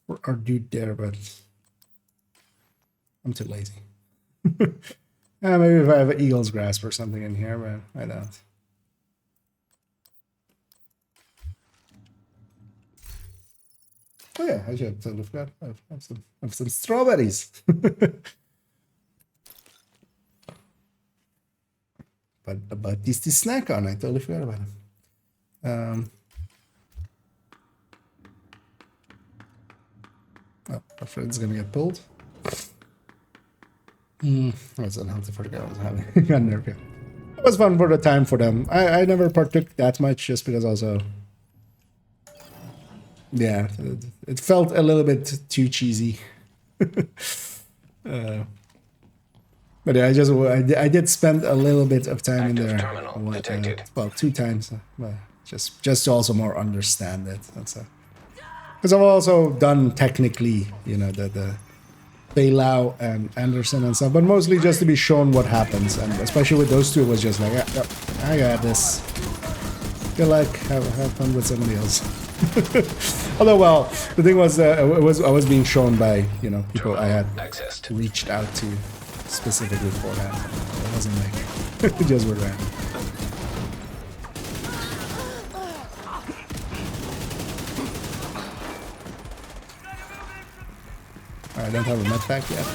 For our dude there, but I'm too lazy. Maybe if I have an eagle's grasp or something in here, but I don't. Oh yeah, I should have totally forgot. I have some strawberries. But this snack on, I totally forgot about it. Oh, our friend's gonna get pulled. That's unhealthy for the guy I was having. Got nerve. It was fun for the time for them. I never partook that much just because also... Yeah, it felt a little bit too cheesy. But yeah, I did spend a little bit of time in there. Well, 2 times. Just to also more understand it. That's because I've also done technically, you know, the Beilao and Anderson and stuff, but mostly just to be shown what happens. And especially with those 2, it was just like, yeah, I got this. Good luck. Have fun with somebody else. Although, well, the thing was, I was being shown by, you know, people I had reached out to specifically for that. It wasn't like it just were random. I don't have a med pack yet.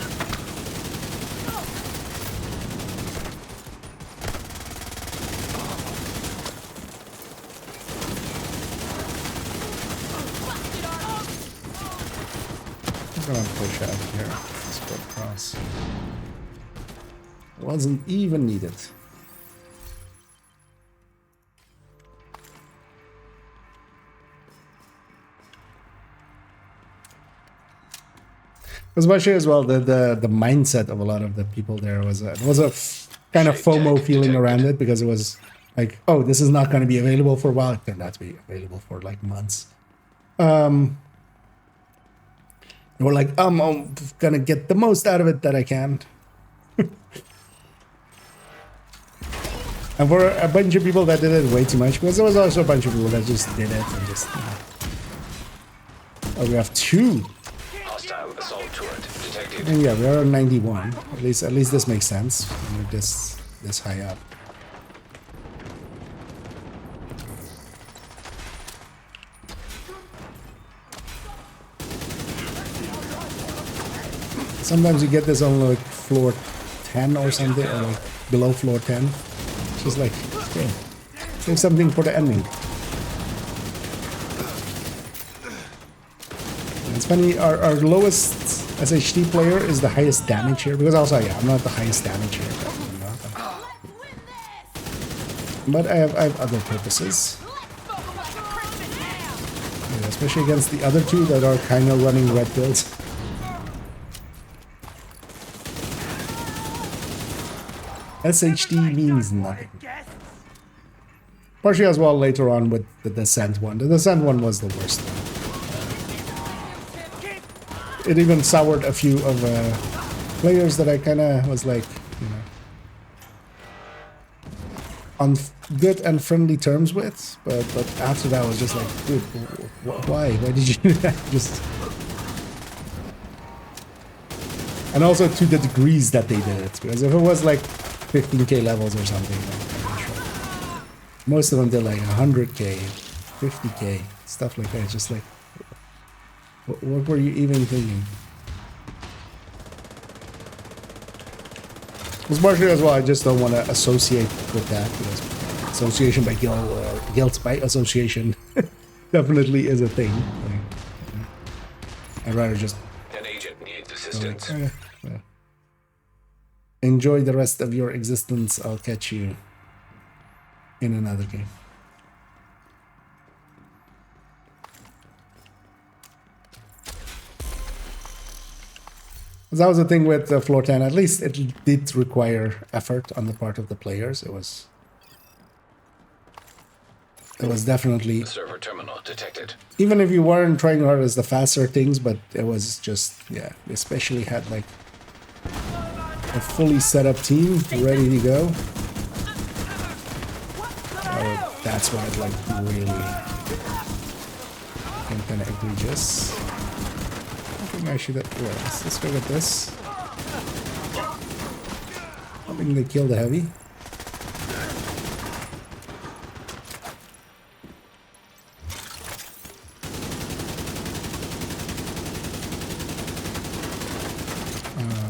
I'm gonna push out here. Let's go across. Wasn't even needed. Especially as well, the mindset of a lot of the people there was a kind of FOMO feeling around it, because it was like, oh, this is not going to be available for a while. It turned out to be available for like months. They were like, I'm gonna get the most out of it that I can. And for a bunch of people that did it way too much, because there was also a bunch of people that just did it and just. Oh, we have 2. Hostile assault turret detected. And yeah, we are on 91. At least this makes sense. When we're this high up. Sometimes you get this on like floor 10 or something, or like below floor 10. It's just like, okay, save something for the ending. It's funny, our lowest SHD player is the highest damage here, because also, yeah, I'm not the highest damage here. But I have other purposes. Yeah, especially against the other 2 that are kind of running red builds. SHD means nothing. Partially as well later on with the Descent one. The Descent one was the worst one. It even soured a few of players that I kind of was like, you know, on good and friendly terms with. But after that I was just like, dude, why? Why did you do that? Just... And also to the degrees that they did it. Because if it was like 15k levels or something, I'm sure. Most of them did like 100k, 50k, stuff like that. It's just like, what were you even thinking? It's partially as well, I just don't want to associate with that, because association by guilt, or guilt by association definitely is a thing. Like, I'd rather just... An agent needs assistance. Like, well, enjoy the rest of your existence. I'll catch you in another game. That was the thing with floor 10. At least it did require effort on the part of the players. It was definitely... Server terminal detected. Even if you weren't trying hard as the faster things, but it was just, yeah, especially had like a fully set up team ready to go. That's why it like really became kind of egregious. I think I should have... Yeah, let's go with this. I think they killed the heavy.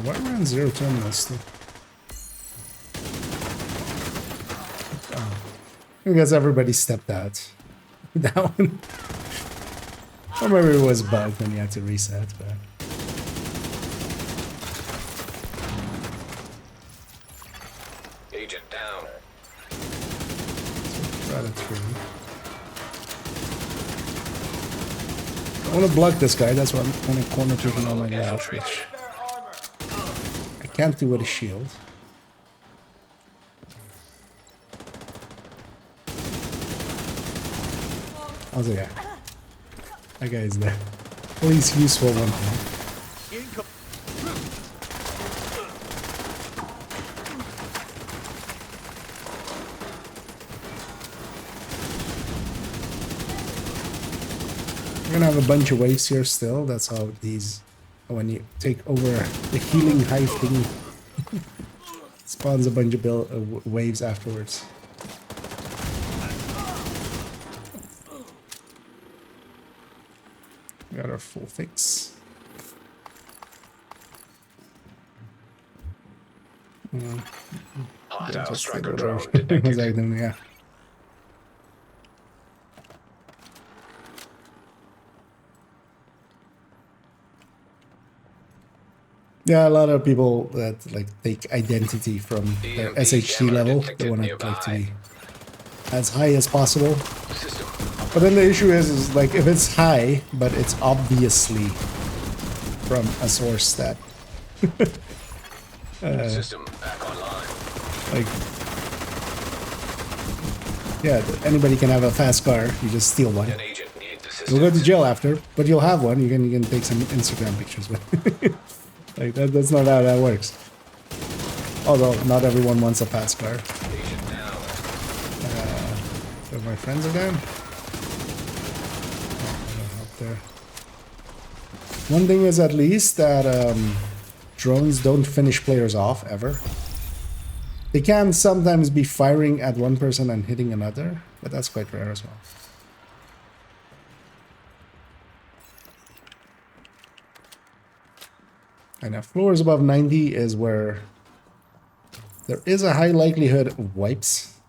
Why are we on 0 terminals still? Oh. I guess everybody stepped out. That one. Or maybe it was bugged and you had to reset, but... Agent down. Got it through. I want to block this guy, that's why I'm kind of corner taking on my left, which I can't do with a shield. Also, yeah. That guy is there. At least useful one thing. We're gonna have a bunch of waves here still. That's how these... When you take over the healing hive thing, spawns a bunch of waves afterwards. Got our full fix. Hostile Just striker did drone whatever was detected. acting, yeah. Yeah, a lot of people that like take identity from their EMP SHT jammer level. They detected want to nearby. like to be as high as possible. System But then the issue is like if it's high, but it's obviously from a source that system back online. like yeah, anybody can have a fast car. You just steal one. An agent needs You'll go to assistance. jail after, but you'll have one. You can take some Instagram pictures with. Like that's not how that works. Although not everyone wants a fast car. Agent down. So my friends are down. Up there. One thing is at least that drones don't finish players off ever. They can sometimes be firing at one person and hitting another, but that's quite rare as well. And now floors above 90 is where there is a high likelihood of wipes.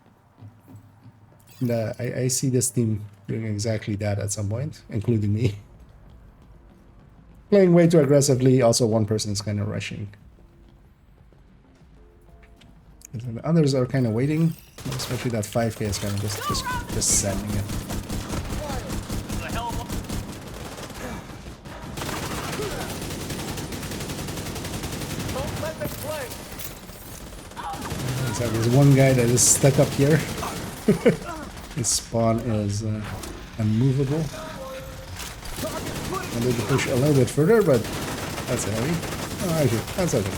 And, I see this team doing exactly that at some point, including me. Playing way too aggressively, also one person is kind of rushing. And then the others are kind of waiting, especially that 5K is kind of just sending it. The hell of Don't let me play. So there's one guy that is stuck up here. His spawn is unmovable. I need to push a little bit further, but that's heavy. Oh, actually, that's okay.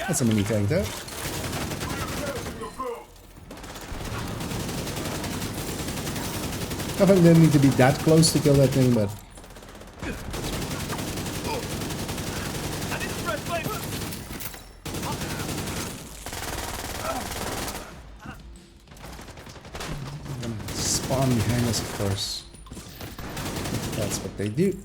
That's a mini tank there. Definitely didn't need to be that close to kill that thing, but I need a fresh blade. spawn behind us, of course. That's what they do.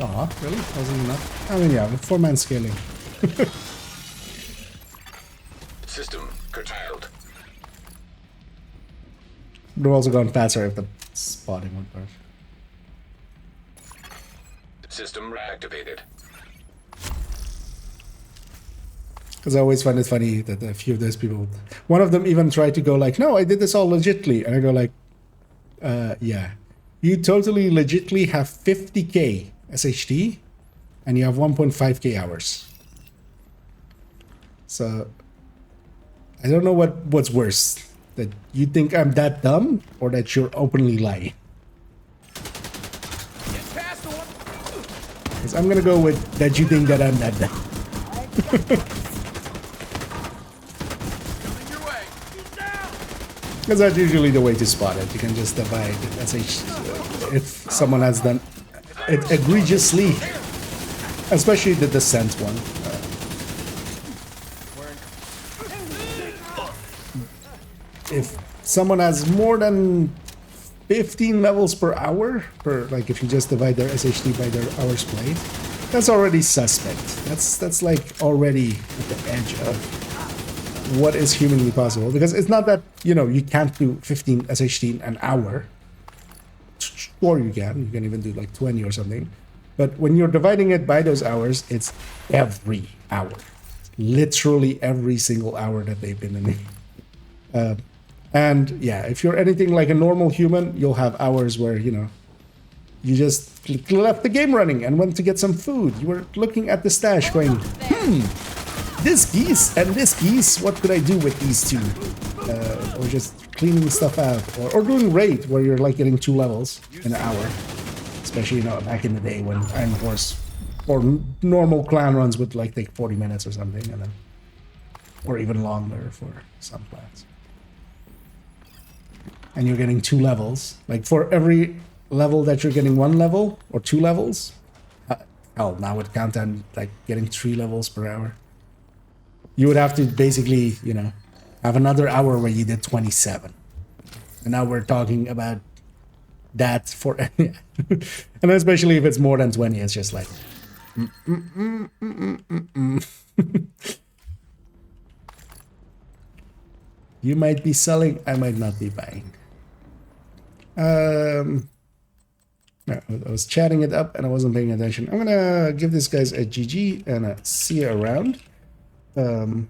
Aw, really? Wasn't enough? I mean, yeah, 4-man scaling. System curtailed. Would have also gone faster if the spotting would work. System reactivated. Because I always find it funny that a few of those people, one of them even tried to go like, no, I did this all legitly. And I go like, yeah, you totally legitly have 50k SHT and you have 1.5k hours. So I don't know what's worse, that you think I'm that dumb or that you're openly lying. Get past the one. Because I'm gonna go with that you think that I'm that dumb. Coming your way. He's down. Because that's usually the way to spot it. You can just divide SH if someone has done it egregiously, especially the descent one. If someone has more than 15 levels per hour, like if you just divide their SHD by their hours played, that's already suspect. That's like already at the edge of what is humanly possible, because it's not that, you know, you can't do 15 SHD in an hour, or you can even do like 20 or something, but when you're dividing it by those hours, it's every hour, literally every single hour that they've been in. And yeah, if you're anything like a normal human, you'll have hours where, you know, you just left the game running and went to get some food. You were looking at the stash going, this piece and this piece, what could I do with these two? Or just cleaning stuff out, or doing raid where you're like getting 2 levels in an hour. Especially, you know, back in the day when Iron Horse or normal clan runs would like take 40 minutes or something, and then, or even longer for some clans. And you're getting 2 levels. Like for every level that you're getting 1 level or 2 levels, hell, now with countdown, like getting 3 levels per hour, you would have to basically, you know, have another hour where you did 27. And now we're talking about that for any, and especially if it's more than 20, it's just like. You might be selling, I might not be buying. I was chatting it up and I wasn't paying attention. I'm gonna give these guys a GG and a see you around. I'm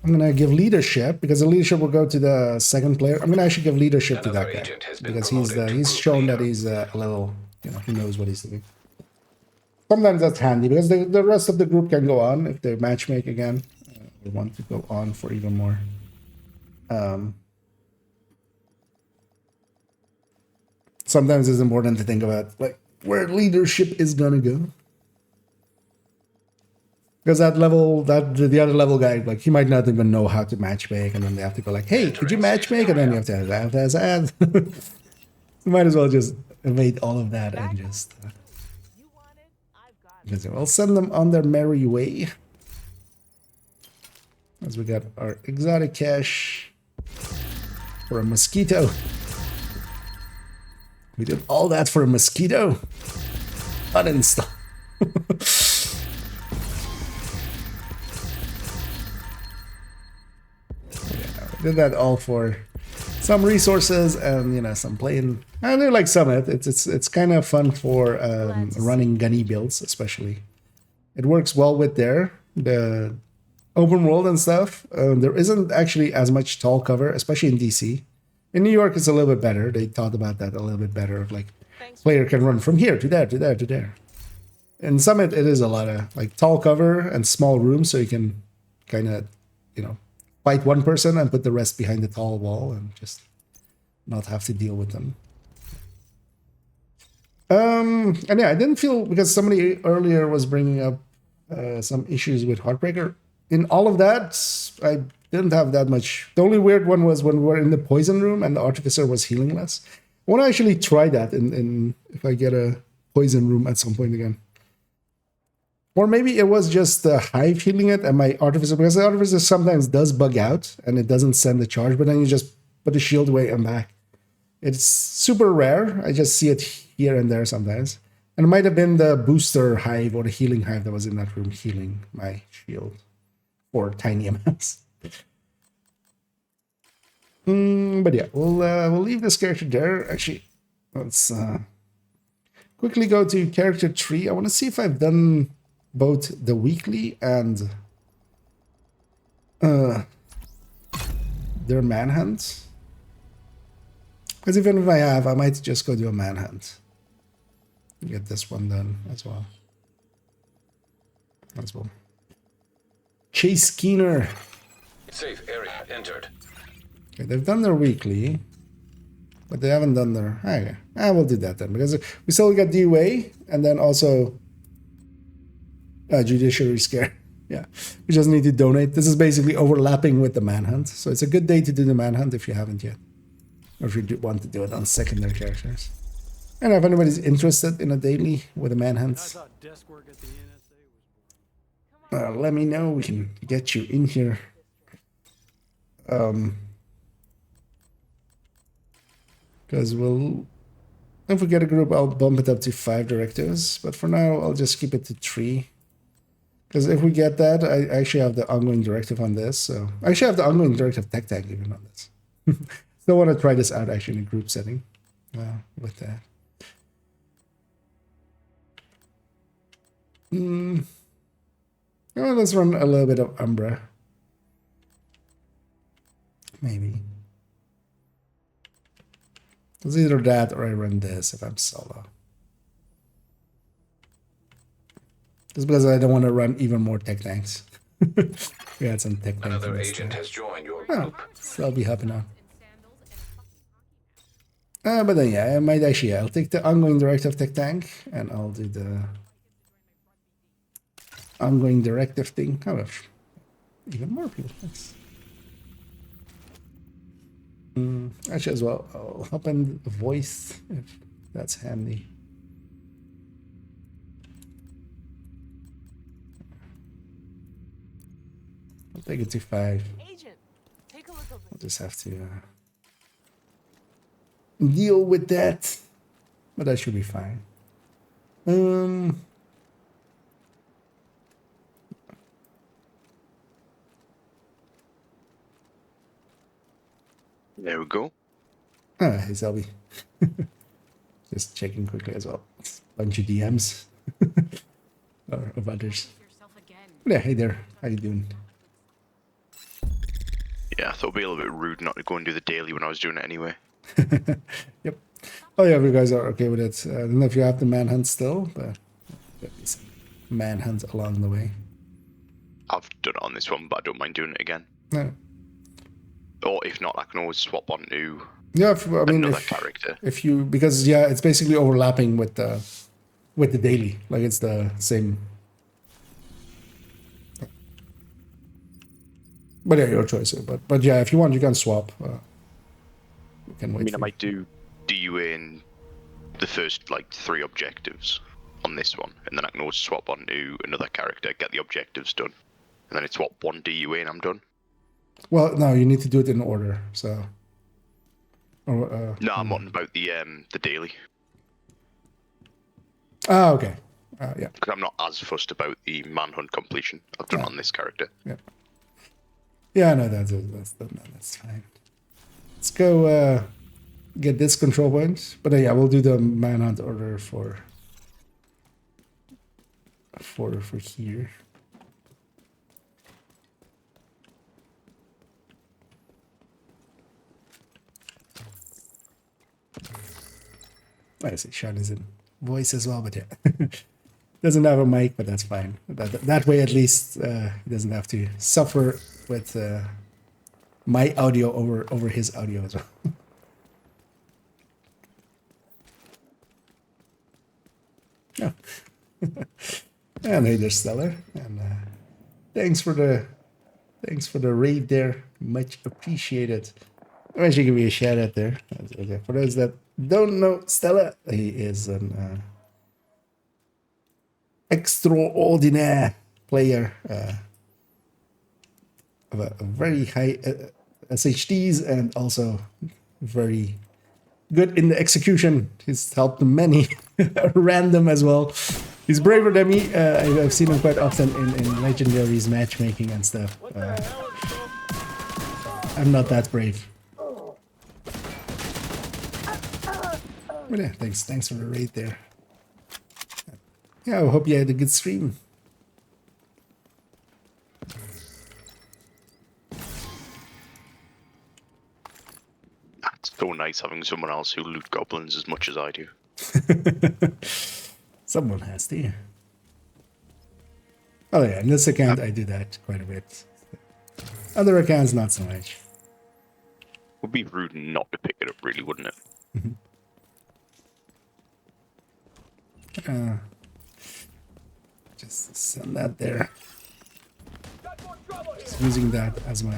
gonna give leadership because the leadership will go to the second player. I'm gonna actually give leadership to that guy because he's shown that he's a little, he knows what he's doing. Sometimes that's handy because the rest of the group can go on if they matchmake again. They want to go on for even more. Sometimes it's important to think about like where leadership is gonna go. Because that level, the other level guy, like he might not even know how to matchmake, and then they have to go like, "Hey, could you matchmake?" And then you have to add. You might as well just evade all of that and just. We'll send them on their merry way. As we got our exotic cache for a mosquito. We did all that for a mosquito. Uninstall. Did that all for some resources and some playing. I do like Summit. It's kind of fun for running gunny builds, especially. It works well with the open world and stuff. There isn't actually as much tall cover, especially in DC. In New York, it's a little bit better. They thought about that a little bit better. Of like, player can run from here to there to there to there. In Summit, it is a lot of like tall cover and small rooms, so you can kind of, fight one person and put the rest behind the tall wall and just not have to deal with them. And yeah, I didn't feel, because somebody earlier was bringing up some issues with Heartbreaker. In all of that, I didn't have that much. The only weird one was when we were in the poison room and the Artificer was healing less. I want to actually try that in if I get a poison room at some point again. Or maybe it was just the Hive healing it and my Artificer, because the Artificer sometimes does bug out and it doesn't send the charge, but then you just put the shield away and back. It's super rare. I just see it here and there sometimes. And it might have been the booster Hive or the healing Hive that was in that room healing my shield for tiny amounts. But yeah, we'll leave this character there. Actually, let's quickly go to character tree. I want to see if I've done both the weekly and their manhunt. Because even if I have, I might just go do a manhunt. Get this one done as well. As well. Chase Keener. Safe area entered. Okay, they've done their weekly, but they haven't done their. Okay, I will do that then because we still got DUA and then also judiciary scare. Yeah, we just need to donate. This is basically overlapping with the manhunt, so it's a good day to do the manhunt if you haven't yet, or if you do want to do it on secondary characters. And if anybody's interested in a daily with a manhunt, let me know. We can get you in here. Because if we get a group, I'll bump it up to 5 directives. But for now, I'll just keep it to 3. Because if we get that, I actually have the ongoing directive on this. So I actually have the ongoing directive tech tag even on this. Still want to try this out actually in a group setting with that. Well, let's run a little bit of Umbra. Maybe. It's either that or I run this if I'm solo. Just because I don't want to run even more tech tanks. We had some tech tanks. Another agent has joined your group. So I'll be hopping on. But then yeah, I might actually, I'll take the ongoing directive tech tank and I'll do the ongoing directive thing. However, even more people. Thanks. Actually, as well, I'll hop in voice if that's handy. I'll take it to 5. Agent, take a look over. I'll just have to deal with that, but that should be fine. There we go. Hey Selby. Just checking quickly as well. Bunch of DMs or of others. Yeah, hey there. How you doing? Yeah, I thought it'd be a little bit rude not to go and do the daily when I was doing it anyway. Yep. Oh yeah, you guys are okay with it. I don't know if you have the manhunt still, but there'll be some manhunt along the way. I've done it on this one, but I don't mind doing it again. No. Or if not, I can always swap on to Yeah, another character. If you, because yeah, it's basically overlapping with the daily. Like it's the same. But yeah, your choice. But yeah, if you want, you can swap. You can wait. I mean, I might do DUA in the first like 3 objectives on this one, and then I can always swap on to another character, get the objectives done, and then it's what 1 DUA and I'm done. Well, no, you need to do it in order. So. No, I'm on about the daily. Ah, okay. Yeah. Because I'm not as fussed about the manhunt completion. I've done it on this character. Yeah. Yeah, no, that's fine. Let's go get this control point. But yeah, we'll do the manhunt order for here. I see Sean is in voice as well, but yeah. Doesn't have a mic, but that's fine. That way, at least, he doesn't have to suffer with my audio over his audio as well. Yeah. And hey there, Stellar, and thanks for the raid there. Much appreciated. I'm actually give you a shout out there. For those that don't know Stella, he is an extraordinaire player of a very high SHDs and also very good in the execution. He's helped many random as well. He's braver than me. I've seen him quite often in legendaries matchmaking and stuff. I'm not that brave. But yeah, thanks for the raid there. Yeah, I hope you had a good stream. It's so nice having someone else who loot goblins as much as I do. Someone has to. Oh yeah, in this account I do that quite a bit. Other accounts not so much. Would be rude not to pick it up, really, wouldn't it? Just send that there. Just using that as my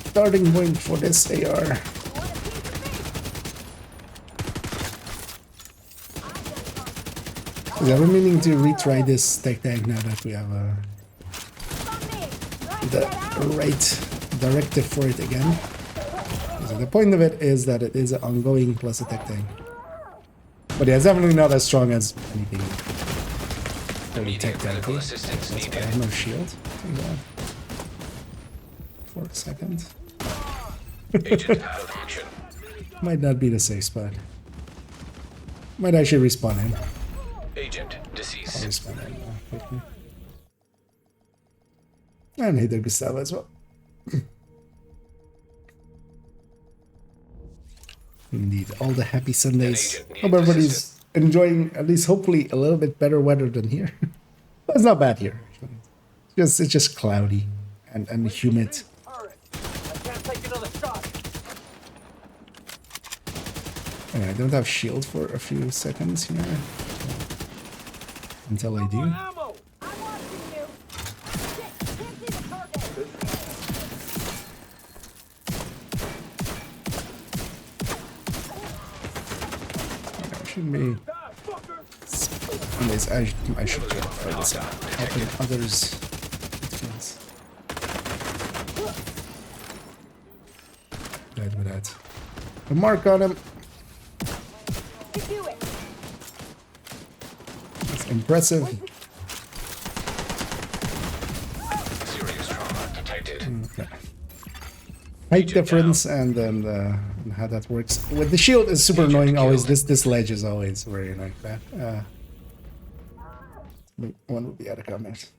starting point for this AR. I've been meaning to retry this tech tag now that we have the right directive for it again. So the point of it is that it is an ongoing plus a tech tag. But yeah, it's definitely not as strong as anything. Immediate medical assistance I needed. have no shield. For a second. Agent out of action. Might not be the safe spot. Might actually respawn him. Agent I'll deceased. respawn him quickly. And hey there, Gustavo as well. Indeed, all the happy Sundays. agent needs Hope everybody's enjoying at least hopefully a little bit better weather than here. But it's not bad here. It's just cloudy and humid. And I don't have shield for a few seconds here. Until I do. Shouldn't be. Anyways, I should go for this out. Helping others. Dead with that. A mark on him. That's impressive. Serious trauma detected. Okay. Height difference and then how that works. With the shield is super annoying always. This ledge is always very annoying. That one would be out of comment.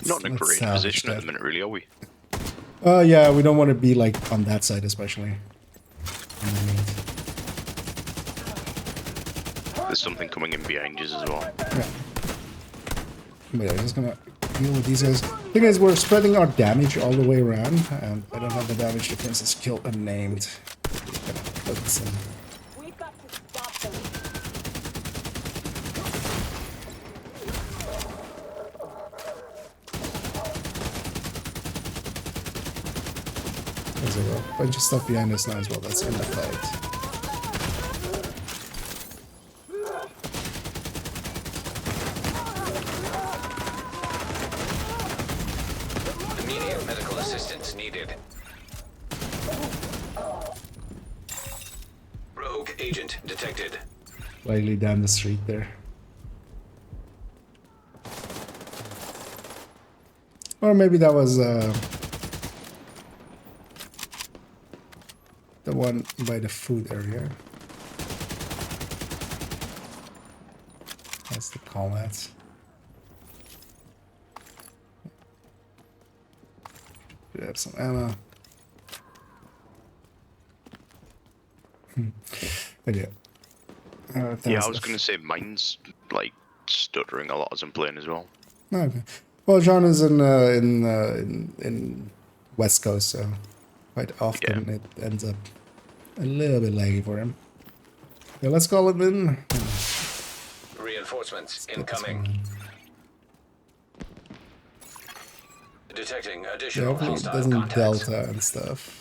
Not in a great position at the minute, really, are we? Yeah, we don't want to be like on that side, especially. There's something coming in behind us as well. Yeah. But yeah, just gonna deal with these guys. Thing is, we're spreading our damage all the way around, and I don't have the damage differences killed and named. We've got to stop them. There's a bunch of stuff behind us now as well. That's in the fight. Immediate medical assistance needed. Rogue agent detected. Slightly down the street there. Or maybe that was the one by the food area. That's the call that. We have some ammo. But yeah. Yeah, I was going to say mine's like stuttering a lot as I'm playing as well. Okay. Well, John is in West Coast, so quite often it ends up a little bit laggy for him. Yeah, let's call it in. Reinforcements incoming. Detecting Yeah, additional hopefully it hostile doesn't contacts. delta and stuff.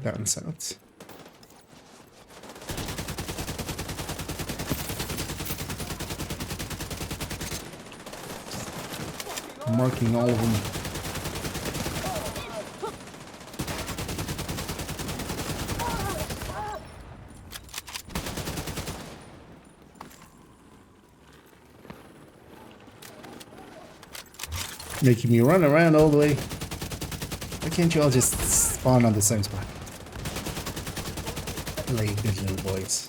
Down south. Marking all of them. Making me run around all the way. Why can't you all just spawn on the same spot? Like good little boys.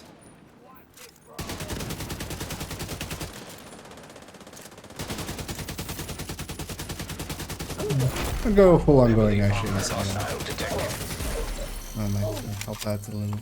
I'll go full on going actually in a second. Hostile detected. I might help out a little.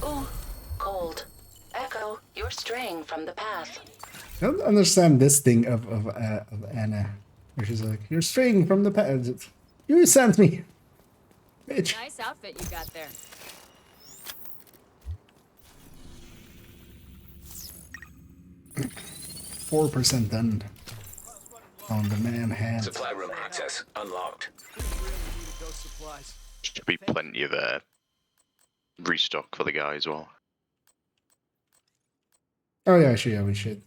Ooh, cold. Echo, you're straying from the path. I don't understand this thing of Anna, where she's like, "You're straying from the path. You sent me, bitch." Nice outfit you got there. %4 done on the man hand. Supply room access unlocked. Should be plenty of restock for the guy as well. Oh yeah, actually, yeah, we should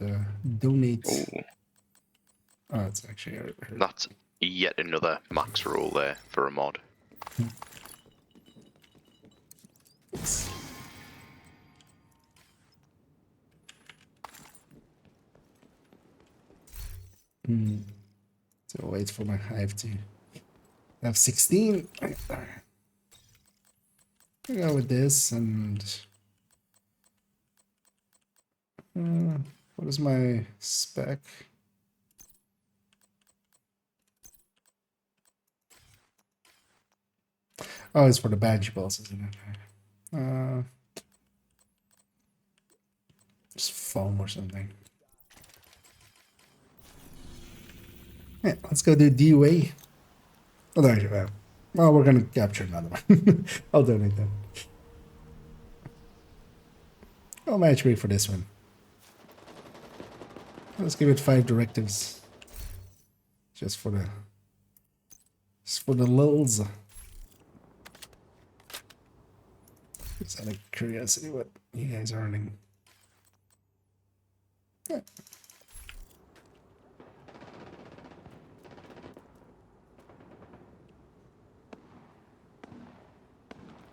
donate. Ooh, Oh, it's actually that's yet another max roll there for a mod. So wait for my hive to have 16. I'll go with this and what is my spec? Oh, it's for the badge balls, isn't it? Just foam or something. Yeah, let's go do DUA. Oh, there you go. Well, we're gonna capture another one. I'll donate them. I'll match break for this one. Let's give it 5 directives. Just for the lulz. Just out of curiosity what you guys are earning. Yeah.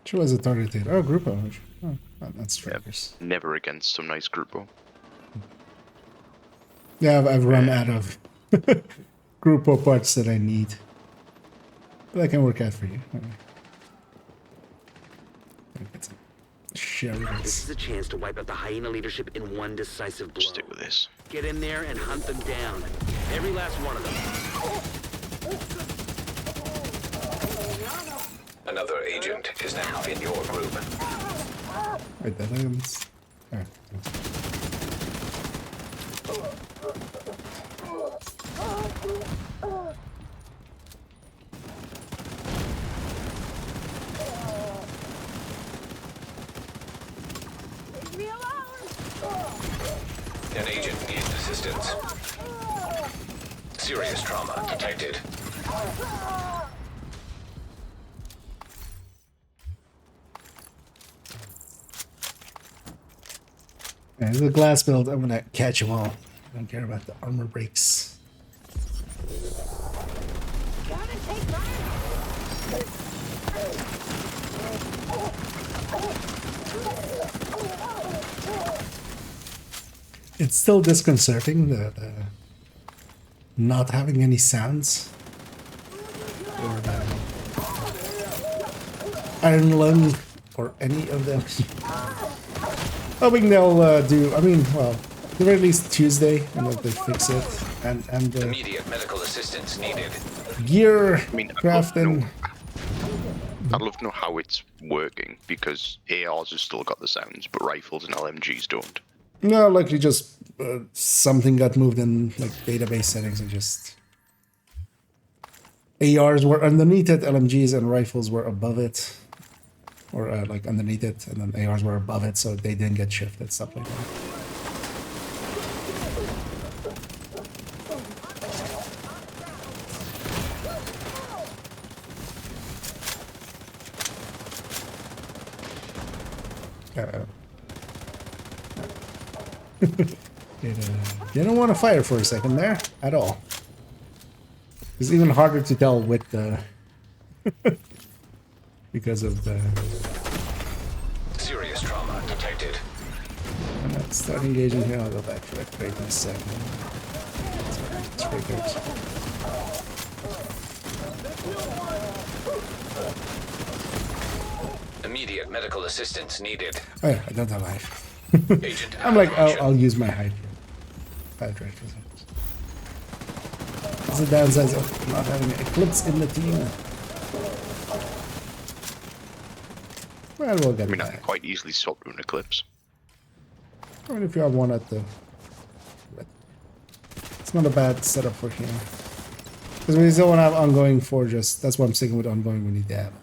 She was a targeted. Oh, Grupo. Oh, that's strikers. Yep. Never against some nice Grupo. Yeah, I've run out of Grupo parts that I need. But that can work out for you. This is a chance to wipe out the hyena leadership in one decisive blow. Stick with this. Get in there and hunt them down. Every last one of them. Another agent is now in your group. Wait, that items. Alright. An agent needs assistance. Serious trauma detected. Yeah, the glass build, I'm gonna catch them all. I don't care about the armor breaks. It's still disconcerting, the not having any sounds. Or the Iron Lung, or any of them. Hoping they'll do, I mean, well, at the very least Tuesday, and that they fix it. And immediate medical assistance needed. Gear I mean, crafting. I'd love to know how it's working, because ARs have still got the sounds, but rifles and LMGs don't. No, likely just something got moved in like database settings and just ARs were underneath it, LMGs and rifles were above it, or like underneath it, and then ARs were above it, so they didn't get shifted, stuff like that. You don't want to fire for a second there at all. It's even harder to tell with the because of the serious trauma detected. I'm not start engaging here. I'll go back for that crate in a second. It's very good. Immediate medical assistance needed. Oh yeah, I don't have life. Agent I'm like, I'll use my hide. That's the downside of not having an Eclipse in the team. Well, we'll get I can quite easily swap to an Eclipse. I mean, if you have one at the... It's not a bad setup for here. Because we still want to have ongoing for just... That's why I'm sticking with ongoing when you dab.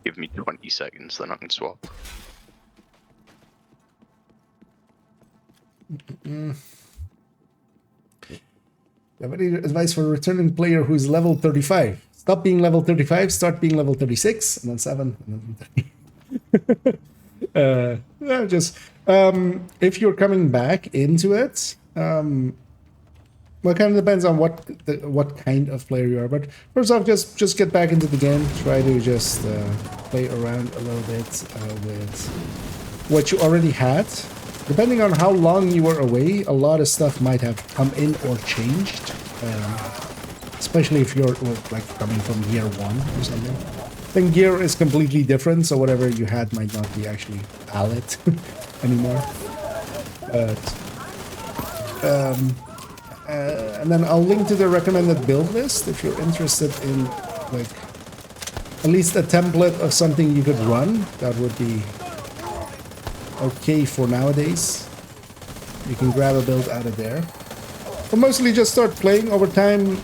Give me 20 seconds, then I can swap. You have any advice for a returning player who's level 35? Stop being level 35, start being level 36, and then 7, and then 30. If you're coming back into it, well, it kind of depends on what kind of player you are. But first off, just get back into the game. Try to just play around a little bit with what you already had. depending on how long you were away, a lot of stuff might have come in or changed. Especially if you're like coming from year 1 or something. Then gear is completely different, so whatever you had might not be actually valid anymore. And then I'll link to the recommended build list if you're interested in like at least a template of something you could run. That would be okay for nowadays. You can grab a build out of there. But mostly just start playing. Over time,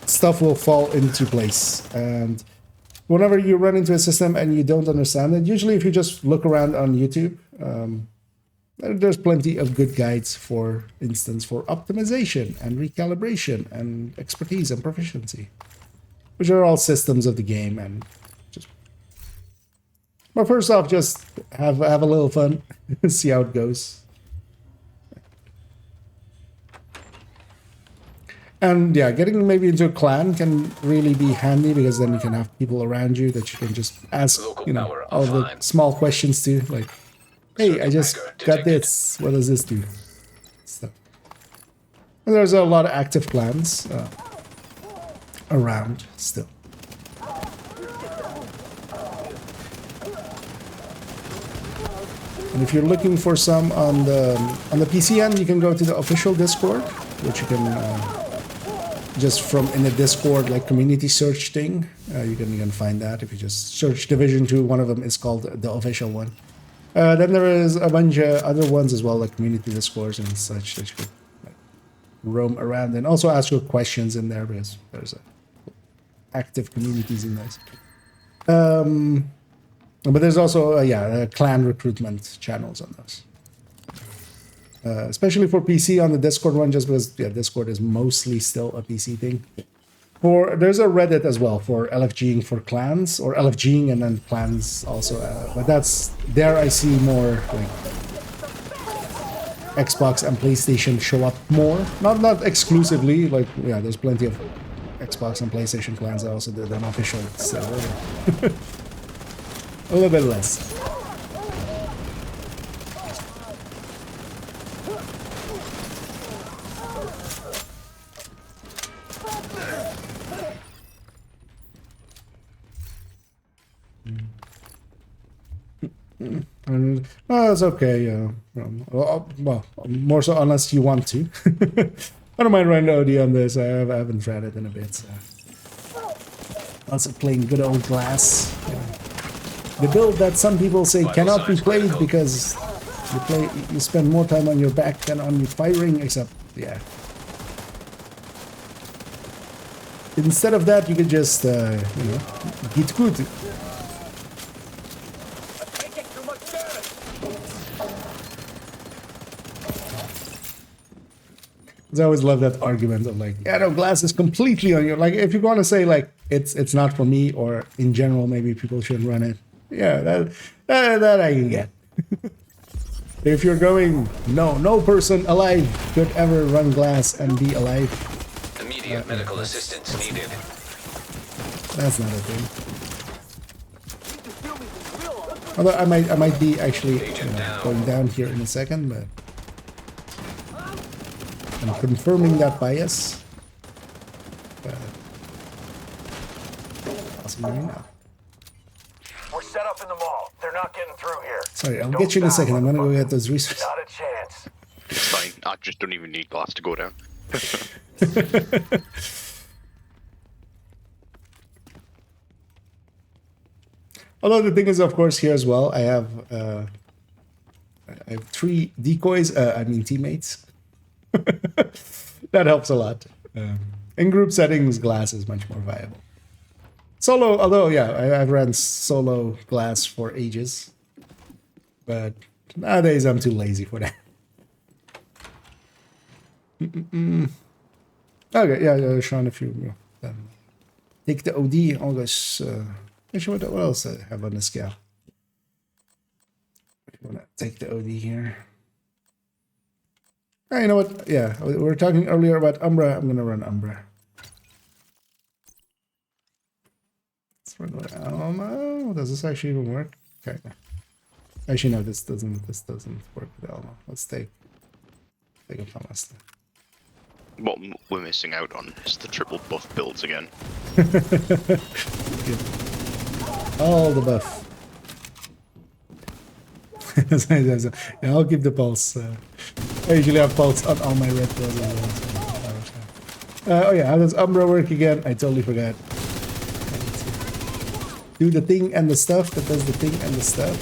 stuff will fall into place. And whenever you run into a system and you don't understand it, usually if you just look around on YouTube, there's plenty of good guides, for instance, for optimization and recalibration and expertise and proficiency, which are all systems of the game. And just, but first off, just have a little fun, see how it goes. And yeah, getting maybe into a clan can really be handy, because then you can have people around you that you can just ask, you know, all the small questions to, like, hey, I just got this, what does this do? So, and there's a lot of active clans around still. And if you're looking for some on the PC end, you can go to the official Discord, which you can just from in the Discord like community search thing. You can find that if you just search Division 2. One of them is called the official one. Then there is a bunch of other ones as well, like community discourse and such, that you could like, roam around and also ask your questions in there, because there's active communities in those. But there's also clan recruitment channels on those. Especially for PC on the Discord one, just because Discord is mostly still a PC thing. There's a Reddit as well for LFGing for clans, or LFGing and then clans also. But that's there I see more like Xbox and PlayStation show up more. Not exclusively, like there's plenty of Xbox and PlayStation clans that also do the unofficial, so a little bit less. It's okay. Well, more so unless you want to. I don't mind running OD on this. I haven't tried it in a bit. So. Also playing good old Glass. The build that some people say cannot be played because you spend more time on your back than on your firing. Except instead of that, you could just get good. I always love that argument of like, Glass is completely on your, like, if you're going to say like it's not for me, or in general maybe people shouldn't run it. That I can get. If you're going, no person alive could ever run Glass and be alive. Immediate medical assistance needed. That's not a thing. Although I might be actually going down here in a second, but I'm confirming that bias. But possibly not. We're set up in the mall. They're not getting through here. Sorry, I'll get you in a second. I'm gonna go get those resources. Not a chance. It's fine. I just don't even need Glass to go down. Although the thing is, of course, here as well, I have 3 decoys. I mean teammates. That helps a lot. In group settings, Glass is much more viable. Solo, although I've ran solo Glass for ages, but nowadays I'm too lazy for that. Okay, Sean, if you take the OD, I'll just actually what else I have on the scale? If you wanna take the OD here. You know what? Yeah, we were talking earlier about Umbra. I'm gonna run Umbra. Let's run. I don't know. Does this actually even work? Okay. Actually, no, this doesn't work with Elmo. Let's take a Palasta. What we're missing out on is the triple buff builds again. All the buff. Yeah, I'll keep the pulse. I usually have pulse on all my red builds as well. Oh yeah, how does Umbra work again? I totally forgot. Do the thing and the stuff that does the thing and the stuff.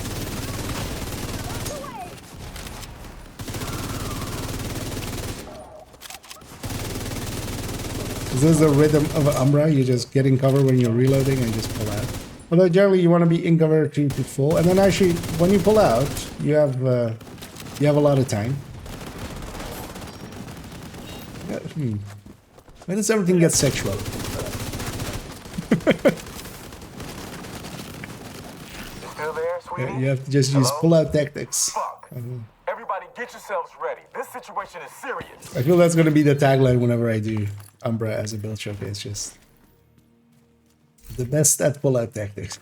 Is this the rhythm of Umbra? You just get in cover when you're reloading and just pull out. Although generally you want to be in cover to full, and then actually when you pull out, you have a lot of time. Why does everything get sexual? Still there, sweetie? Yeah, you have to just use pull-out tactics. Fuck. Everybody get yourselves ready. This situation is serious. I feel that's going to be the tagline whenever I do Umbra as a build showcase. Just the best at pull-out tactics.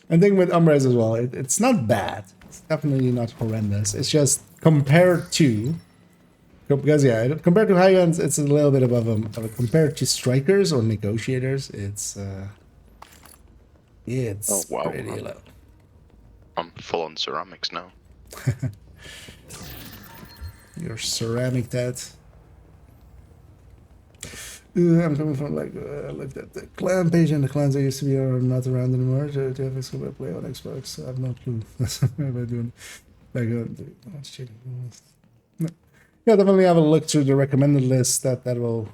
And thing with Umbras as well, it's not bad. It's definitely not horrendous. It's just compared to, because yeah, compared to high ends, it's a little bit above them. Compared to strikers or negotiators, it's pretty low. I'm full on ceramics now. Your ceramic dad. I'm coming from like looked at the clan page, and the clans I used to be are not around anymore. Do you have a play on Xbox? I have no clue. That's what I'm doing. Like, yeah, definitely have a look through the recommended list. That will,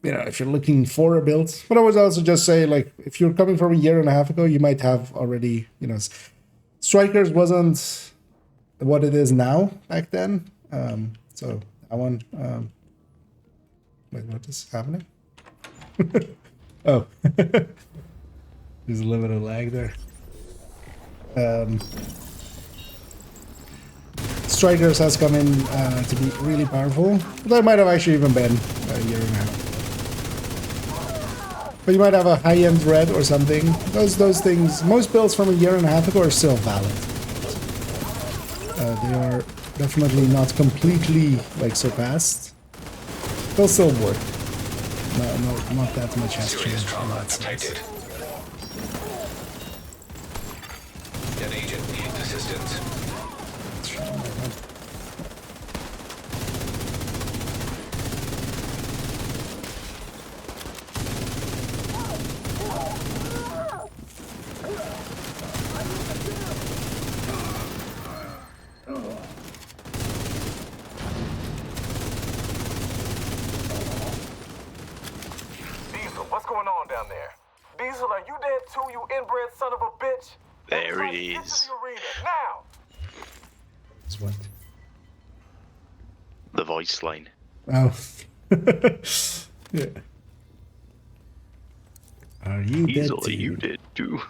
if you're looking for a build. But I would also just say, like, if you're coming from a year and a half ago, you might have already, Strikers wasn't what it is now back then. So that one. Wait, what is happening? Oh. There's a little bit of lag there. Strikers has come in to be really powerful. But that might have actually even been a year and a half. But you might have a high-end red or something. Those things, most builds from a year and a half ago are still valid. They are definitely not completely, surpassed. They'll still work. Not that much has changed. Trauma detected. An agent needs assistance. Diesel, are you dead too, you inbred son of a bitch? There it Get to is. the arena, now! It's what? The voice line. Oh. Yeah. Are you dead Easily, too? you did too.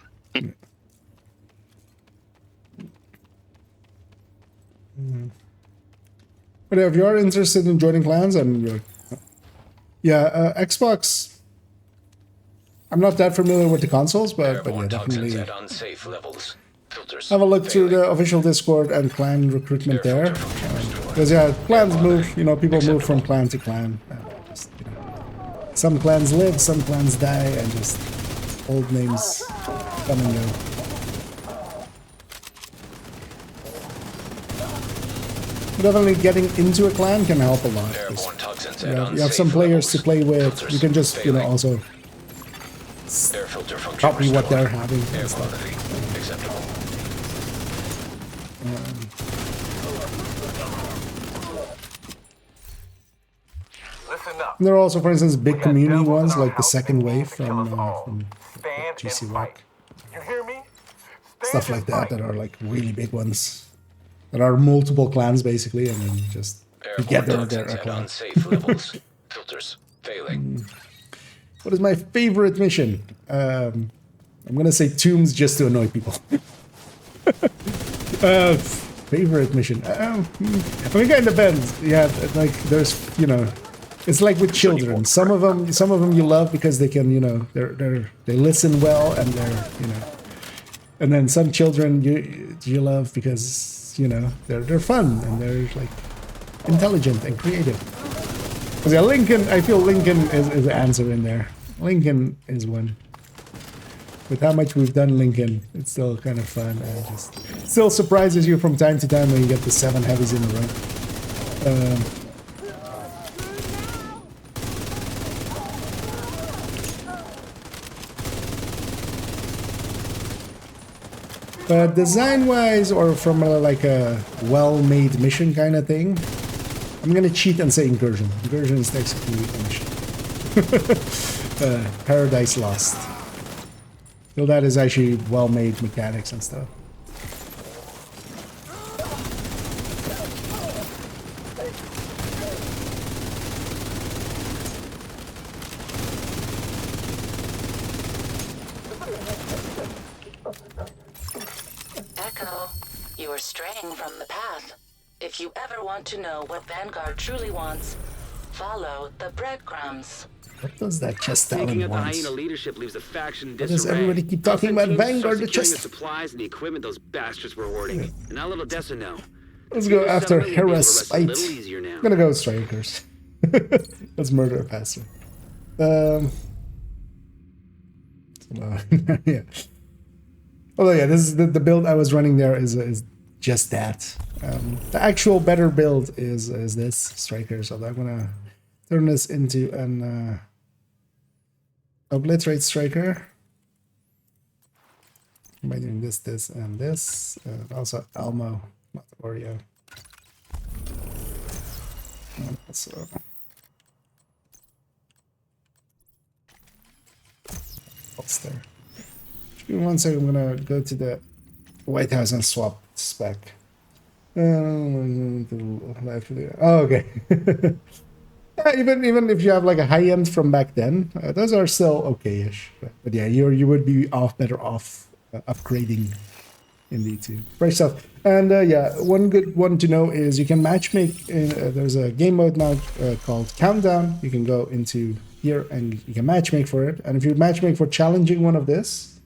But if you are interested in joining clans and you're... Yeah, Xbox... I'm not that familiar with the consoles, but yeah, definitely At unsafe levels. Filters have a look through failing. the official Discord and clan recruitment there. Because yeah, clans move, people move from clan to clan. Some clans live, some clans die, and just old names come and go. Definitely getting into a clan can help a lot. Airborne toxins at You have unsafe some players to levels. play with. Filters You can just, failing. also Air filter function copy what restored. they're having Air and stuff. quality acceptable. Listen up. And there are also, for instance, big We got community devils in ones our like the house second that wave need to kill us all. from Stand GC and Rock. fight. You hear me? Stand Stuff and like that fight. are like really big ones. That are multiple clans basically, and then just together Airborne they're a toxins at clan. unsafe levels. Filters failing. What is my favorite mission? I'm gonna say tombs just to annoy people. Favorite mission? I mean, it depends. Yeah, like there's, you know, it's like with children. Some of them you love because they can, you know, they listen well and they're, you know, and then some children you love because, you know, they're fun and they're like intelligent and creative. Yeah, Lincoln. I feel Lincoln is the answer in there. Lincoln is one. With how much we've done Lincoln, it's still kind of fun and just still surprises you from time to time when you get the 7 heavies in a row. But design-wise, or from like a well-made mission kind of thing, I'm gonna cheat and say Incursion. Incursion is basically a mission. Paradise Lost. So that is actually well-made mechanics and stuff. Echo, you are straying from the path. If you ever want to know what Vanguard truly wants, follow the breadcrumbs. What does that chest Taking talent out the want? hyena leadership leaves the faction in Why disarray. does everybody keep talking about Vanguard the Securing the chest? supplies and the equipment those bastards were hoarding. And now little Dessa know. Let's go after Settlement will be able to Hera's rest a Spite. little easier now. I'm gonna go Strikers. Let's murder a pastor. Yeah. Although yeah, this is the build I was running there is just that. The actual better build is this Strikers. So I'm gonna turn this into an Obliterate Striker. By doing this, and this. Also Elmo, not Oreo. And also what's there? Give me 1 second, I'm gonna go to the White House and swap spec. Oh, okay. Yeah, even if you have like a high end from back then, those are still okay-ish. But yeah, you would be better off upgrading indeed too. Fresh stuff. And yeah, one good one to know is you can matchmake. There's a game mode now called Countdown. You can go into here and you can matchmake for it. And if you matchmake for challenging one of this,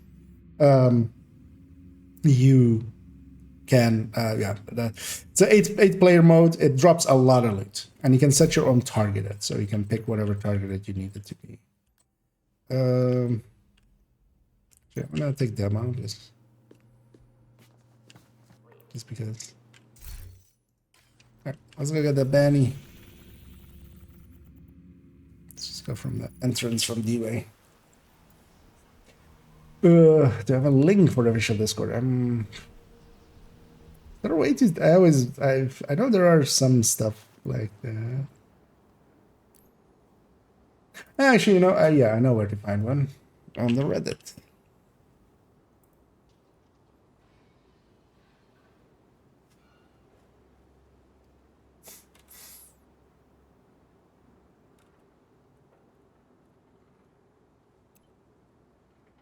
you can it's an 8 player mode. It drops a lot of loot, and you can set your own targeted, so you can pick whatever targeted you need it to be. Yeah, I'm gonna take demo just because. All right, let's go get the Banny. Let's just go from the entrance from D-Way. Do I have a link for the official Discord? There are ways to. I know there are some stuff like that. Actually, you know, yeah, I know where to find one on the Reddit.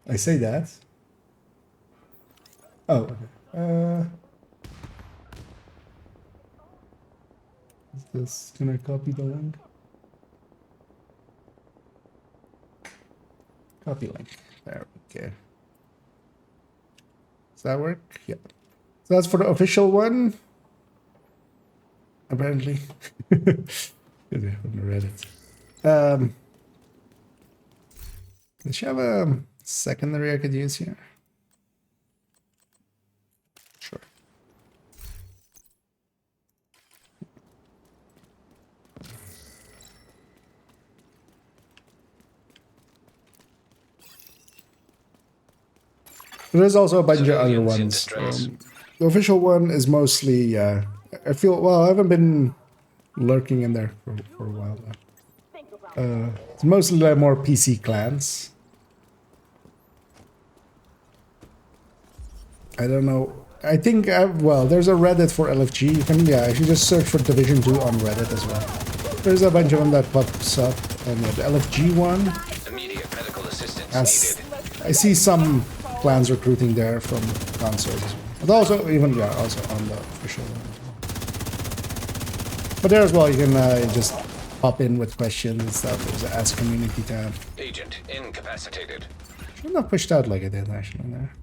I say that. Oh, okay. Is this, can I copy the link? Copy link. There we go. Does that work? Yeah. So that's for the official one. Apparently. From the Reddit. Does she have a secondary I could use here? Sure. There's also a bunch of other ones. The official one is mostly, I feel, well, I haven't been lurking in there for a while now. It's mostly like more PC clans. I don't know. I think, well, there's a Reddit for LFG. You can, yeah, if you just search for Division 2 on Reddit as well. There's a bunch of them that pops up. And yeah, the LFG one. Immediate medical assistance needed. I see some clans recruiting there from consoles as well. But also, even, yeah, also on the official one as well. But there as well, you can just pop in with questions and stuff. There's an Ask Community tab. Agent incapacitated. Should not pushed out like I did actually there.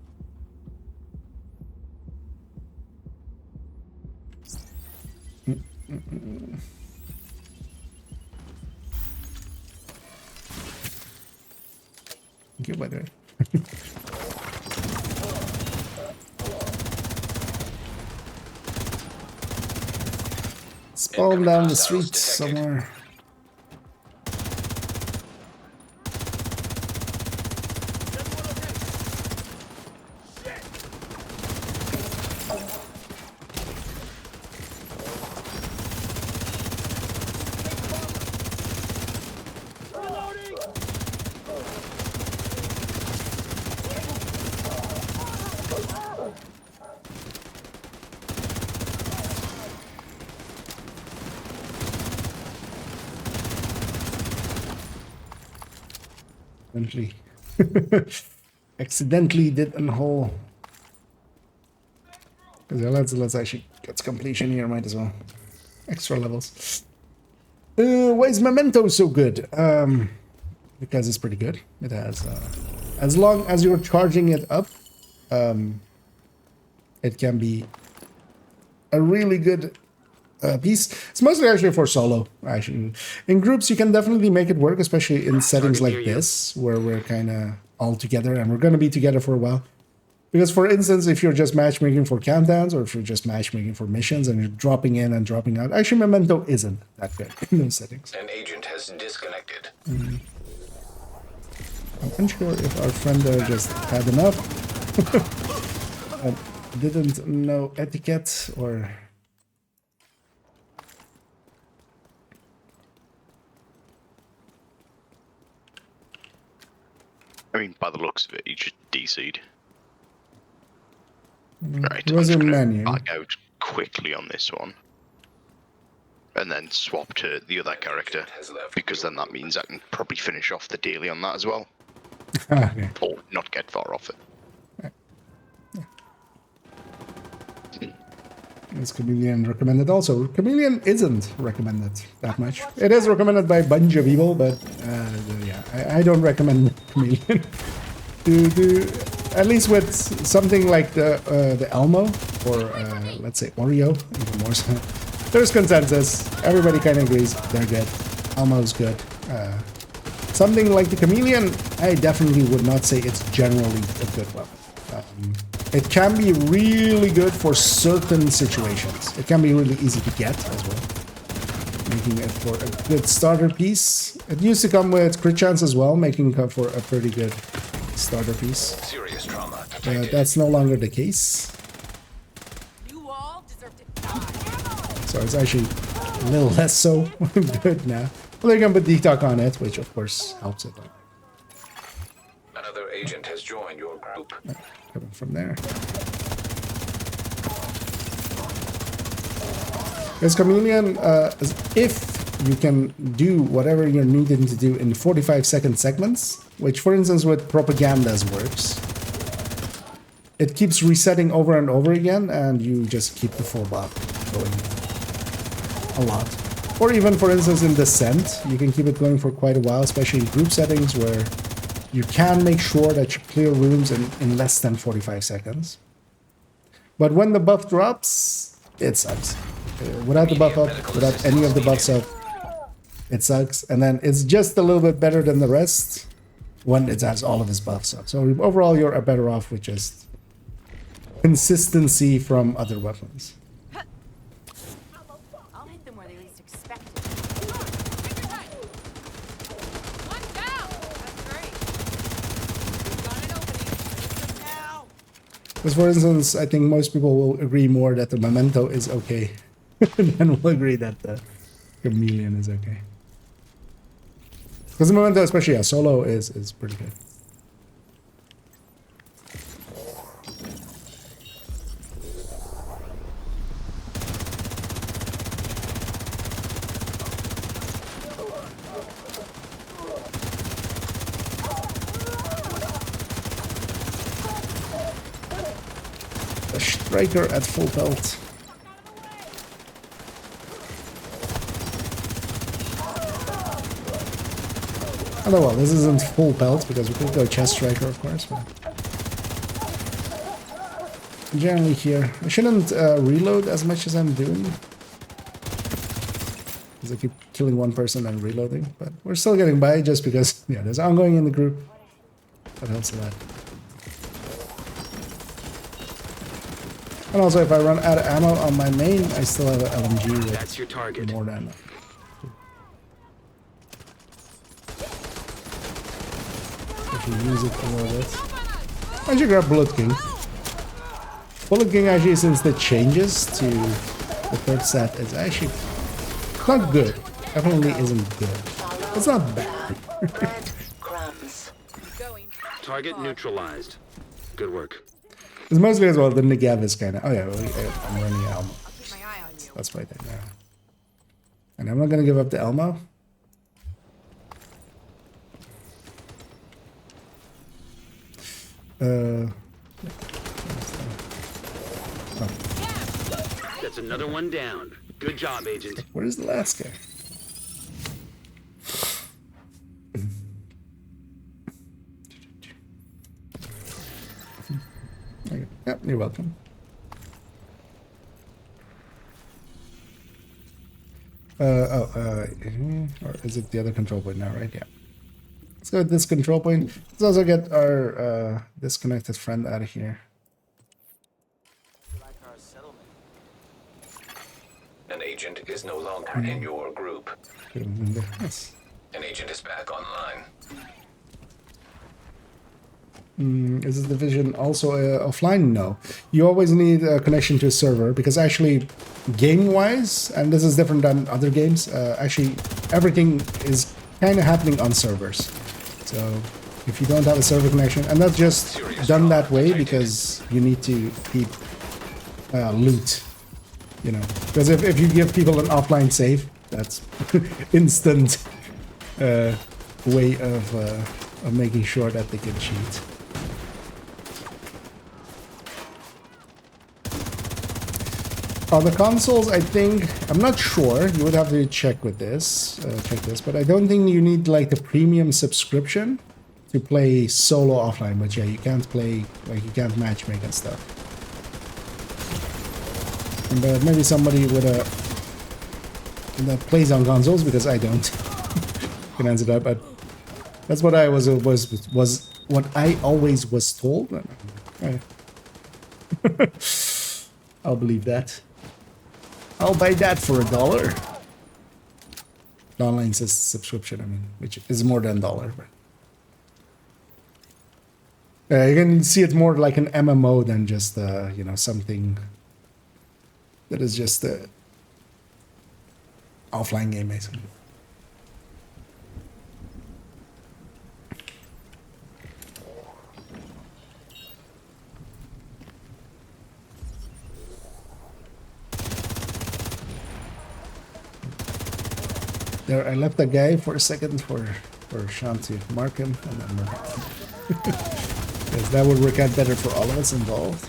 Thank you, by the way. Spawn down the street somewhere. Accidentally did a hole. Let's actually get completion here, might as well. Extra levels. Why is Memento so good? Because it's pretty good. It has as long as you're charging it up, it can be a really good piece. It's mostly actually for solo. Actually, in groups you can definitely make it work, especially in settings like this where we're kind of all together and we're going to be together for a while. Because, for instance, if you're just matchmaking for countdowns or if you're just matchmaking for missions and you're dropping in and dropping out, actually Memento isn't that good in those settings. An agent has disconnected. I'm unsure if our friend there just had enough. Didn't know etiquette or... I mean, by the looks of it, he just DC'd. Right, Where's your menu? Back out quickly on this one. And then swap to the other character. Because then that means I can probably finish off the daily on that as well. Okay. Or not get far off it. Is Chameleon recommended also? Chameleon isn't recommended that much. It is recommended by a bunch of people, but yeah, I don't recommend Chameleon. At least with something like the Elmo, or let's say Oreo, even more so. There's consensus. Everybody kind of agrees they're good. Elmo's good. Something like the Chameleon, I definitely would not say it's generally a good weapon. It can be really good for certain situations. It can be really easy to get as well, making it for a good starter piece. It used to come with crit chance as well, making it for a pretty good starter piece. Serious trauma. That's no longer the case. You all deserve to die. So it's actually a little less so good now. Well, they can put detox on it, which of course helps it. Another agent has joined your group. Coming from there. Because Chameleon, if you can do whatever you're needing to do in 45-second segments, which for instance with propagandas works, it keeps resetting over and over again and you just keep the full buff going a lot. Or even for instance in Descent, you can keep it going for quite a while, especially in group settings where you can make sure that you clear rooms in less than 45 seconds. But when the buff drops, it sucks. Without the buff up, without any of the buffs up, it sucks. And then it's just a little bit better than the rest when it has all of its buffs up. So overall, you're better off with just consistency from other weapons. I'll hit them where they least expect it. Because for instance, I think most people will agree more that the Memento is okay. Then we'll agree that the Chameleon is okay. Because the Memento, especially solo, is pretty good. a striker at full pelt. Oh well, this isn't full pelt because we could go chest striker, of course. But generally here, I shouldn't reload as much as I'm doing. Because I keep killing one person and reloading. But we're still getting by just because, yeah, there's ongoing in the group. That helps a lot. And also, if I run out of ammo on my main, I still have an LMG with That's your target. more than. If you use it a little bit. I should grab Bullet King. Bullet King actually, since the changes to the third set, is actually not good. Definitely isn't good. It's not bad. Target neutralized. Good work. It's mostly as well the Negav is kind of. Oh yeah, I'm running Elmo. That's right there now. And I'm not gonna give up the Elmo. That's another one down. Good job, Agent. Where's the last guy? Okay. Yep, you're welcome. Or is it the other control point now, right? Yeah. Let's go with this control point. Let's also get our disconnected friend out of here. An agent is no longer in your group. Yes. An agent is back online. Is this division also offline? No. You always need a connection to a server because actually, game-wise, and this is different than other games, actually everything is kind of happening on servers. So if you don't have a server connection, and that's just done that way because you need to keep loot, you know. Because if you give people an offline save, that's instant way of making sure that they can cheat. On the consoles, I think, I'm not sure, you would have to check with this, but I don't think you need like the premium subscription to play solo offline, but yeah, you can't play, like you can't matchmake and stuff. But maybe somebody with that plays on consoles, because I don't, can answer that, but that's what I was what I always was told. I'll believe that. I'll buy that for $1. The online says subscription, I mean, which is more than $1. But you can see it more like an MMO than just you know, something that is just a offline game, basically. There, I left a guy for a second for Sean to mark him, and then mark him. Because that would work out better for all of us involved.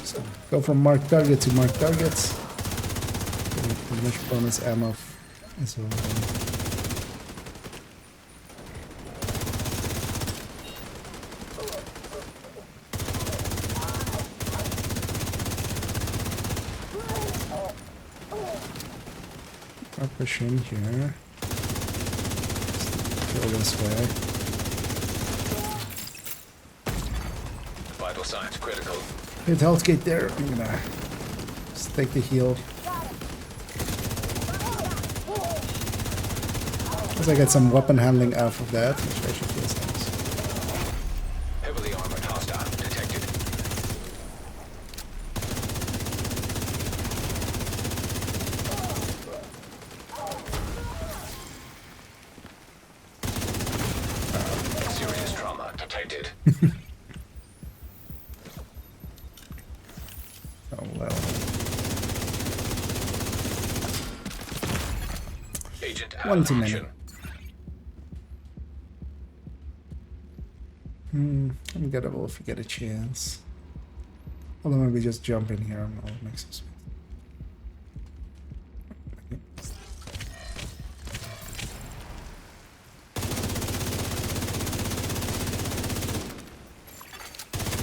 So go from mark target to mark targets. Pretty much bonus ammo as well. I'll push in here. Go this way. Vital signs critical. Hit health gate there. I'm gonna just take the heal. As I get some weapon handling off of that, which I should feel nice. Heavily armored hostile detected. Serious trauma detected. Oh well. Agent One too many. Ungettable if you get a chance. Although maybe just jump in here and all makes sense.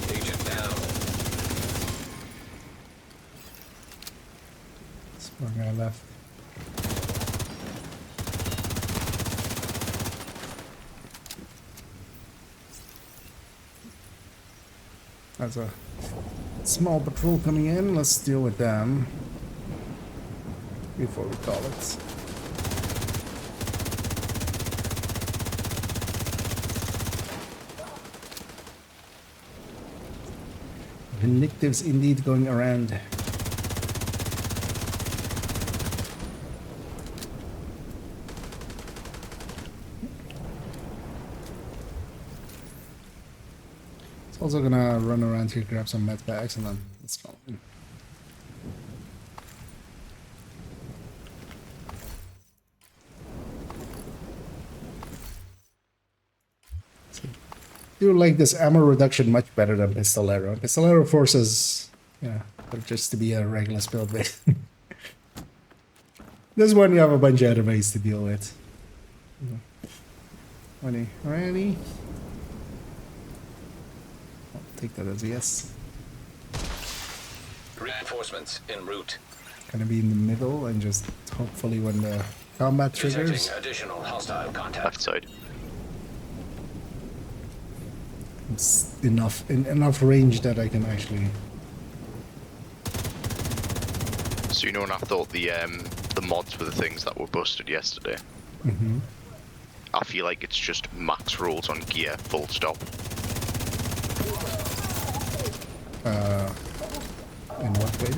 Agent down. One guy left. That's a small patrol coming in. Let's deal with them before we call it. Vindictives indeed going around. Also gonna run around here, grab some med packs, and then let's go. Do like this ammo reduction much better than Pistolero. Pistolero forces, just to be a regular build base. This one you have a bunch of enemies to deal with. Ready? Take that as a yes. Reinforcements en route. Gonna be in the middle and just hopefully when the combat triggers. Detecting additional hostile contact. Left side. It's enough range that I can actually. So when I thought the mods were the things that were busted yesterday. Mm-hmm. I feel like it's just max rolls on gear, full stop. In what way?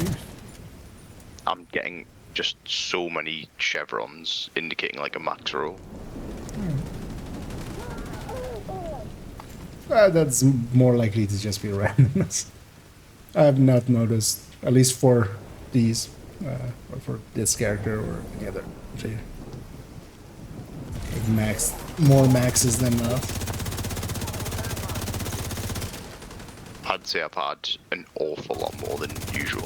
I'm getting just so many chevrons indicating like a max roll. That's more likely to just be randomness. I have not noticed, at least for these, or for this character or any other. Like more maxes than enough. I'd say I've had an awful lot more than usual.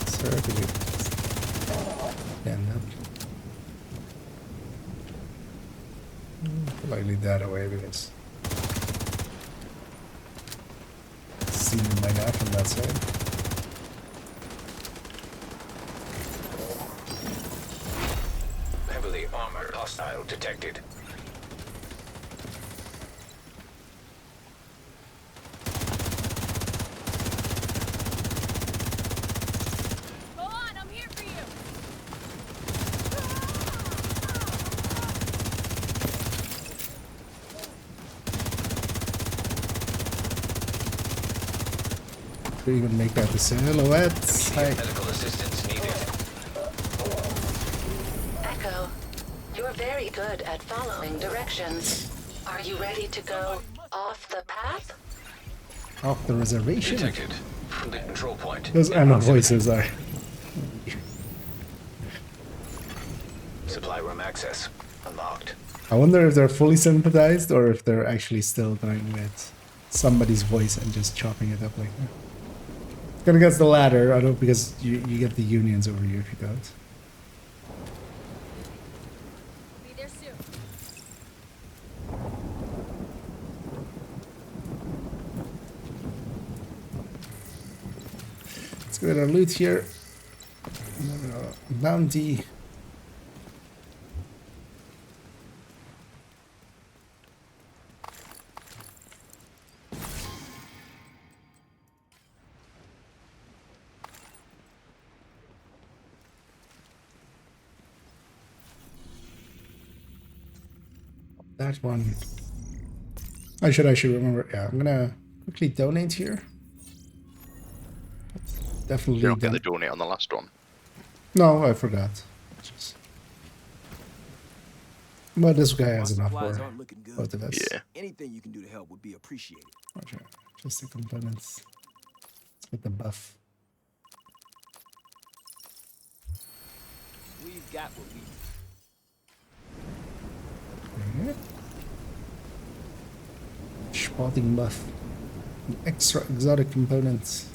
Sir, could you stand up? Politely that away because seen him by now from that side. Heavily armored hostile detected. Go on, I'm here for you. Could even make out the silhouettes. Hi. Medical assistance needed. Echo, you're very good at following directions. Are you ready to go off the path? Off the reservation. Detected. From the control point. Those ammo voices are. Supply room access unlocked. I wonder if they're fully sympathized or if they're actually still going with somebody's voice and just chopping it up like that. Gonna guess the latter, I don't, because you get the unions over you if you don't. Be there soon. Let's go with our loot here. Bounty. That one. I should remember. Yeah, I'm gonna quickly donate here. Definitely. You're not going to donate on the last one. No, I forgot. But this guy has Our enough supplies for aren't looking good. both of us. Yeah. Anything you can do to help would be appreciated. Roger. Just the components. Let's get the buff. We've got what we need. Okay. Spotting buff. Extra exotic components.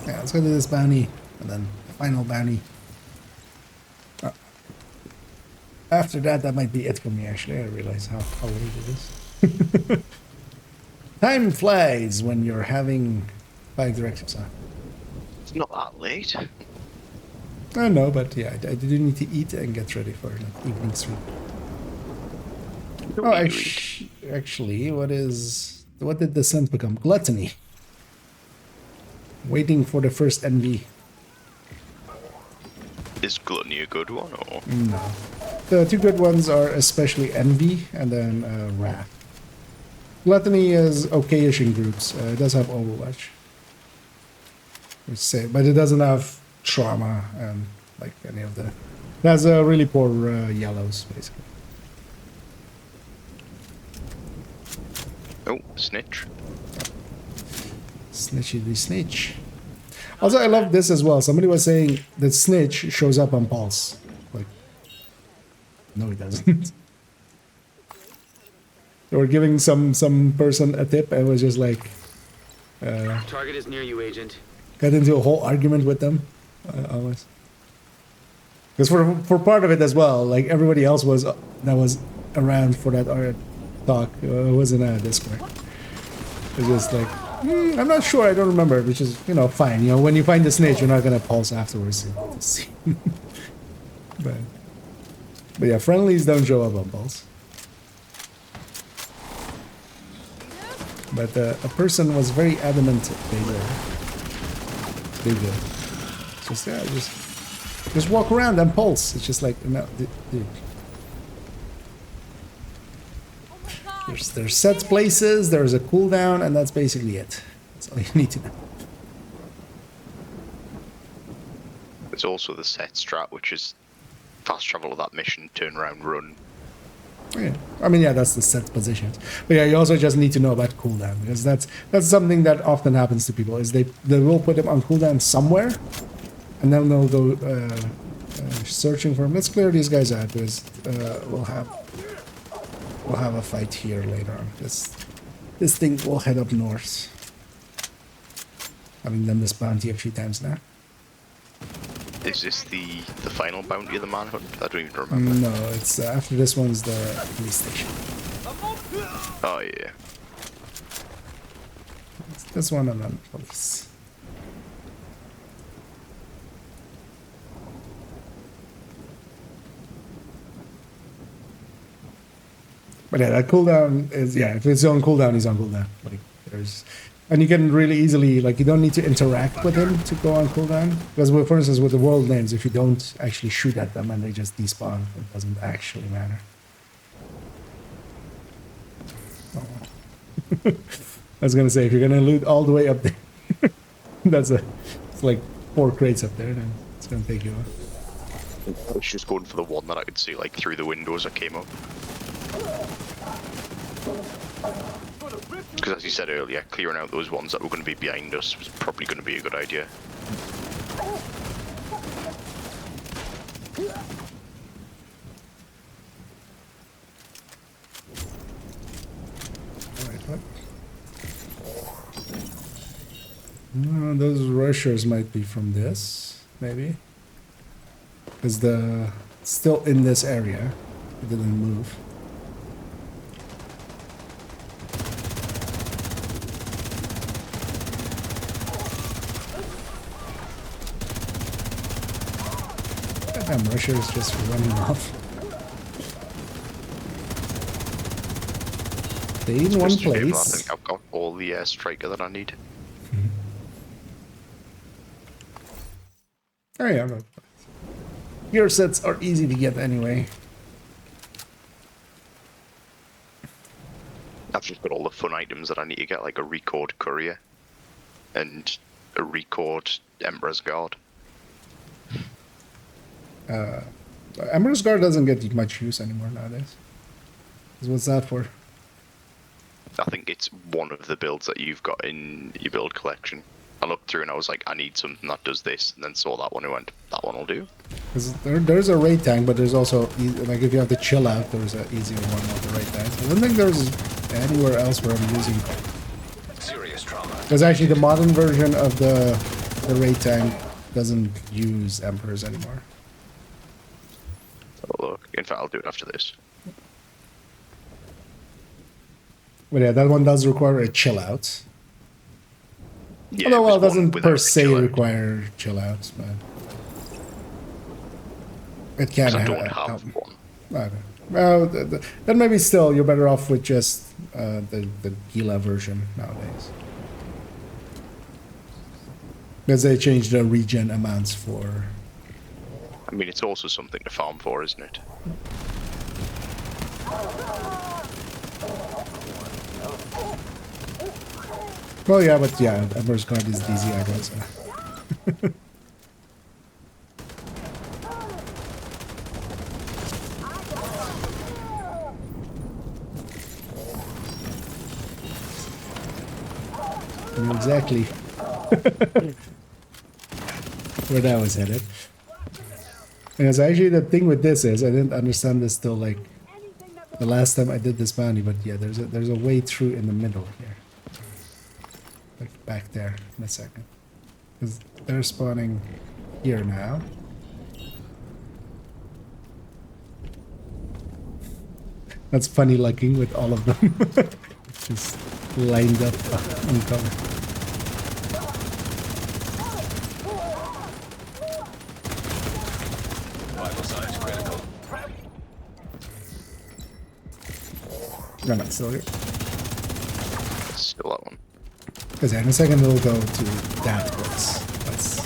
Yeah, let's go to this bounty. And then the final bounty. After that, that might be it for me, actually. I realize how late it is. Time flies when you're having 5 directives. Huh? It's not that late. I know, but yeah, I do need to eat and get ready for like, evening sleep. Oh, actually, what did the scent become? Gluttony. Waiting for the first envy. Is gluttony a good one, or? No. The 2 good ones are especially envy and then wrath. Gluttony is okayish in groups. It does have Overwatch. But it doesn't have trauma and like any of the... It has really poor yellows, basically. Oh, snitch. Snitchy the snitch. Also, I love this as well. Somebody was saying that snitch shows up on Pulse. Like, no, it doesn't. They were giving some person a tip and it was just like... Target is near you, Agent. Got into a whole argument with them, almost. Because for part of it as well, like everybody else was that was around for that talk was in a Discord. It was just like, I'm not sure, I don't remember, which is, you know, fine. You know, when you find the snitch, you're not gonna pulse afterwards to see. but yeah, friendlies don't show up on Pulse. But a person was very adamant they did. Just yeah, just walk around and pulse. It's just like no, dude. There's set places, there's a cooldown, and that's basically it. That's all you need to know. There's also the set strat, which is fast travel of that mission, turn around, run. Yeah, I mean, yeah, that's the set positions. But yeah, you also just need to know about cooldown because that's something that often happens to people. Is they will put them on cooldown somewhere, and then they'll go searching for them. Let's clear these guys out because we'll have a fight here later on. This thing will head up north. Having done this bounty a few times now. Is this the final bounty of the manhunt? I don't even remember. No, it's after this one's the police station. Oh yeah. It's this one and then police. But yeah, that cooldown is if it's on cooldown, he's on cooldown. Like and you can really easily you don't need to interact with him to go on cooldown. Because for instance with the world names, if you don't actually shoot at them and they just despawn, it doesn't actually matter. Oh. I was gonna say if you're gonna loot all the way up there, it's like 4 crates up there, then it's gonna take you off. I was just going for the one that I could see like through the windows that came up. Because as you said earlier, clearing out those ones that were going to be behind us was probably going to be a good idea. Alright, what? Those rushers might be from this, maybe. Because it's still in this area. It didn't move. Damn, Russia is just running off. Stay in one place. I think I've got all the striker that I need. Oh yeah, but gear sets are easy to get anyway. I've just got all the fun items that I need to get, like a record courier and a record Emperor's Guard. Emperor's Guard doesn't get much use anymore nowadays. 'Cause what's that for? I think it's one of the builds that you've got in your build collection. I looked through and I was like, I need something that does this, and then saw that one and went, that one will do. There's a raid tank, but there's also, like, if you have to chill out, there's an easier one with the raid tanks. I don't think there's anywhere else where I'm using. Serious trauma. Because actually, the modern version of the raid tank doesn't use Emperors anymore. Oh, look. In fact, I'll do it after this. But yeah, that one does require a chill out. Yeah, Although, well, it was one doesn't without per a se chill out. require chill outs, but it can 'Cause I have. don't have one. Okay. Well, then maybe still you're better off with just the Gila version nowadays. Because they changed the regen amounts for. I mean, it's also something to farm for, isn't it? Well, yeah, but yeah, Emperor's Guard is DZ, I guess. I knew exactly where that was headed. Because actually the thing with this is, I didn't understand this till like the last time I did this bounty, but yeah, there's a way through in the middle here. Like back there in a second. Because they're spawning here now. That's funny looking with all of them. Just lined up on cover. Vital signs critical. No, no, still here. Still that one. Because in a second it'll go to that place. That's...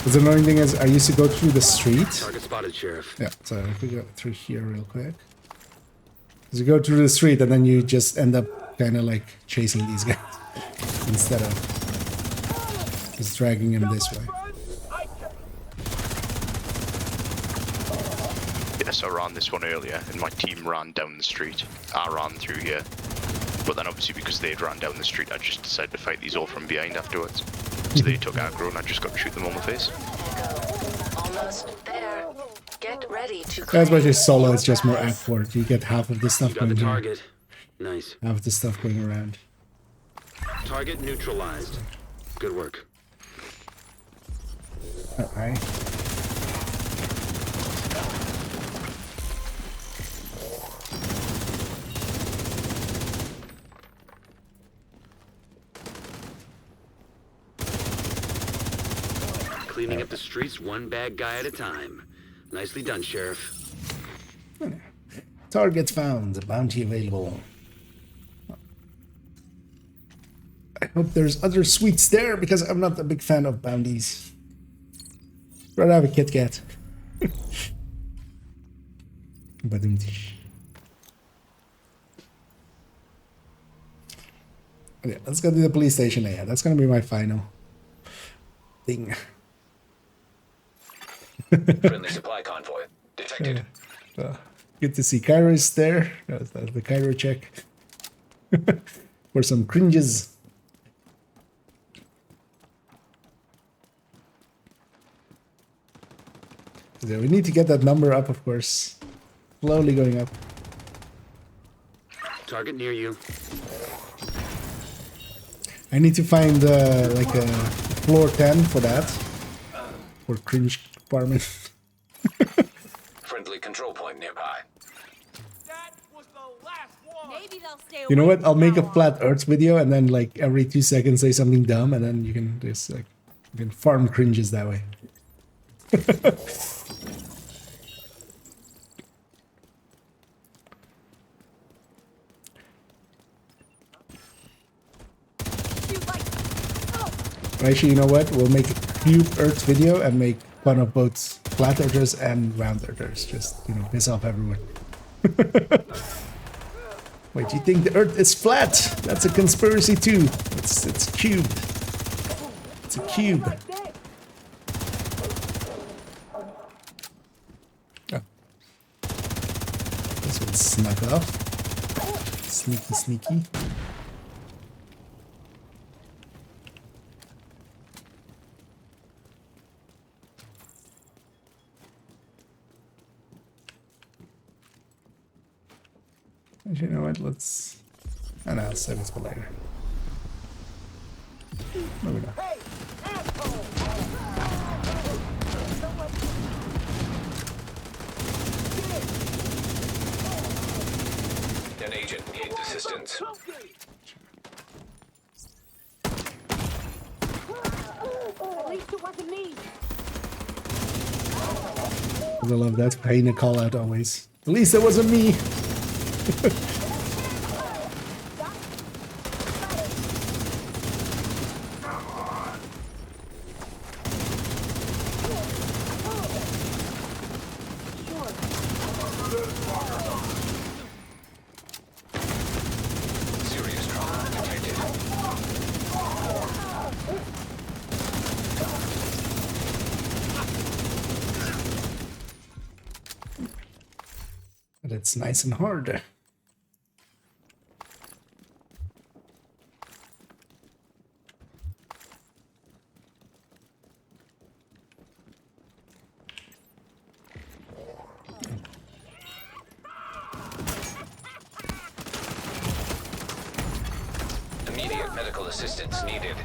The annoying thing is I used to go through the street. Target spotted, Sheriff. Yeah, so if we go through here real quick. Because you go through the street and then you just end up kind of like chasing these guys. Instead of just dragging them this way. Yes, I ran this one earlier, and my team ran down the street. I ran through here. But then obviously because they'd ran down the street, I just decided to fight these all from behind afterwards. So they took aggro and I just got to shoot them on the face. Almost there. Get ready to That's why this solo is just more awkward. You get half of the stuff You got the going here. target. Nice. Half of the stuff going around. Target neutralized. Good work. Alright. Cleaning up the streets one bad guy at a time. Nicely done, Sheriff. Target found. Bounty available. I hope there's other sweets there because I'm not a big fan of bounties. Rather have a Kit Kat. Okay, let's go to the police station. Yeah, that's gonna be my final thing. Friendly supply convoy detected. Good to see Kairos there. That's the Cairo check. For some cringes. So we need to get that number up, of course. Slowly going up. Target near you. I need to find like a floor 10 for that. For cringe department. Friendly control point nearby. That was the last one. Maybe they'll stay You know away what? I'll from make a that one. flat Earth video and then like every 2 seconds say something dumb and then you can just like you can farm cringes that way. Shoot like, oh, Actually, you know what? We'll make a cube Earth video and make fun of both flat Earthers and round Earthers. Just, you know, piss off everyone. Wait, you think the Earth is flat? That's a conspiracy too. It's cubed. It's a cube. Oh. This one snuck off. Sneaky, sneaky. You know what? Let's. And I'll save this for later. Maybe not. An agent needs assistance. At least it wasn't me. I love that. Paying a call out always. At least it wasn't me. Serious trauma detected. But it's nice and hard. Immediate medical assistance needed.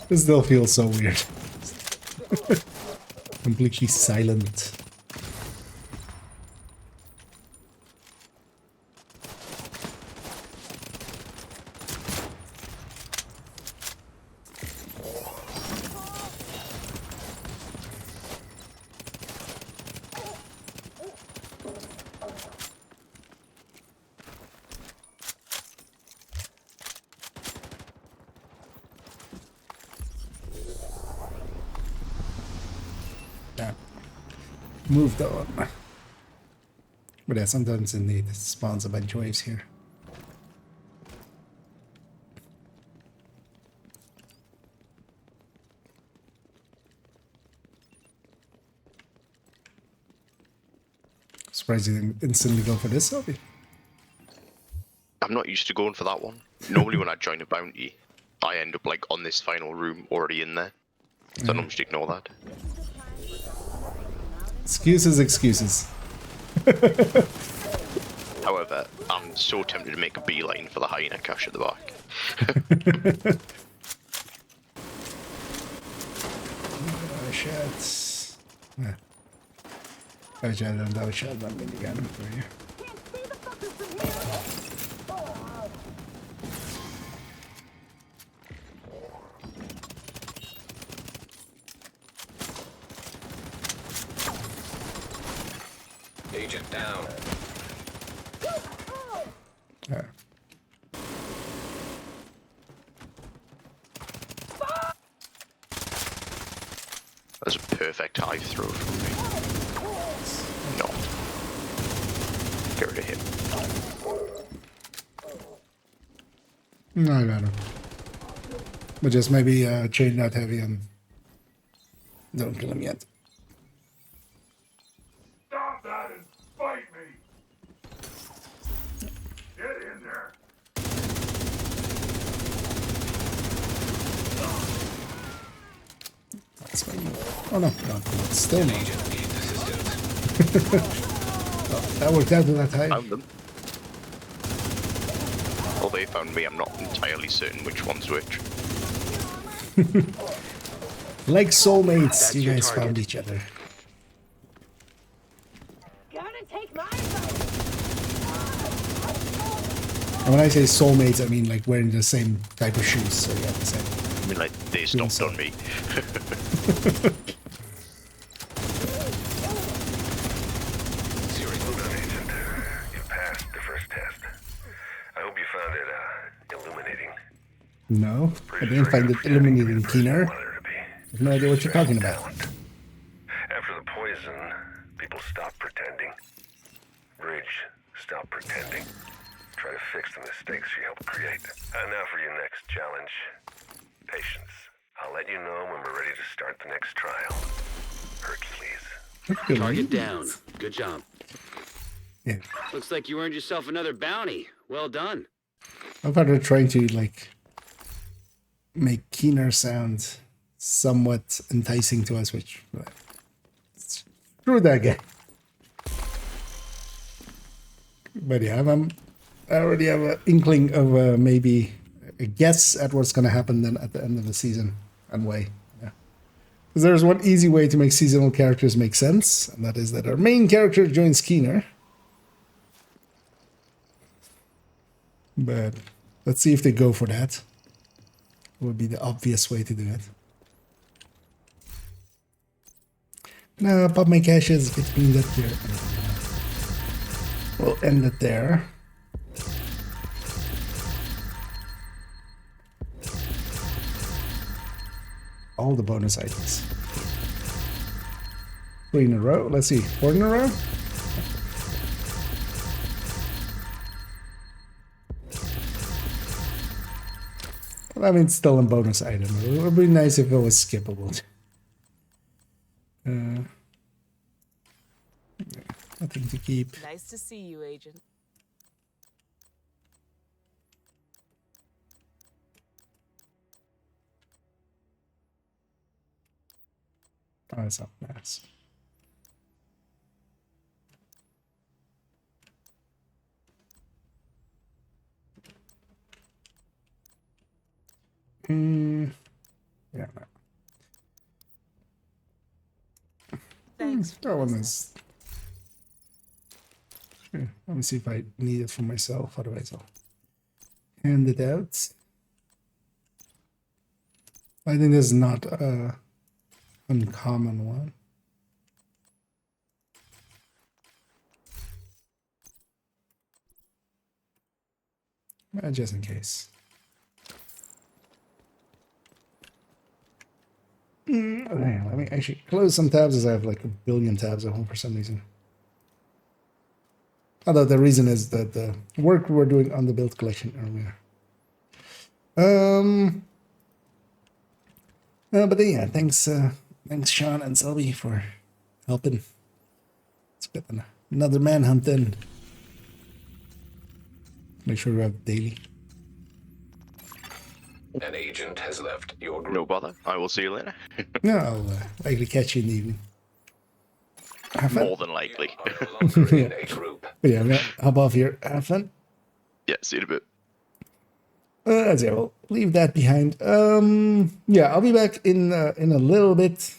This still feels so weird. Completely silent. Yeah. Moved on. But yeah, sometimes indeed it spawns a bunch of waves here. Surprised you didn't instantly go for this hobby. I'm not used to going for that one. Normally when I join a bounty, I end up like on this final room already in there. So I normally just ignore that. Excuses, excuses. However, I'm so tempted to make a beeline for the hyena cache at the back. Oh shit. Yeah. Oh shit, oh shit, I'm gonna get him for you. Agent down. Yeah. That's a perfect high throw from me. Not. Get rid of him. No, I got him. But just maybe chain that heavy and don't kill him yet. Stop that and fight me! Get in there! That's fine. Oh no, it's still not. Agent needs assistance. Oh, that worked out to that time. Found them. Well, they found me. I'm not entirely certain which one's which. Like soulmates, That's you your guys target. found each other. Gonna take my And when I say soulmates, I mean like wearing the same type of shoes, so you have the same. I mean, like, they stopped on me. Serious. Agent, you passed the first test. I hope you found it illuminating. No, I didn't find it illuminating, Keener. Wanted her to be. I have no idea what you're talking about. After the poison, people stopped pretending. Bridge stopped pretending. Try to fix the mistakes she helped create. And now for you next. challenge. Patience. I'll let you know when we're ready to start the next trial. Hercules. Target down. Good job. Yeah. Looks like you earned yourself another bounty. Well done. I thought they're trying to like make Keener sound somewhat enticing to us, which screw that guy. But yeah, I already have an inkling of maybe a guess at what's going to happen then at the end of the season and way. Yeah, because there's one easy way to make seasonal characters make sense, and that is that our main character joins Keener. But let's see if they go for that. It would be the obvious way to do it. No, pop my caches between that here. We'll end it there. All the bonus items. 3 in a row. Let's see, 4 in a row. Well, I mean, it's still a bonus item. It would be nice if it was skippable. Nothing to keep. Nice to see you, Agent. Oh, it's not mass. Yeah, no. Thanks. That one is. Here, let me see if I need it for myself. Otherwise, I'll hand it out. I think this is not a uncommon one. Just in case. Okay, let me actually close some tabs as I have like a billion tabs at home for some reason. Although the reason is that the work we were doing on the build collection earlier. But yeah, thanks Sean and Selby for helping. Let's get another manhunt in. Make sure we have daily. An agent has left your group. No bother. I will see you later. No, I'll likely catch you in the evening. More than likely. In a group. But yeah, I'm gonna hop off here. Have fun. Yeah, see you in a bit. That's it. We'll leave that behind. Yeah, I'll be back in a little bit.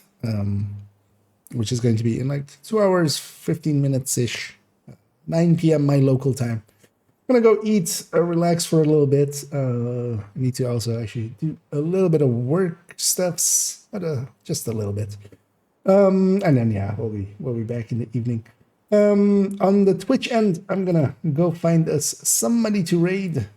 Which is going to be in like 2 hours, 15 minutes ish. 9 p.m. my local time. I'm gonna go eat, relax for a little bit. I need to also actually do a little bit of work stuffs, but just a little bit. And then yeah, we'll be back in the evening. On the Twitch end, I'm gonna go find us somebody to raid.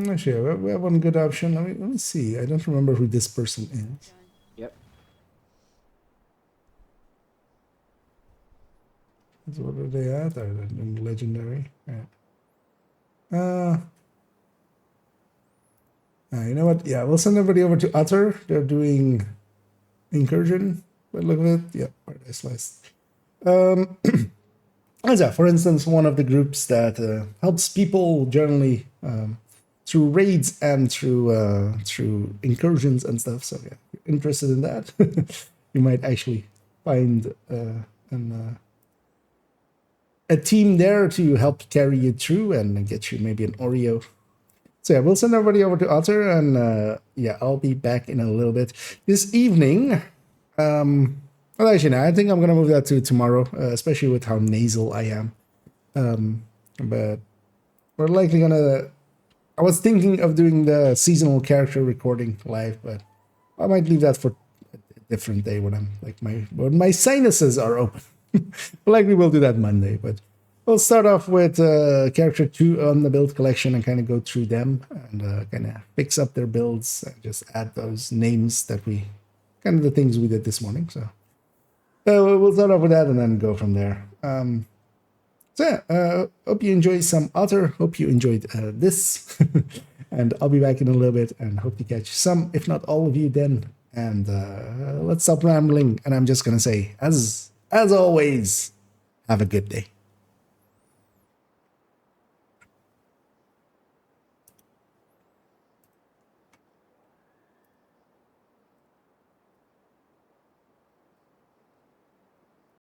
Actually, we have one good option. Let me see. I don't remember who this person is. Yep. What are they at? Are they in legendary? Yeah. You know what? Yeah, we'll send everybody over to Utter. They're doing incursion. But look at it. Yeah, Paradise List. Yeah, for instance, one of the groups that helps people generally through raids and through incursions and stuff. So yeah, if you're interested in that, you might actually find a team there to help carry you through and get you maybe an Oreo. So yeah, we'll send everybody over to Otter, and yeah, I'll be back in a little bit. This evening, well, actually, no, I think I'm gonna move that to tomorrow, especially with how nasal I am. But we're likely gonna. I was thinking of doing the seasonal character recording live, but I might leave that for a different day when I'm like when my sinuses are open. Likely we'll do that Monday, but we'll start off with character 2 on the build collection and kind of go through them and kind of fix up their builds and just add those names that we kind of the things we did this morning. So we'll start off with that and then go from there. So yeah, hope you enjoyed some Otter. Hope you enjoyed this. And I'll be back in a little bit and hope to catch some, if not all of you then. And let's stop rambling. And I'm just going to say, as always, have a good day.